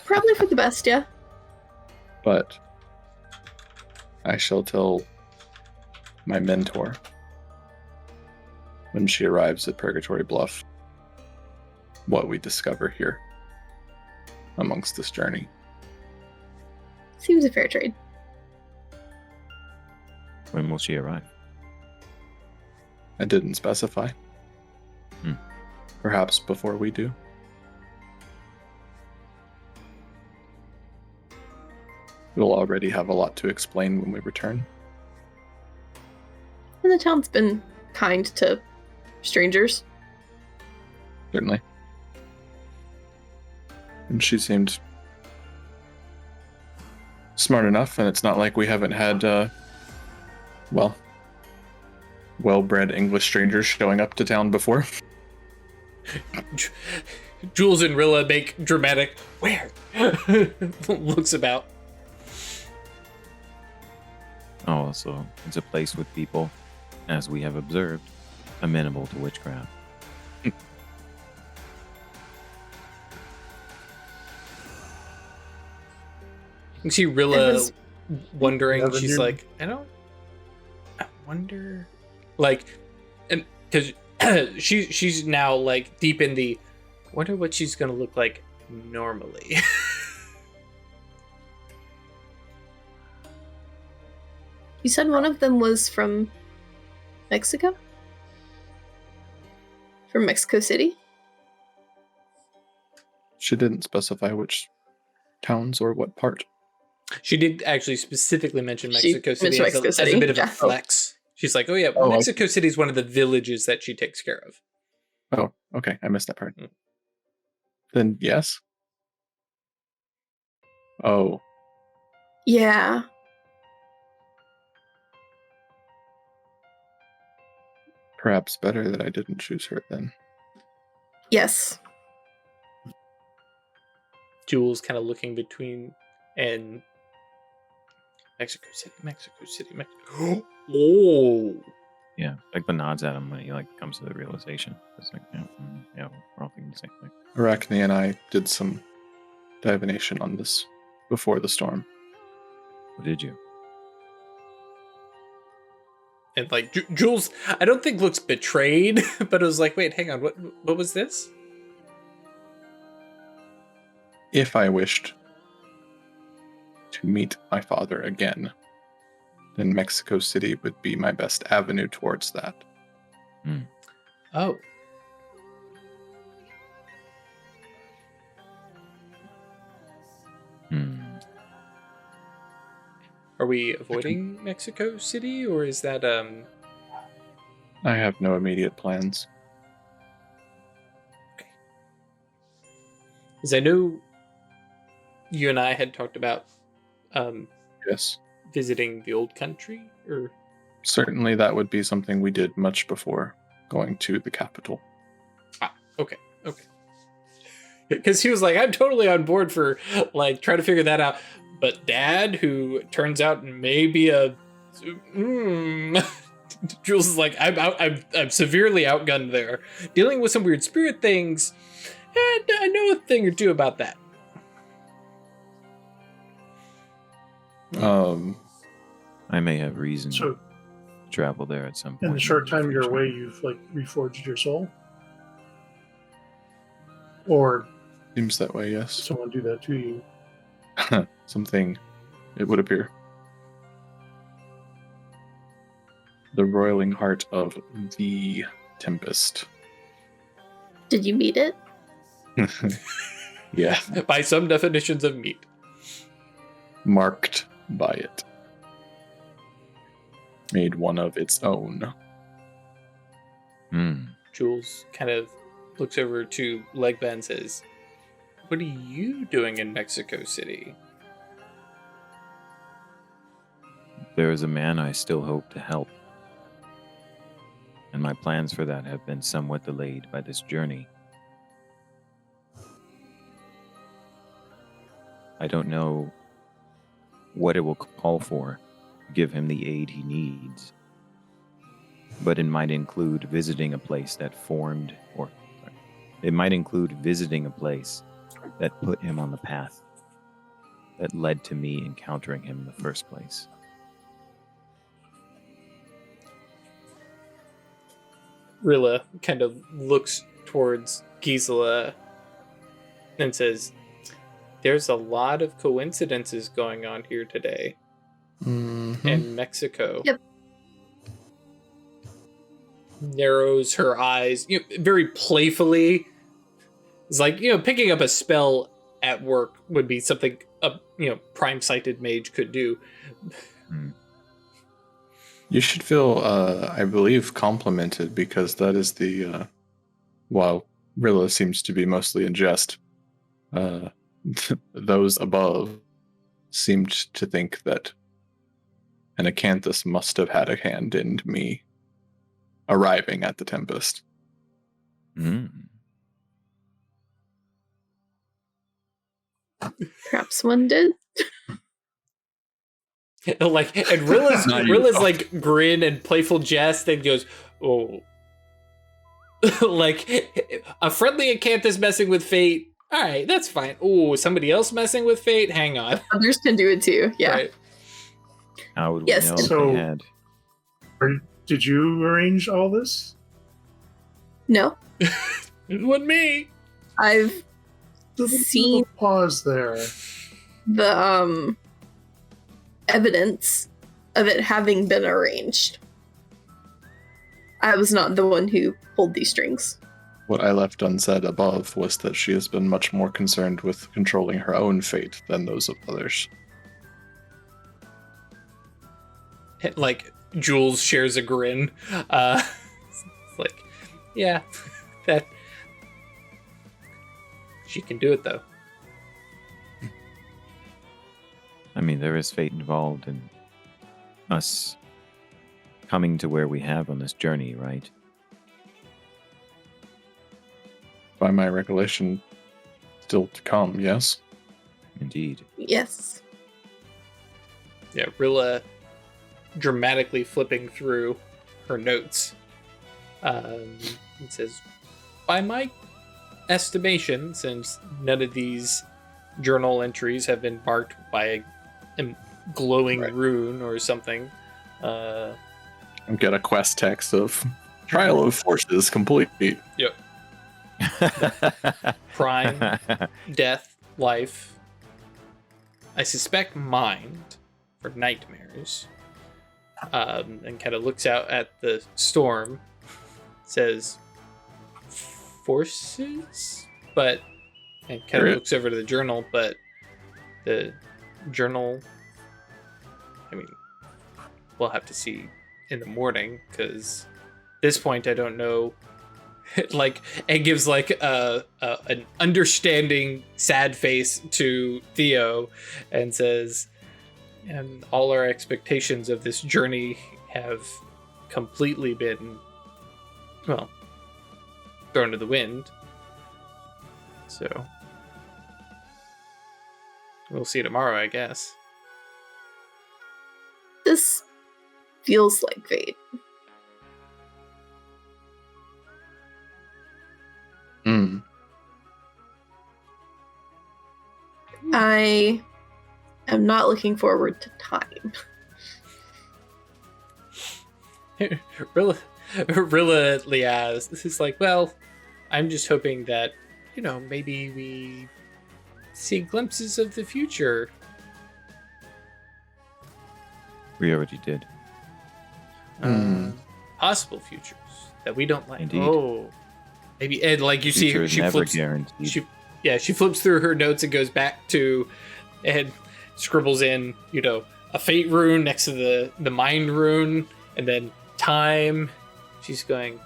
Probably for the best, yeah. But I shall tell my mentor when she arrives at Purgatory Bluff what we discover here amongst this journey. Seems a fair trade. When will she arrive? I didn't specify. Hmm. Perhaps before we do. We'll already have a lot to explain when we return. And the town's been kind to strangers. Certainly. And she seemed smart enough, and it's not like we haven't had, well-bred English strangers showing up to town before. Jules and Rilla make dramatic, where? Looks about. Oh, so it's a place with people, as we have observed, amenable to witchcraft. You see Rilla wondering, Never she's knew. like, I wonder, like, and because she's now like deep in the, wonder what she's gonna look like normally. You said one of them was from Mexico? From Mexico City? She didn't specify which towns or what part. She did actually specifically mention She Mexico City, mentioned as, Mexico as a City, bit of yeah. a flex. She's like, oh yeah, Oh, I- Mexico City is one of the villages that she takes care of. Oh, okay. I missed that part. Mm. Then yes. Oh, Yeah. perhaps better that I didn't choose her then. Yes. Jules kind of looking between and Mexico City, Mexico. Oh, Yeah, like the nods at him when he like comes to the realization. It's like, yeah, we're all thinking the same thing. Arachne and I did some divination on this before the storm. What did you? and like Jules, I don't think looks betrayed, but it was like, wait, hang on, what was this? If I wished to meet my father again, then Mexico City would be my best avenue towards that. Oh, are we avoiding Mexico City, or is that I have no immediate plans. Because I know you and I had talked about Yes. visiting the old country, or Certainly that would be something we did much before going to the capital. okay. Because he was like, I'm totally on board for like trying to figure that out. But Dad, who turns out may be a, Jules is like, I'm severely outgunned there, dealing with some weird spirit things, and I know a thing or two about that. I may have reason So, to travel there at some point. in the short time you're future. away, you've like reforged your soul, or Seems that way, yes. someone do that to you. Something, it would appear. The roiling heart of the Tempest. Did you meet it? Yeah, By some definitions of meat. marked by it. Made one of its own. Jules kind of looks over to Legba and says, what are you doing in Mexico City? There is a man I still hope to help, and my plans for that have been somewhat delayed by this journey. I don't know what it will call for to give him the aid he needs. but it might include visiting a place that formed, or sorry, it might include visiting a place that put him on the path that led to me encountering him in the first place. Rilla kind of looks towards Gisela and says, "There's a lot of coincidences going on here today Mhm. in Mexico." Yep. Narrows her eyes, very playfully. It's like, picking up a spell at work would be something a prime-sighted mage could do. You should feel, I believe, complimented, because that is the, while Rilla seems to be mostly in jest, those above seemed to think that an Acanthus must have had a hand in me arriving at the Tempest. Perhaps one did. And Rilla's Not even like grin and playful jest and goes, "Oh." Like, a friendly Acanthus messing with fate. All right, that's fine. Oh, somebody else messing with fate? Hang on. Others can do it too. Yeah. Right. How would Yes. we know if So- we had? Did you arrange all this? No, It wasn't me. I've seen Pause there. the evidence of it having been arranged. I was not the one who pulled these strings. What I left unsaid above was that she has been much more concerned with controlling her own fate than those of others. Like, Jules shares a grin. It's like, yeah, that she can do it though. I mean, there is fate involved in us coming to where we have on this journey, right? By my recollection, still to come, yes? Indeed. Yes. Yeah, Rilla dramatically flipping through her notes. It says, by my estimation, since none of these journal entries have been marked by a glowing Right. rune or something, Get a quest text of Trial of Forces complete. prime, death, life, I suspect mind for nightmares, and kind of looks out at the storm, says forces, but, and kind of Period. looks over to the journal, but the journal, I mean, we'll have to see in the morning, because at this point I don't know. Like, and gives like an understanding sad face to Theo and says, and all our expectations of this journey have completely been, well, thrown to the wind. So we'll see tomorrow, I guess. This feels like fate. Mm. I am not looking forward to time. Rilla Liaz, this is like, well, I'm just hoping that, maybe we see glimpses of the future. We already did. Possible futures that we don't like. Indeed. Oh, maybe, and like you see Future her, is she never flips. guaranteed. She flips through her notes and goes back to, and scribbles in, a fate rune next to the mind rune, and then time. She's going,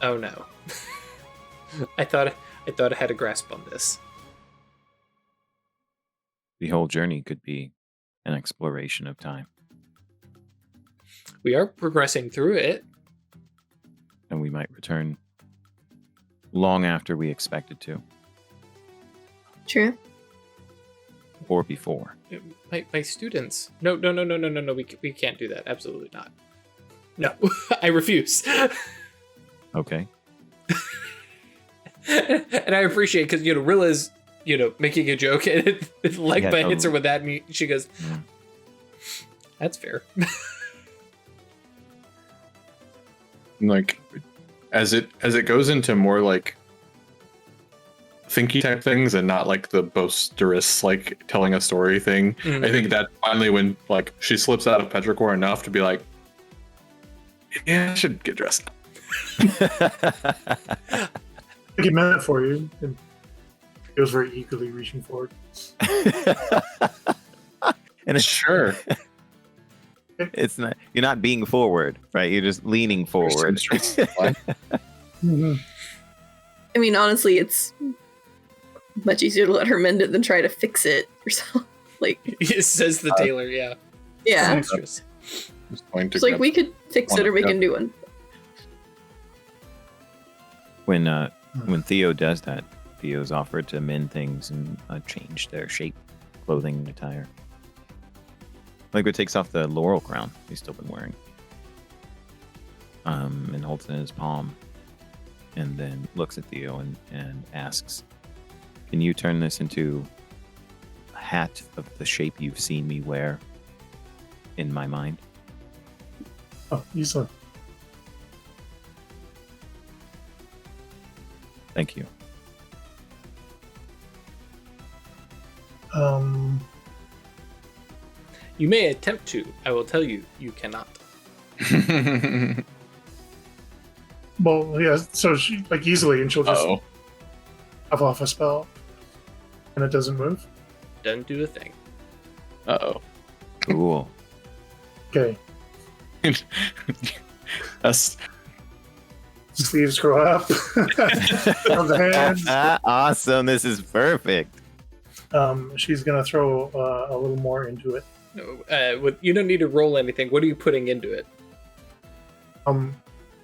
oh no. I thought I had a grasp on this. The whole journey could be an exploration of time, We are progressing through it. and we might return long after we expected to, True. or before. My students. No. We can't do that. Absolutely not. No, I refuse. Okay. And I appreciate because Rilla's making a joke and Legba Yeah, hits her with that and she goes, "That's fair." Like, as it goes into more like thinky type things and not like the boisterous like telling a story thing. Mhm. I think that finally when like she slips out of Petrichor enough to be like, yeah, I should get dressed up. I get mad for you. And he was very eagerly reaching forward. And it's Sure. it's not, you're not being forward, right? You're just leaning forward. Mm-hmm. I mean, honestly, it's much easier to let her mend it than try to fix it yourself. Like, It says the tailor, yeah. yeah. Mistress. Just going to It's like grab- we could fix it or make a new one. When Theo does that, Theo's offered to mend things and change their shape, clothing, attire. Legba takes off the laurel crown he's still been wearing, and holds it in his palm, and then looks at Theo and asks, "Can you turn this into a hat of the shape you've seen me wear in my mind?" Oh, easily. Thank you. You may attempt to. I will tell you, you cannot. Well, yeah, so she, like, easily, and she'll just Oh, have off a spell, and it doesn't move. Doesn't do a thing. oh. Cool. Okay. That's Sleeves grow up. From the hands. Awesome. This is perfect. She's gonna throw a little more into it. No, you don't need to roll anything. What are you putting into it?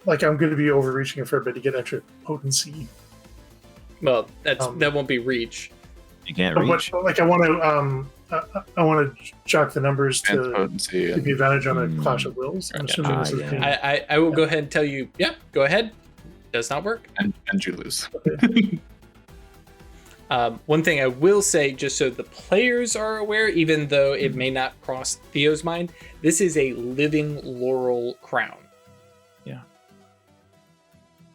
Like, I'm going to be overreaching a fair bit to get extra potency. Well, Um, that won't be reach. You can't But reach. like, I want to jock the numbers and to potency. give you advantage on a Hmm. clash of wills. I'm assuming Ah, this is yeah. I will go ahead and tell you. Yeah, go ahead. Does not work. And you lose. One thing I will say, just so the players are aware, even though it may not cross Theo's mind, this is a living laurel crown.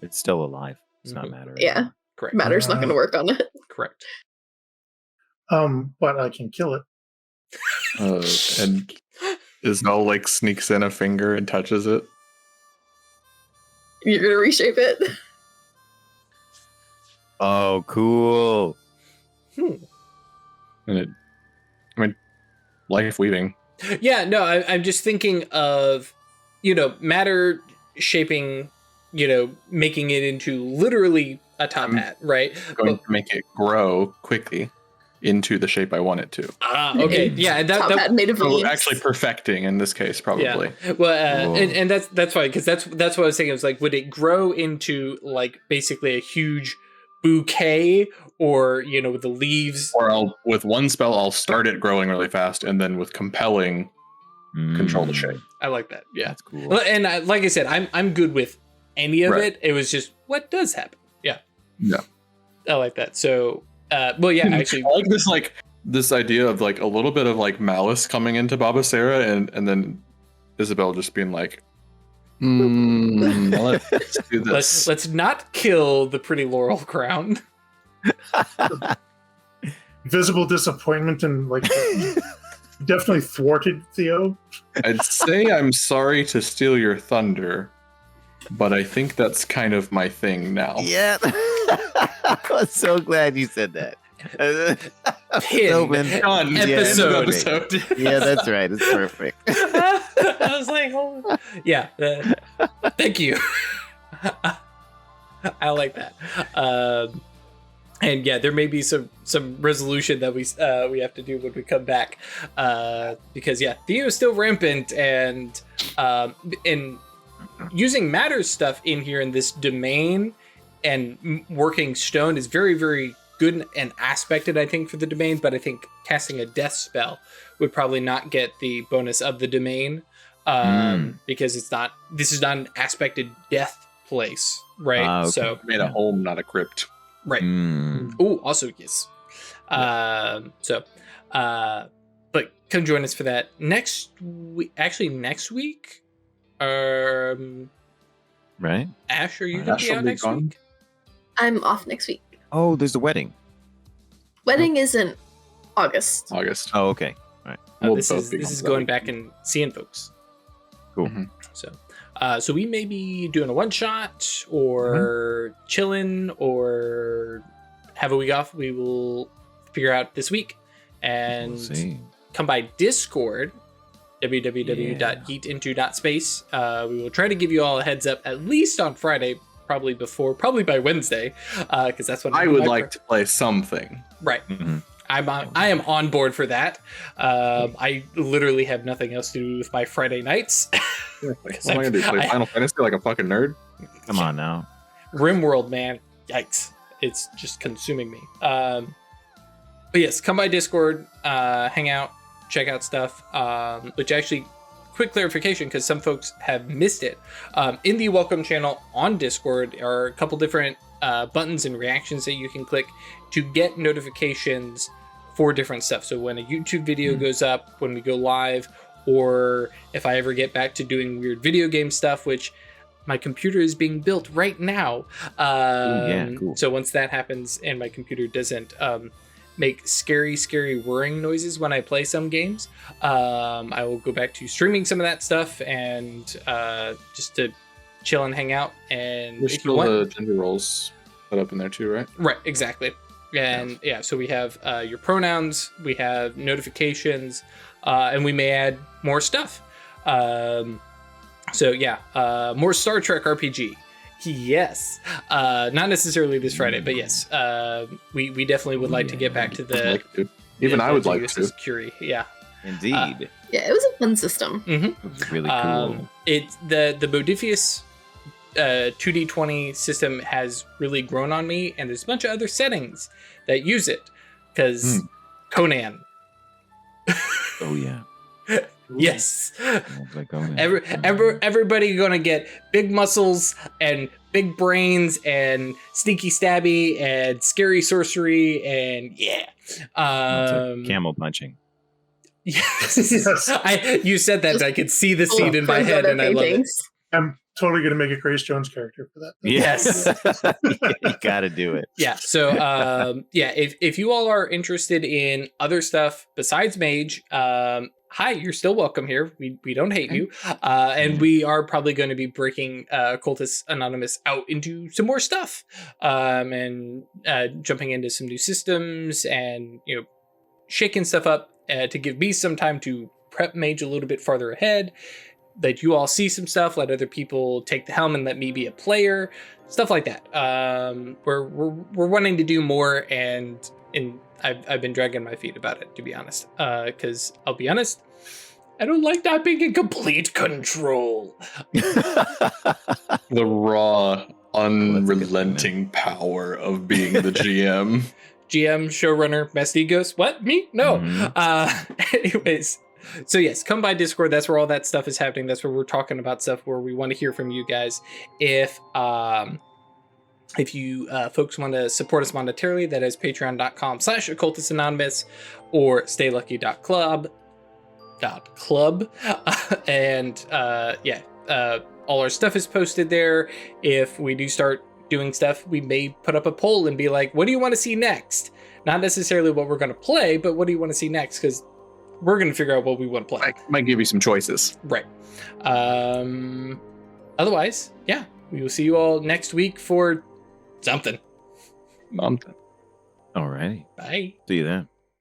It's still alive. It's not Mhm. matter. Yeah. Correct. Matter's not going to work on it. Correct. but I can kill it. And Isabel like sneaks in a finger and touches it. You're going to reshape it. Oh, cool. And it, I mean, life weaving. Yeah, no, I'm just thinking of, matter shaping, making it into literally a top hat, right? Going to make it grow quickly into the shape I want it to. Okay, yeah, Top that hat made of So leaves. actually perfecting in this case, probably. yeah. Well, Whoa. and that's fine because that's what I was thinking. It was like, would it grow into like basically a huge bouquet, or with the leaves? Or with one spell, I'll start it growing really fast, and then with compelling, control the shape. I like that. Yeah. That's cool. Well, and like I said, I'm good with any of Right. it. It was just what does happen. Yeah. Yeah. I like that. So, well, yeah, actually, I like this idea of like a little bit of like malice coming into Baba Sarah, and then Isabel just being like, let's do this. let's not kill the pretty laurel crown. Visible disappointment and like definitely thwarted Theo. I'd say I'm sorry to steal your thunder, but I think that's kind of my thing now. Yeah. I'm so glad you said that. Pin. Done. Episode. Yeah, that's right. It's perfect. I was like, oh. Yeah. Thank you. I like that. And yeah, there may be some resolution that we have to do when we come back, because yeah, Theo's still rampant, and using matter stuff in here in this domain and working stone is very, very good and aspected, I think, for the domain. But I think casting a death spell would probably not get the bonus of the domain. because this is not an aspected death place, right? Okay. So Made a home, not a crypt. right. Mm. Oh, also yes. But come join us for that next week. Actually, next week. Right? Ash, are you Ash gonna be will out be next gone. week? I'm off next week. Oh, there's the wedding. Wedding is in August. August. Oh, okay. All right. We'll This both is be this gone is for that going week. back and seeing folks. Cool. Mhm. So we may be doing a one shot or chilling or have a week off. We will figure out this week and We'll see. come by Discord, www.geekinto.space. We will try to give you all a heads up at least on Friday, probably by Wednesday, because that's when I would like to play something. Right. Mhm. I am on board for that. I literally have nothing else to do with my Friday nights. What am I gonna do? Play Final Fantasy like a fucking nerd? Come on now. RimWorld, man, yikes! It's just consuming me. But yes, come by Discord, hang out, check out stuff. Which actually, quick clarification, because some folks have missed it. In the welcome channel on Discord are a couple different buttons and reactions that you can click to get notifications for different stuff. So when a YouTube video goes up, when we go live, or if I ever get back to doing weird video game stuff, which my computer is being built right now. Cool. So once that happens and my computer doesn't make scary whirring noises when I play some games, I will go back to streaming some of that stuff and just to chill and hang out. And There's if you still want, the gender roles put up in there too, right? right, exactly. And yeah, so we have your pronouns, we have notifications, and we may add more stuff. So yeah, more Star Trek RPG. Yes, not necessarily this Friday, but yes, we definitely would like to get back to the. Like, dude, even I would like USS to. Curie. Yeah, Indeed. Yeah, it was a fun system. It was really cool. It's the Modifius 2D20 system has really grown on me, and there's a bunch of other settings that use it because Conan. Oh yeah. Yes. Like, oh, yeah. Everybody gonna get big muscles and big brains and sneaky stabby and scary sorcery and yeah. Lots of camel punching. Yes. Yes. You said that, and I could see the scene in my Fun head, photo and I love it. paintings. I'm totally going to make a Grace Jones character for that. Yes. You gotta do it. Yeah. So, if you all are interested in other stuff besides Mage, hi, you're still welcome here. We don't hate you. And we are probably going to be breaking Occultists Anonymous out into some more stuff, and jumping into some new systems and shaking stuff up to give me some time to prep Mage a little bit farther ahead. Let you all see some stuff, let other people take the helm and let me be a player, stuff like that. We're wanting to do more, and I've been dragging my feet about it, to be honest. Because I'll be honest, I don't like not being in complete control. The raw, unrelenting power of being the GM. GM, showrunner, best egos. What? Me? No. Anyways. So yes, come by Discord. That's where all that stuff is happening. That's where we're talking about stuff where we want to hear from you guys. If you folks want to support us monetarily, that is patreon.com/occultistanonymous or staylucky.club. And all our stuff is posted there. If we do start doing stuff, we may put up a poll and be like, what do you want to see next? Not necessarily what we're going to play, but what do you want to see next? Because we're going to figure out what we want to play. I might give you some choices. Right. Otherwise, yeah, we will see you all next week for something. Something. All right. Bye. See you then.